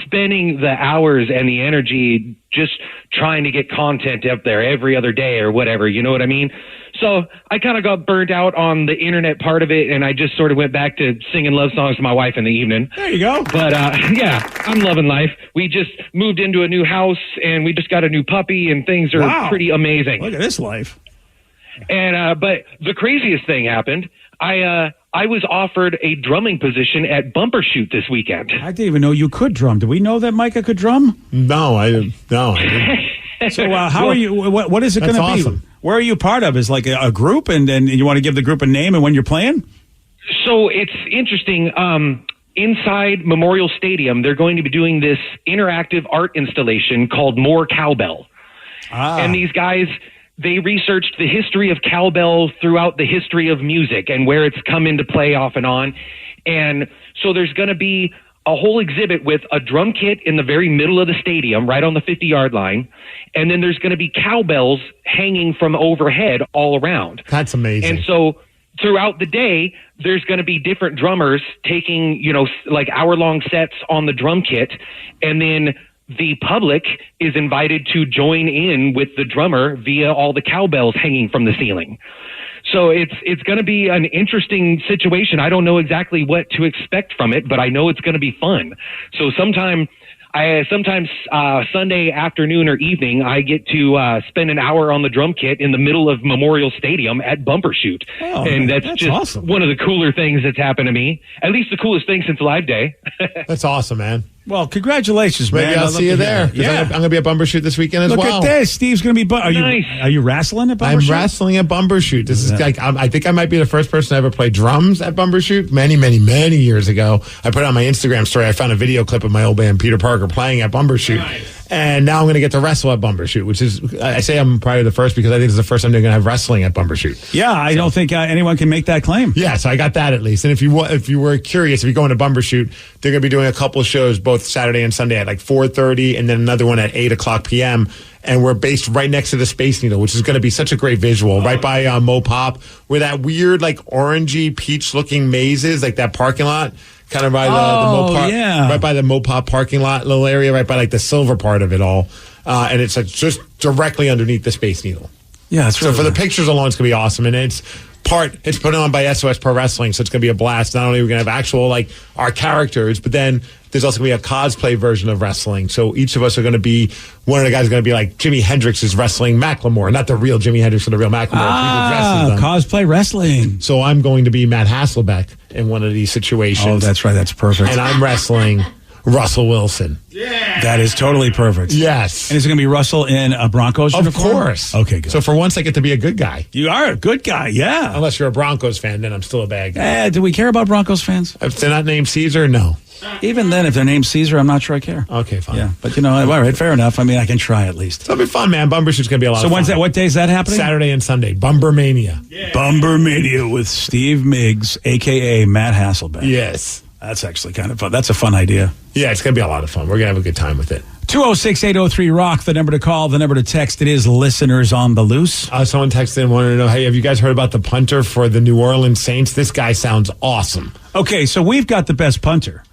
spending the hours and the energy just trying to get content up there every other day or whatever, you know what I mean? So I kind of got burnt out on the internet part of it, and I just sort of went back to singing love songs to my wife in the evening. There you go. But yeah, I'm loving life. We just moved into a new house, and we just got a new puppy, and things are pretty amazing. Look at this life. And but the craziest thing happened. I was offered a drumming position at Bumper Shoot this weekend. I didn't even know you could drum. Did we know that Micah could drum? No, I didn't. So how are you? What is it going to be? Awesome. Where are you part of? Is like a group, and then you want to give the group a name and when you're playing? So it's interesting. Inside Memorial Stadium, they're going to be doing this interactive art installation called More Cowbell. And these guys, they researched the history of cowbell throughout the history of music and where it's come into play off and on. And so there's going to be a whole exhibit with a drum kit in the very middle of the stadium, right on the 50-yard line. And then there's going to be cowbells hanging from overhead all around. That's amazing. And so throughout the day, there's going to be different drummers taking, like hour-long sets on the drum kit. And then the public is invited to join in with the drummer via all the cowbells hanging from the ceiling. So it's going to be an interesting situation. I don't know exactly what to expect from it, but I know it's going to be fun. So sometimes Sunday afternoon or evening, I get to spend an hour on the drum kit in the middle of Memorial Stadium at Bumper Shoot. Oh, and that's just awesome. One of the cooler things that's happened to me. At least the coolest thing since Live Day. That's awesome, man. Well, congratulations, man. Maybe I'll see you there. Yeah. I'm going to be at Bumper Shoot this weekend as Look well. at this. Steve's going to be. Nice. Are you wrestling at Bumper Shoot? I'm wrestling at Bumper Shoot. This is like I think I might be the first person to ever play drums at Bumper Shoot. Many, many, many years ago, I put on my Instagram story. I found a video clip of my old band Peter Parker playing at Bumper Shoot. Nice. And now I'm going to get to wrestle at Bumbershoot, which is, I say I'm probably the first because I think it's the first time they're going to have wrestling at Bumbershoot. Yeah, I don't think anyone can make that claim. Yeah, so I got that at least. And if you were curious, if you're going to Bumbershoot, they're going to be doing a couple of shows both Saturday and Sunday at like 4:30 and then another one at 8 o'clock p.m. And we're based right next to the Space Needle, which is going to be such a great visual, right by Mopop, where that weird, like, orangey, peach-looking maze is, like that parking lot. Kind of by the Mopop, right by the Mopop parking lot, little area, right by like the silver part of it all, and it's just directly underneath the Space Needle. Yeah, that's so for the pictures alone, it's gonna be awesome, and it's put on by SOS Pro Wrestling, so it's gonna be a blast. Not only are we gonna have actual like our characters, but then there's also gonna be a cosplay version of wrestling. So each of us are gonna be one of the guys is gonna be like Jimi Hendrix is wrestling Macklemore, not the real Jimi Hendrix, but the real Macklemore. Cosplay wrestling. So I'm going to be Matt Hasselbeck in one of these situations. Oh, that's right. That's perfect. And I'm wrestling Russell Wilson. That is totally perfect. Yes. And is it going to be Russell in a Broncos uniform? Of course. Okay, good. So for once, I get to be a good guy. You are a good guy, yeah. Unless you're a Broncos fan, then I'm still a bad guy. Do we care about Broncos fans? If they're not named Caesar, no. Even then, if they're named Caesar, I'm not sure I care. Okay, fine. Yeah, but all right, fair enough. I mean, I can try at least. It'll be fun, man. Bumbershoot's going to be a lot of fun. So when's that? What day is that happening? Saturday and Sunday. Bumbermania. Yeah. Bumbermania with Steve Migs, a.k.a. Matt Hasselbeck. Yes. That's actually kind of fun. That's a fun idea. Yeah, it's going to be a lot of fun. We're going to have a good time with it. 206-803-ROCK, the number to call, the number to text. It is listeners on the loose. Someone texted and wanted to know, hey, have you guys heard about the punter for the New Orleans Saints? This guy sounds awesome. Okay, so we've got the best punter.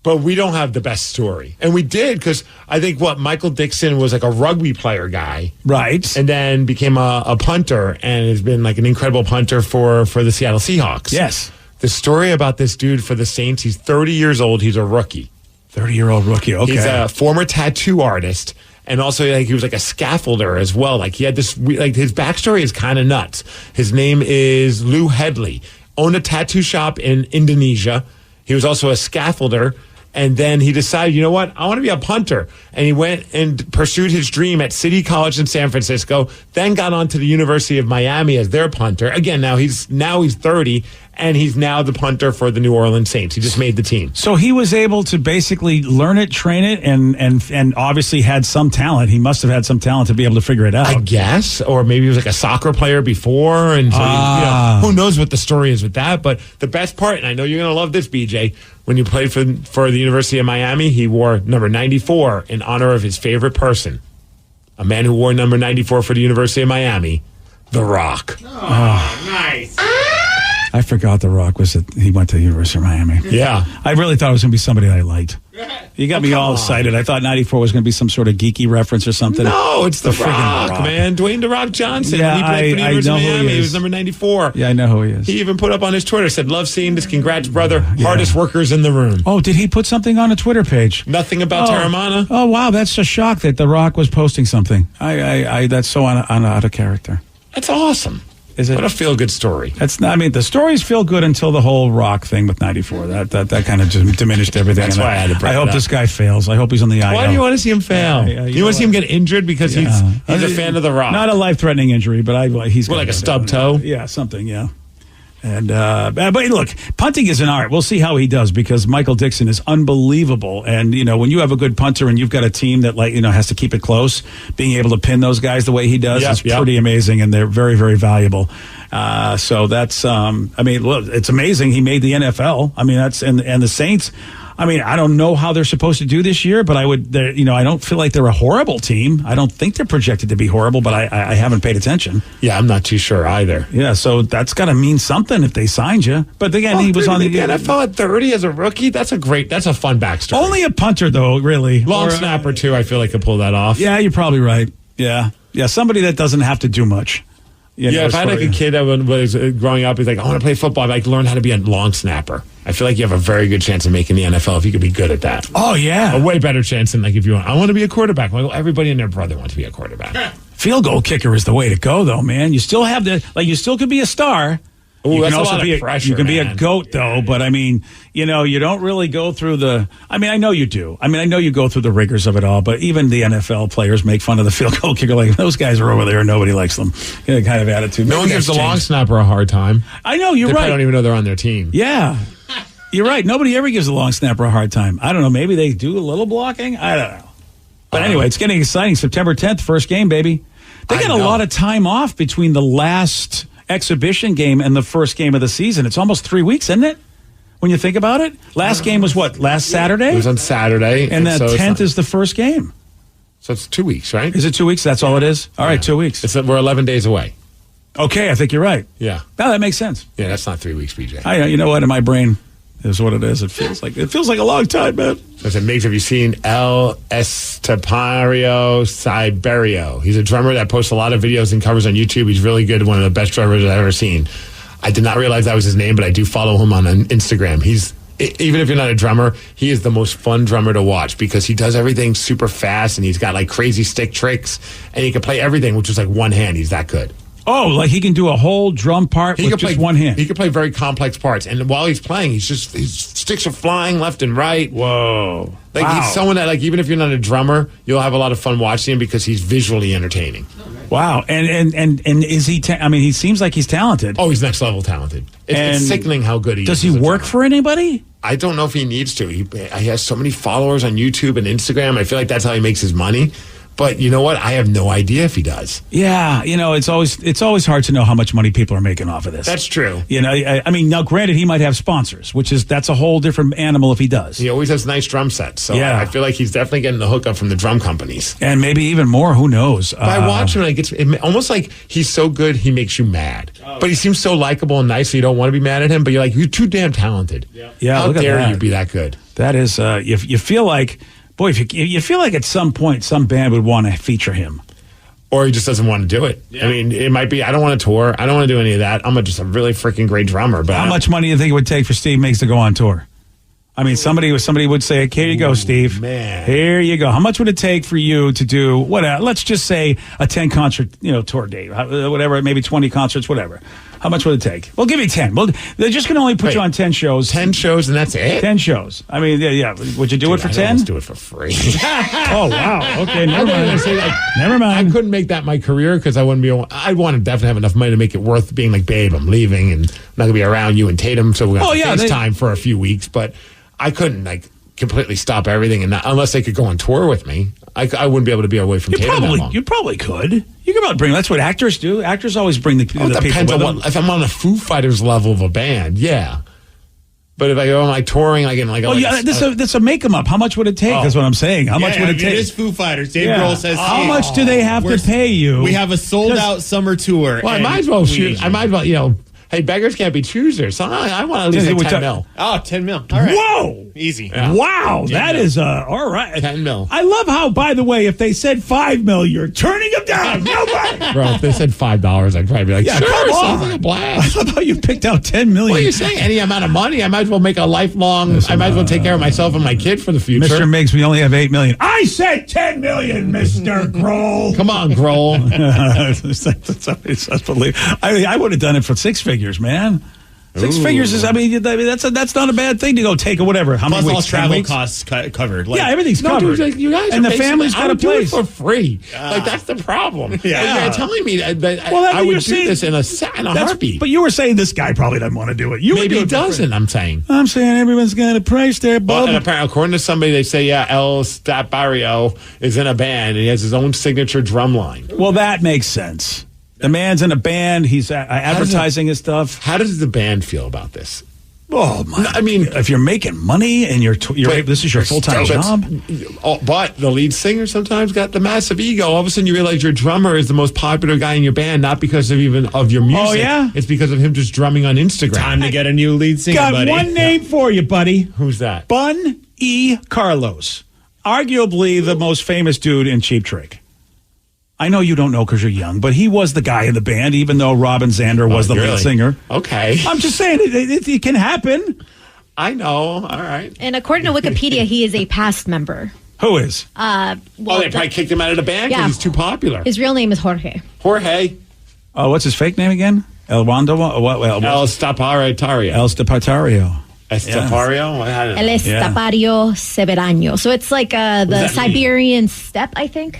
But we don't have the best story. And we did because I think Michael Dixon was like a rugby player guy. Right. And then became a punter and has been like an incredible punter for the Seattle Seahawks. Yes. The story about this dude for the Saints, he's 30 years old. He's a rookie. 30-year-old rookie, okay. He's a former tattoo artist. And also, like, he was like a scaffolder as well. Like, he had this, like, his backstory is kind of nuts. His name is Lou Headley. Owned a tattoo shop in Indonesia. He was also a scaffolder. And then he decided, you know what? I want to be a punter. And he went and pursued his dream at City College in San Francisco, then got on to the University of Miami as their punter. Again, now he's 30, and he's now the punter for the New Orleans Saints. He just made the team. So he was able to basically learn it, train it, and obviously had some talent. He must have had some talent to be able to figure it out. I guess. Or maybe he was like a soccer player before. And so who knows what the story is with that. But the best part, and I know you're going to love this, BJ, when you played for the University of Miami, he wore number 94 in honor of his favorite person. A man who wore number 94 for the University of Miami, The Rock. Oh, nice. I forgot The Rock he went to the University of Miami. Yeah. I really thought it was going to be somebody I liked. You got me all excited. I thought 94 was going to be some sort of geeky reference or something. No, it's the friggin' Rock, man. Dwayne The Rock Johnson. Yeah, He played for the University of Miami. he He is. was number 94. Yeah, I know who he is. He even put up on his Twitter, said, love seeing this. Congrats, brother. Hardest workers in the room. Oh, did he put something on a Twitter page? Nothing about Terramana? Oh, wow. That's a shock that The Rock was posting something. That's so out of character. That's awesome. Is it? What a feel-good story. The stories feel good until the whole Rock thing with 94. That kind of just diminished everything. That's why I had to bring I it hope up. this guy fails. I hope he's on the IL. Why do you want to see him fail? You want to see him get injured because he's a fan of The Rock? Not a life-threatening injury, but he's like a stub toe? Yeah, something, yeah. And but look, punting is an art. We'll see how he does because Michael Dixon is unbelievable. And when you have a good punter and you've got a team that has to keep it close, being able to pin those guys the way he does is pretty amazing, and they're very, very valuable. So that's look, it's amazing he made the NFL. I mean, that's and the Saints. I mean, I don't know how they're supposed to do this year, but I don't feel like they're a horrible team. I don't think they're projected to be horrible, but I haven't paid attention. Yeah, I'm not too sure either. Yeah, so that's got to mean something if they signed you. But again, he was on the NFL at 30 as a rookie. That's a fun backstory. Only a punter, though, really. Long snapper, too, I feel like could pull that off. Yeah, you're probably right. Yeah, somebody that doesn't have to do much. If I had like a kid that was growing up, he's like, I want to play football. I'd like to learn how to be a long snapper. I feel like you have a very good chance of making the NFL if you could be good at that. Oh, yeah. A way better chance than if you want, I want to be a quarterback. Well, everybody and their brother wants to be a quarterback. Field goal kicker is the way to go, though, man. You still have you still could be a star. Ooh, you that's can also a lot be of pressure, you can be man. a GOAT, though, but I mean, you don't really go through I know you do. I know you go through the rigors of it all, but even the NFL players make fun of the field goal kicker. Like, those guys are over there and nobody likes them. Kind of attitude. No one gives the long snapper a hard time. I know, you're right. They don't even know they're on their team. Yeah. You're right. Nobody ever gives a long snapper a hard time. I don't know. Maybe they do a little blocking. I don't know. But anyway, it's getting exciting. September 10th, first game, baby. They got a lot of time off between the last exhibition game and the first game of the season. It's almost 3 weeks, isn't it? When you think about it. Last game was what? Last Saturday? It was on Saturday. And the 10th is the first game. So it's 2 weeks, right? Is it 2 weeks? That's all it is? All right, 2 weeks. We're 11 days away. Okay, I think you're right. Yeah. No, that makes sense. Yeah, that's not 3 weeks, BJ. You know what? In my brain is what it is. It feels like a long time, man. As it makes, have you seen El Estepario Siberio? He's a drummer that posts a lot of videos and covers on YouTube. He's really good. One of the best drummers I've ever seen. I did not realize that was his name, but I do follow him on Instagram. Even if you're not a drummer, he is the most fun drummer to watch because he does everything super fast and he's got like crazy stick tricks and he can play everything, which is like one hand. He's that good. Oh, like he can do a whole drum part with just one hand. He can play very complex parts, and while he's playing, his sticks are flying left and right. Whoa! Like he's someone that, like, even if you're not a drummer, you'll have a lot of fun watching him because he's visually entertaining. Wow! And is he? I mean, he seems like he's talented. Oh, he's next level talented. It's sickening how good he is. Does he work for anybody? I don't know if he needs to. He has so many followers on YouTube and Instagram. I feel like that's how he makes his money. But you know what? I have no idea if he does. Yeah, it's always hard to know how much money people are making off of this. That's true. I mean, now granted, he might have sponsors, that's a whole different animal if he does. He always has nice drum sets, so yeah. I feel like he's definitely getting the hookup from the drum companies, and maybe even more. Who knows? But I watch him, and it's almost like he's so good he makes you mad. But he seems so likable and nice, so you don't want to be mad at him. But you're like, you're too damn talented. Yeah, how look at dare that. you be that good? That is, you feel like. Boy, if you feel like at some point some band would want to feature him. Or he just doesn't want to do it. Yeah. I mean, it might be, I don't want to tour. I don't want to do any of that. I'm just a really freaking great drummer. But how much money do you think it would take for Steve Migs to go on tour? I mean, somebody would say, here you go, Steve. Man. Here you go. How much would it take for you to do, let's just say a 10-concert tour date, whatever, maybe 20 concerts, whatever. How much would it take? We'll give you 10. Well, they're just going to only put you on 10 shows. 10 shows and that's it? 10 shows. I mean, yeah. Would you do it for 10? Let's do it for free. Oh, wow. Okay, never mind. Never mind. I couldn't make that my career because I wouldn't be. I want to definitely have enough money to make it worth being like, babe, I'm leaving and I'm not going to be around you and Tatum, so we're going to FaceTime for a few weeks. But I couldn't completely stop everything, and unless they could go on tour with me, I wouldn't be able to be away from Tatum that long. You probably could. You could probably bring. That's what actors do. Actors always bring the people. Depends on if I'm on a Foo Fighters level of a band, yeah. But if I go on touring, that's a make 'em up. How much would it take? That's what I'm saying. How much would it take? It is Foo Fighters. Dave Grohl says, how much do they have to pay you? We have a sold out summer tour. Well, I might as well shoot. I might as well, hey, beggars can't be choosers. So I want at least 10 mil. Oh, 10 mil. All right. Whoa. Easy. Yeah. Wow. That is all right. 10 mil. I love how, by the way, if they said 5 mil, you're turning them down. No way. Bro, if they said $5, I'd probably be like, sure, come on. sounds like a blast. I love how you picked out 10 million. What are you saying? Any amount of money? I might as well make a lifelong, I might as well take care of myself and my kid for the future. Mr. Migs, we only have 8 million. I said 10 million, Mr. Grohl. Come on, Grohl. That's unbelievable. I would have done it for 6 figures, man. 6 figures is, that's not a bad thing to go take or whatever. How many Plus weeks? all travel costs covered. Everything's covered. Dude, you guys and the family's got a place. Do it for free. That's the problem. Yeah. You're telling me that I would do this in a heartbeat. But you were saying this guy probably doesn't want to do it. Maybe he doesn't, I'm saying. I'm saying everyone's got a price there, bub. Well, and apparently, according to somebody, they say, El Stapario is in a band and he has his own signature drum line. Well, that makes sense. The man's in a band. He's advertising his stuff. How does the band feel about this? Oh, my. I mean, if you're making money and this is your full-time job. But the lead singer sometimes got the massive ego. All of a sudden you realize your drummer is the most popular guy in your band, not because of your music. Oh, yeah? It's because of him just drumming on Instagram. Time to get a new lead singer, got buddy. one name for you, buddy. Who's that? Bun E. Carlos. Arguably the most famous dude in Cheap Trick. I know you don't know because you're young, but he was the guy in the band, even though Robin Zander was the lead singer. Okay. I'm just saying, it can happen. I know. All right. And according to Wikipedia, he is a past member. Who is? They probably kicked him out of the band because he's too popular. His real name is Jorge. Jorge. Oh, what's his fake name again? El Stapartario. El Stapartario. Estapario? El Estapario Severaño. So it's like the Siberian steppe, I think.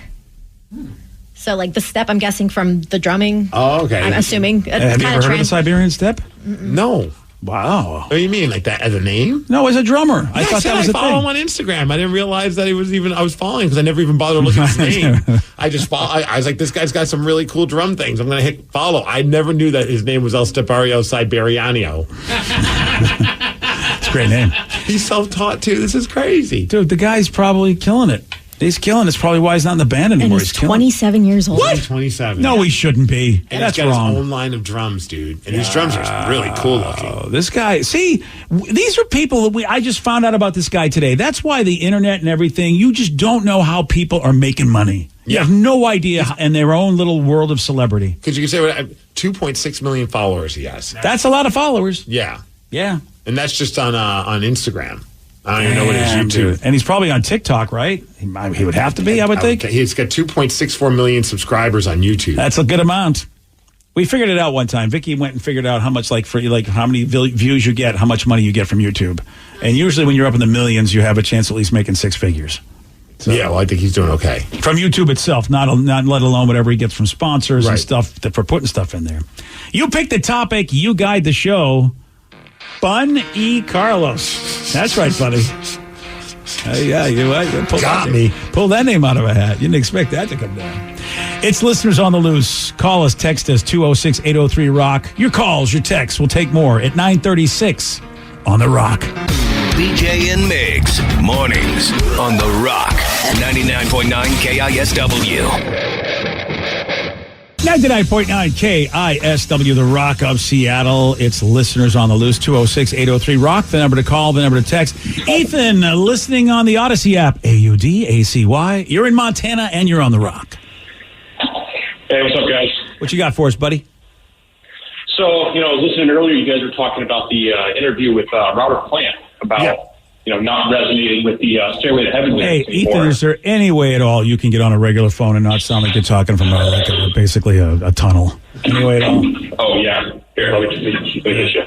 So, like the steppe, I'm guessing from the drumming. Oh, okay. I'm assuming. Have you ever heard of the Siberian steppe? No. Wow. What do you mean, like that as a name? No, as a drummer. I thought that was a follow thing. him on Instagram. I didn't realize that I was following because I never even bothered to look at his name. I just I was like, this guy's got some really cool drum things. I'm going to hit follow. I never knew that his name was El Stepario Siberiano. It's a great name. He's self-taught too. This is crazy. Dude, the guy's probably killing it. He's killing it. It's probably why he's not in the band anymore. And he's 27 years old. What? 27. No, he shouldn't be. And That's he's got wrong. his own line of drums, dude. And his drums are really cool looking. This guy, see, these are people that I just found out about this guy today. That's why the internet and everything, you just don't know how people are making money. You have no idea in their own little world of celebrity. Because you can say 2.6 million followers he has. That's a lot of followers. Yeah. Yeah. And that's just on Instagram. I don't even know what his YouTube. Dude. And he's probably on TikTok, right? He would have to be, I would think. He's got 2.64 million subscribers on YouTube. That's a good amount. We figured it out one time. Vicky went and figured out how much, how many views you get, how much money you get from YouTube. And usually when you're up in the millions, you have a chance at least making six figures. So, yeah, well, I think he's doing okay. From YouTube itself, not let alone whatever he gets from sponsors and stuff for putting stuff in there. You pick the topic, you guide the show. Bun E. Carlos. That's right, buddy. Yeah, you pull that name out of a hat. You didn't expect that to come down. It's Listeners on the Loose. Call us, text us, 206-803-ROCK. Your calls, your texts. We'll take more at 9:36 on The Rock. BJ and Migs, mornings on The Rock, 99.9 KISW. 99.9 KISW, The Rock of Seattle. It's Listeners on the Loose, 206-803-ROCK, the number to call, the number to text. Ethan, listening on the Odyssey app, AUDACY. You're in Montana and you're on The Rock. Hey, what's up, guys? What you got for us, buddy? So, I was listening earlier, you guys were talking about the interview with Robert Plant about, not resonating with the Stairway to Heaven Hey, lyrics anymore. Ethan, is there any way at all you can get on a regular phone and not sound like you're talking from basically a tunnel? Any way at all? Oh, yeah. Here, let me hit you.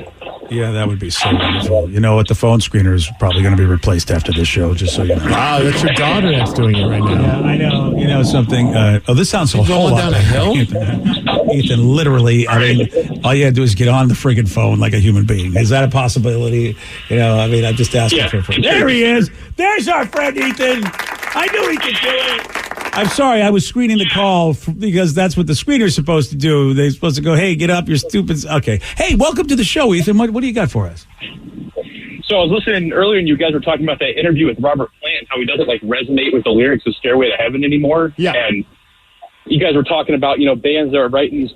Yeah, that would be so wonderful. You know what? The phone screener is probably going to be replaced after this show, just so you know. Wow, that's your daughter that's doing it right now. Yeah, I know. You know something? This sounds so whole lot down a hill? Ethan, literally, all you got to do is get on the friggin' phone like a human being. Is that a possibility? I'm just asking for it. There he is. There's our friend Ethan. I knew he could do it. I'm sorry, I was screening the call because that's what the screener's supposed to do. They're supposed to go, hey, get up, you're stupid. Okay. Hey, welcome to the show, Ethan. What do you got for us? So I was listening earlier, and you guys were talking about that interview with Robert Plant, how he doesn't resonate with the lyrics of Stairway to Heaven anymore. Yeah. And you guys were talking about bands that are writing these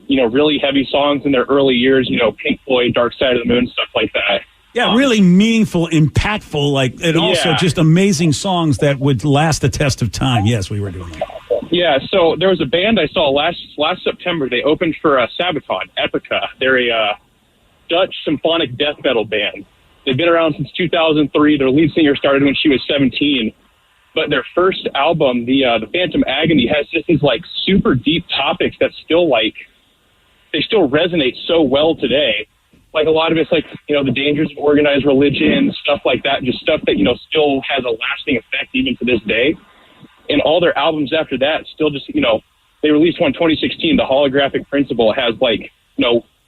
really heavy songs in their early years. Pink Floyd, Dark Side of the Moon, stuff like that. Yeah, really meaningful, impactful, and also just amazing songs that would last the test of time. Yes, we were doing that. Yeah, so there was a band I saw last September. They opened for Sabaton, Epica. They're a Dutch symphonic death metal band. They've been around since 2003. Their lead singer started when she was 17. But their first album, the Phantom Agony, has just these super deep topics that still they still resonate so well today. A lot of it's the dangers of organized religion, stuff like that, just stuff that, still has a lasting effect even to this day. And all their albums after that still just, they released one in 2016, The Holographic Principle, has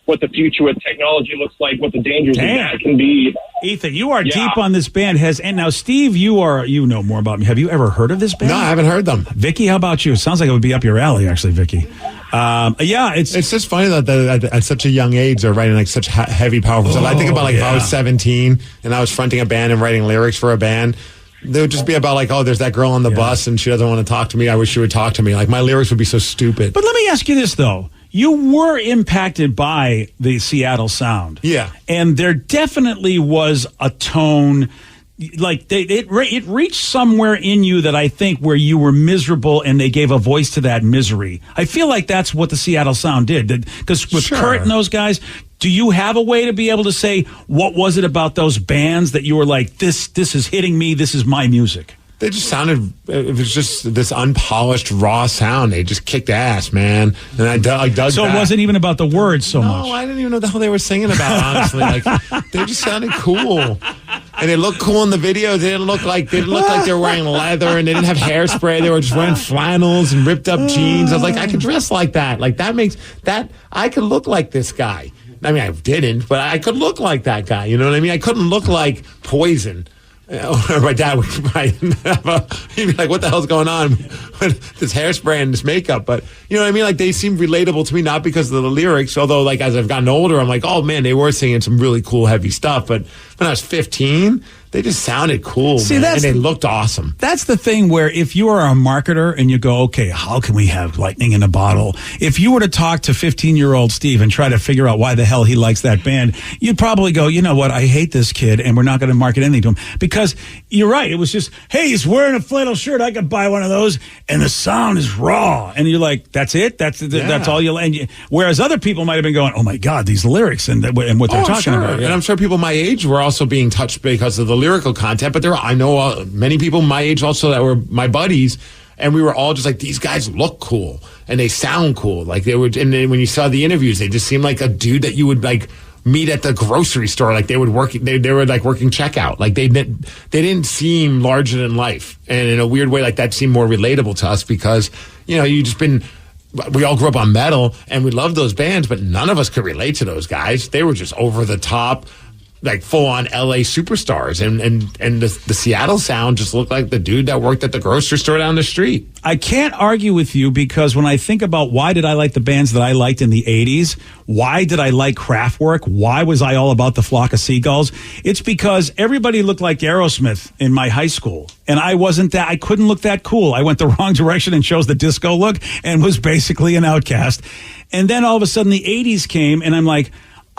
what the future with technology looks like, what the dangers of that can be. Ethan, you are deep on this band. And now, Steve, you know more about me. Have you ever heard of this band? No, I haven't heard them. Vicky, how about you? It sounds like it would be up your alley, actually, Vicky. It's just funny that at such a young age they're writing such heavy, powerful stuff. I think about if I was 17 and I was fronting a band and writing lyrics for a band, they would just be about there's that girl on the bus and she doesn't want to talk to me. I wish she would talk to me. My lyrics would be so stupid. But let me ask you this though. You were impacted by the Seattle sound. Yeah. And there definitely was a tone, it reached somewhere in you that I think where you were miserable and they gave a voice to that misery. I feel like that's what the Seattle sound did. Because with Kurt and those guys, do you have a way to be able to say, what was it about those bands that you were like, this is hitting me, this is my music? They just sounded, it was just this unpolished, raw sound. They just kicked ass, man. And I dug So that. it wasn't even about the words so much. No, I didn't even know the hell they were singing about, honestly. They just sounded cool. And they looked cool in the videos. They didn't look like they were wearing leather and they didn't have hairspray. They were just wearing flannels and ripped up jeans. I was like, I could dress like that. That makes that, I could look like this guy. I mean, I didn't, but I could look like that guy. You know what I mean? I couldn't look like Poison. My dad would he'd be like, what the hell's going on with this hairspray and this makeup? But you know what I mean? Like, they seem relatable to me, not because of the lyrics, although like as I've gotten older, I'm like, oh man, they were singing some really cool, heavy stuff. But when I was 15, they just sounded cool, man, and they looked awesome. That's the thing where if you are a marketer and you go, okay, how can we have lightning in a bottle? If you were to talk to 15-year-old Steve and try to figure out why the hell he likes that band, you'd probably go, you know what, I hate this kid and we're not going to market anything to him. Because you're right, it was just, hey, he's wearing a flannel shirt, I could buy one of those, and the sound is raw. And you're like, that's it? That's all you'll... Whereas other people might have been going, oh my God, these lyrics and what they're talking about. And I'm sure people my age were also being touched because of the lyrical content, but I know many people my age also that were my buddies, and we were all just like, these guys look cool and they sound cool. Like they would, and then when you saw the interviews, they just seemed like a dude that you would like meet at the grocery store. Like they would work, they were like working checkout. Like they didn't seem larger than life, and in a weird way, like that seemed more relatable to us because we all grew up on metal and we loved those bands, but none of us could relate to those guys. They were just over the top, like full-on LA superstars, and the Seattle sound just looked like the dude that worked at the grocery store down the street. I can't argue with you because when I think about why did I like the bands that I liked in the 80s, why did I like Kraftwerk, why was I all about the Flock of Seagulls, it's because everybody looked like Aerosmith in my high school, and I couldn't look that cool. I went the wrong direction and chose the disco look and was basically an outcast. And then all of a sudden the 80s came, and I'm like,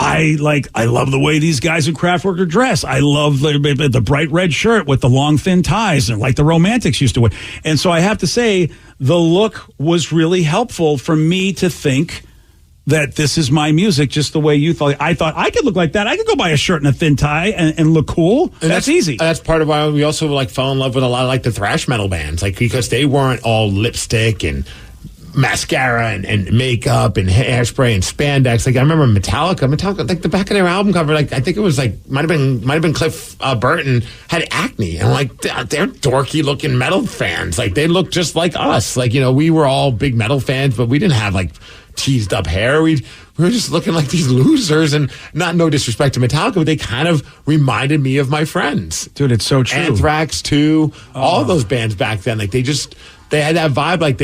I love the way these guys in Kraftwerk are dressed. I love the bright red shirt with the long thin ties, and like the Romantics used to wear. And so I have to say, the look was really helpful for me to think that this is my music, just the way you thought. I thought I could look like that. I could go buy a shirt and a thin tie and look cool. And that's easy. That's part of why we also like fell in love with a lot of like the thrash metal bands, like because they weren't all lipstick and mascara and makeup and hairspray and spandex. Like I remember Metallica, like the back of their album cover, like I think it was like might have been Cliff Burton had acne, and like they're dorky looking metal fans. Like they look just like us. Like, you know, we were all big metal fans, but we didn't have like teased up hair. We were just looking like these losers, and no disrespect to Metallica, but they kind of reminded me of my friends. Dude, it's so true. Anthrax too, all those bands back then. Like they had that vibe. Like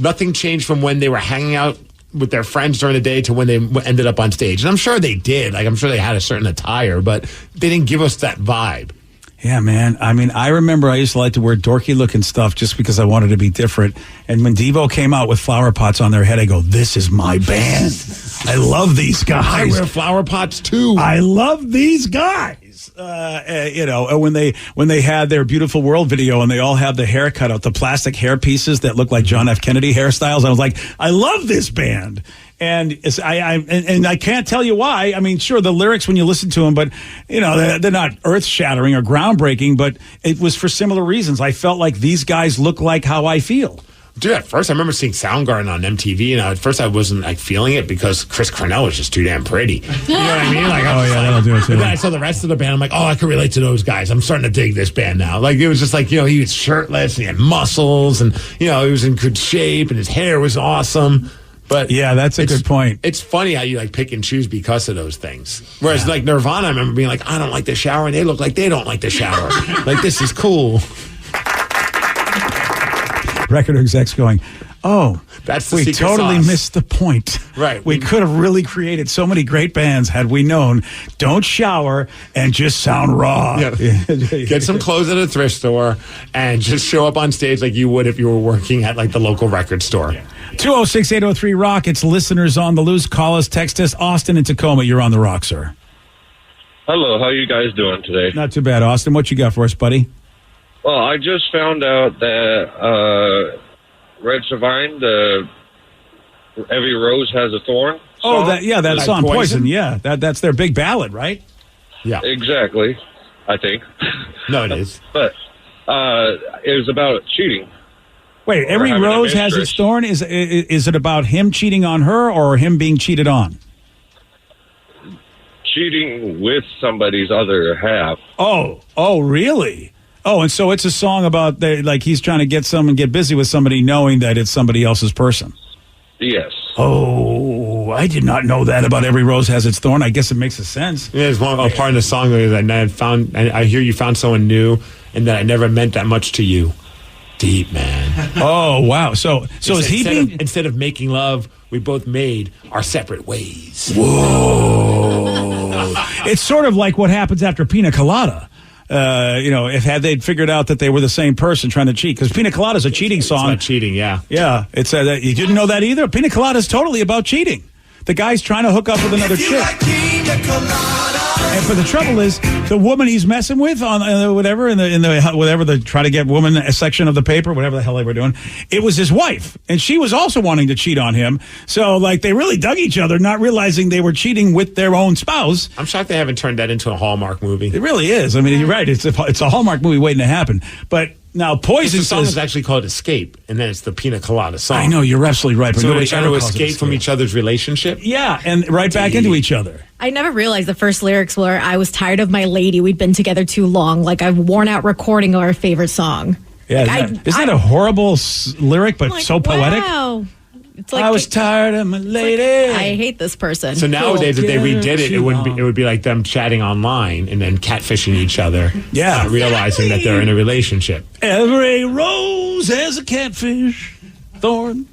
nothing changed from when they were hanging out with their friends during the day to when they ended up on stage. And I'm sure they did. Like, I'm sure they had a certain attire, but they didn't give us that vibe. Yeah, man. I mean, I remember I used to like to wear dorky looking stuff just because I wanted to be different. And when Devo came out with flower pots on their head, I go, this is my band. I love these guys. I wear flower pots too. I love these guys. When they had their Beautiful World video and they all had the hair cut out, the plastic hair pieces that look like John F. Kennedy hairstyles, I was like, I love this band. And I can't tell you why. I mean, sure, the lyrics when you listen to them, but you know, they're not earth shattering or groundbreaking, but it was for similar reasons. I felt like these guys look like how I feel. Dude, at first I remember seeing Soundgarden on MTV, and at first I wasn't like feeling it because Chris Cornell was just too damn pretty. You know what I mean? Like, that'll do it too. But then I saw the rest of the band. I'm like, oh, I can relate to those guys. I'm starting to dig this band now. Like, it was just like, you know, he was shirtless and he had muscles, and you know, he was in good shape, and his hair was awesome. But yeah, that's a good point. It's funny how you like pick and choose because of those things. Whereas like Nirvana, I remember being like, I don't like the shower, and they look like they don't like the shower. Like, this is cool. Record execs going, oh, that's the we secret totally sauce. missed the point. Right. We could have really created so many great bands had we known. Don't shower and just sound raw. Yeah. Get some clothes at a thrift store and just show up on stage like you would if you were working at like the local record store. 206-803-ROCK. It's listeners on the loose. Call us, text us. Austin and Tacoma, you're on the rock, sir. Hello, how you guys doing today? Not too bad, Austin. What you got for us, buddy? Well, I just found out that Red Savine, the Every Rose Has a Thorn song. That song, Poison. Yeah, that's their big ballad, right? Yeah. Exactly, I think. No, it is. But it was about cheating. Wait, Every Rose Has its Thorn? Is it about him cheating on her or him being cheated on? Cheating with somebody's other half. Oh, really? Oh, and so it's a song about like he's trying to get busy with somebody knowing that it's somebody else's person. Yes. Oh, Oh, I did not know that about Every Rose Has Its Thorn. I guess it makes sense. Yeah, there's a part in the song that I hear you found someone new, and that I never meant that much to you. Deep, man. Oh, wow. So is he being... Instead of making love, we both made our separate ways. Whoa. It's sort of like what happens after Pina Colada. Had they figured out that they were the same person trying to cheat. Because Pina Colada is a cheating song. It's not cheating, yeah. Yeah. It's you didn't know that either? Pina Colada is totally about cheating. The guy's trying to hook up with another chick. But the trouble is, the woman he's messing with on the try to get woman section of the paper, whatever the hell they were doing, it was his wife, and she was also wanting to cheat on him. So they really dug each other, not realizing they were cheating with their own spouse. I'm shocked they haven't turned that into a Hallmark movie. It really is. I mean, you're right. It's a Hallmark movie waiting to happen. But now Poison the song says, is actually called Escape, and then it's the Pina Colada song. I know, you're absolutely right. But so nobody they're trying ever to calls it escape from each other's relationship? Yeah, and right back into each other. I never realized the first lyrics were, I was tired of my lady, we'd been together too long, like I've worn out recording our favorite song. Yeah, isn't that a horrible lyric, but so poetic? Wow. It's like, I was tired of my lady. I hate this person. So nowadays, if they redid it, it would be like them chatting online and then catfishing each other. Yeah. Not realizing that they're in a relationship. Every rose has a catfish thorn.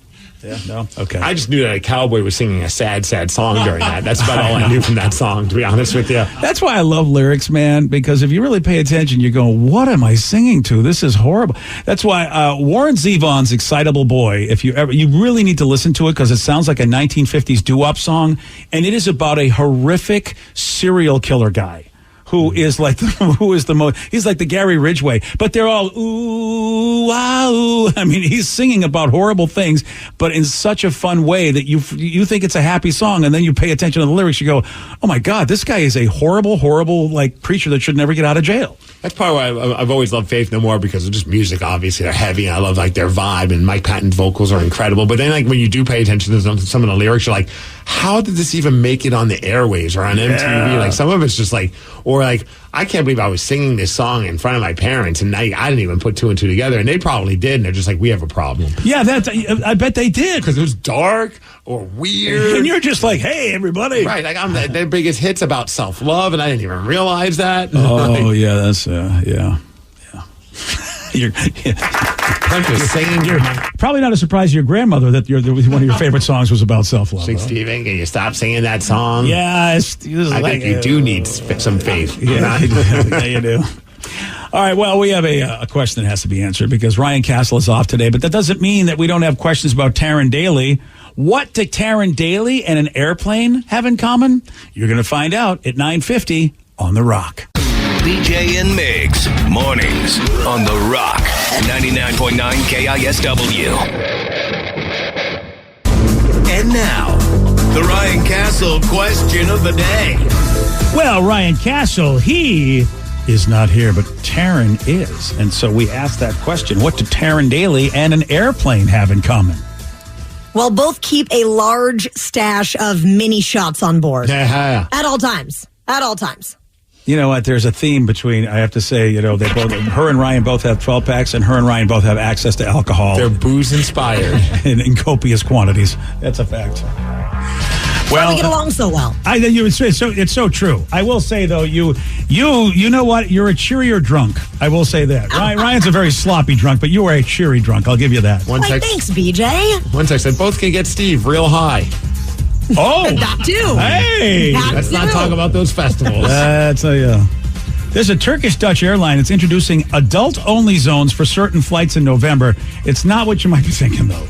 Yeah, no, okay. I just knew that a cowboy was singing a sad, sad song during that. That's about all I knew from that song, to be honest with you. That's why I love lyrics, man, because if you really pay attention, you're going, what am I singing to? This is horrible. That's why Warren Zevon's Excitable Boy, you really need to listen to it because it sounds like a 1950s doo-wop song, and it is about a horrific serial killer guy. He's like the Gary Ridgway, but they're all ooh, wow. I mean, he's singing about horrible things, but in such a fun way that you think it's a happy song, and then you pay attention to the lyrics, you go, oh my God, this guy is a horrible, horrible creature that should never get out of jail. That's part why I've always loved Faith No More, because of just music. Obviously, they're heavy, and I love their vibe, and Mike Patton's vocals are incredible. But then, when you do pay attention to some of the lyrics, you're like, how did this even make it on the airwaves or on MTV? Yeah. Some of it's just I can't believe I was singing this song in front of my parents, and I didn't even put two and two together, and they probably did, and they're just like, we have a problem. Yeah, I bet they did. Because it was dark or weird. And you're just like, hey, everybody. Right, their biggest hit's about self-love, and I didn't even realize that. Oh, yeah, that's, yeah. You're probably not a surprise to your grandmother that one of your favorite songs was about self-love. Steven, can you stop singing that song? Yeah, I think you do need some faith. Yeah, you do. All right, well, we have a question that has to be answered because Ryan Castle is off today, but that doesn't mean that we don't have questions about Taryn Daly. What do Taryn Daly and an airplane have in common? You're going to find out at 9:50 on The Rock. BJ and Migs, mornings on The Rock, 99.9 KISW. And now, the Ryan Castle question of the day. Well, Ryan Castle, he is not here, but Taryn is. And so we asked that question. What do Taryn Daly and an airplane have in common? Well, both keep a large stash of mini shots on board. Yeah. At all times. At all times. You know what? There's a theme between, I have to say, her and Ryan both have 12 packs, and her and Ryan both have access to alcohol. They're booze inspired. in copious quantities. That's a fact. Well, we get along so well. It's so true. I will say though, you know what? You're a cheerier drunk. I will say that. Ryan's a very sloppy drunk, but you are a cheery drunk. I'll give you that. Thanks, BJ. One text said both can get Steve real high. Oh, that too. Hey, let's not talk about those festivals. There's a Turkish-Dutch airline that's introducing adult-only zones for certain flights in November. It's not what you might be thinking, though.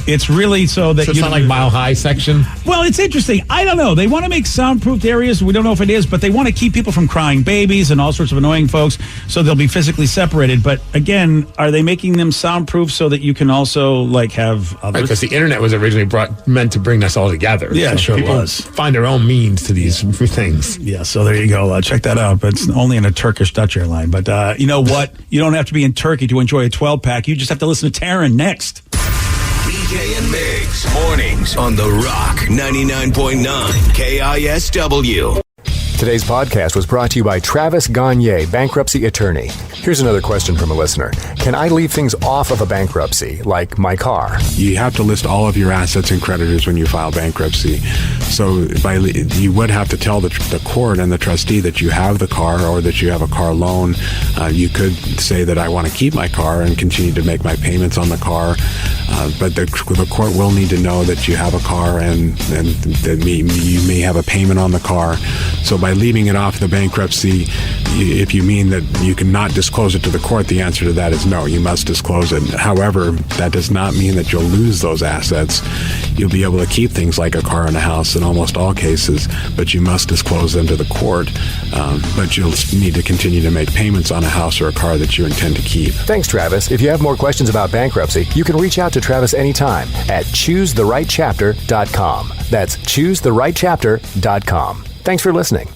It's really so that it's not like Mile High section? Well, it's interesting. I don't know. They want to make soundproofed areas. We don't know if it is, but they want to keep people from crying babies and all sorts of annoying folks, so they'll be physically separated. But again, are they making them soundproof so that you can also have others? Because the internet was originally meant to bring us all together. Yeah, so sure people was. Find their own means to these things. Yeah, so there you go. Check that out. But it's only in a Turkish-Dutch airline. But you know what? You don't have to be in Turkey to enjoy a 12-pack. You just have to listen to Taryn next. BJ and Migs, mornings on The Rock, 99.9 KISW. Today's podcast was brought to you by Travis Gagne, bankruptcy attorney. Here's another question from a listener. Can I leave things off of a bankruptcy, like my car? You have to list all of your assets and creditors when you file bankruptcy. So you would have to tell the court and the trustee that you have the car or that you have a car loan. You could say that I want to keep my car and continue to make my payments on the car. But the court will need to know that you have a car and that you may have a payment on the car. So by leaving it off the bankruptcy, if you mean that you cannot disclose it to the court, the answer to that is no, you must disclose it. However, that does not mean that you'll lose those assets. You'll be able to keep things like a car and a house in almost all cases, but you must disclose them to the court. But you'll need to continue to make payments on a house or a car that you intend to keep. Thanks, Travis. If you have more questions about bankruptcy, you can reach out to Travis anytime at choosetherightchapter.com. That's choosetherightchapter.com. Thanks for listening.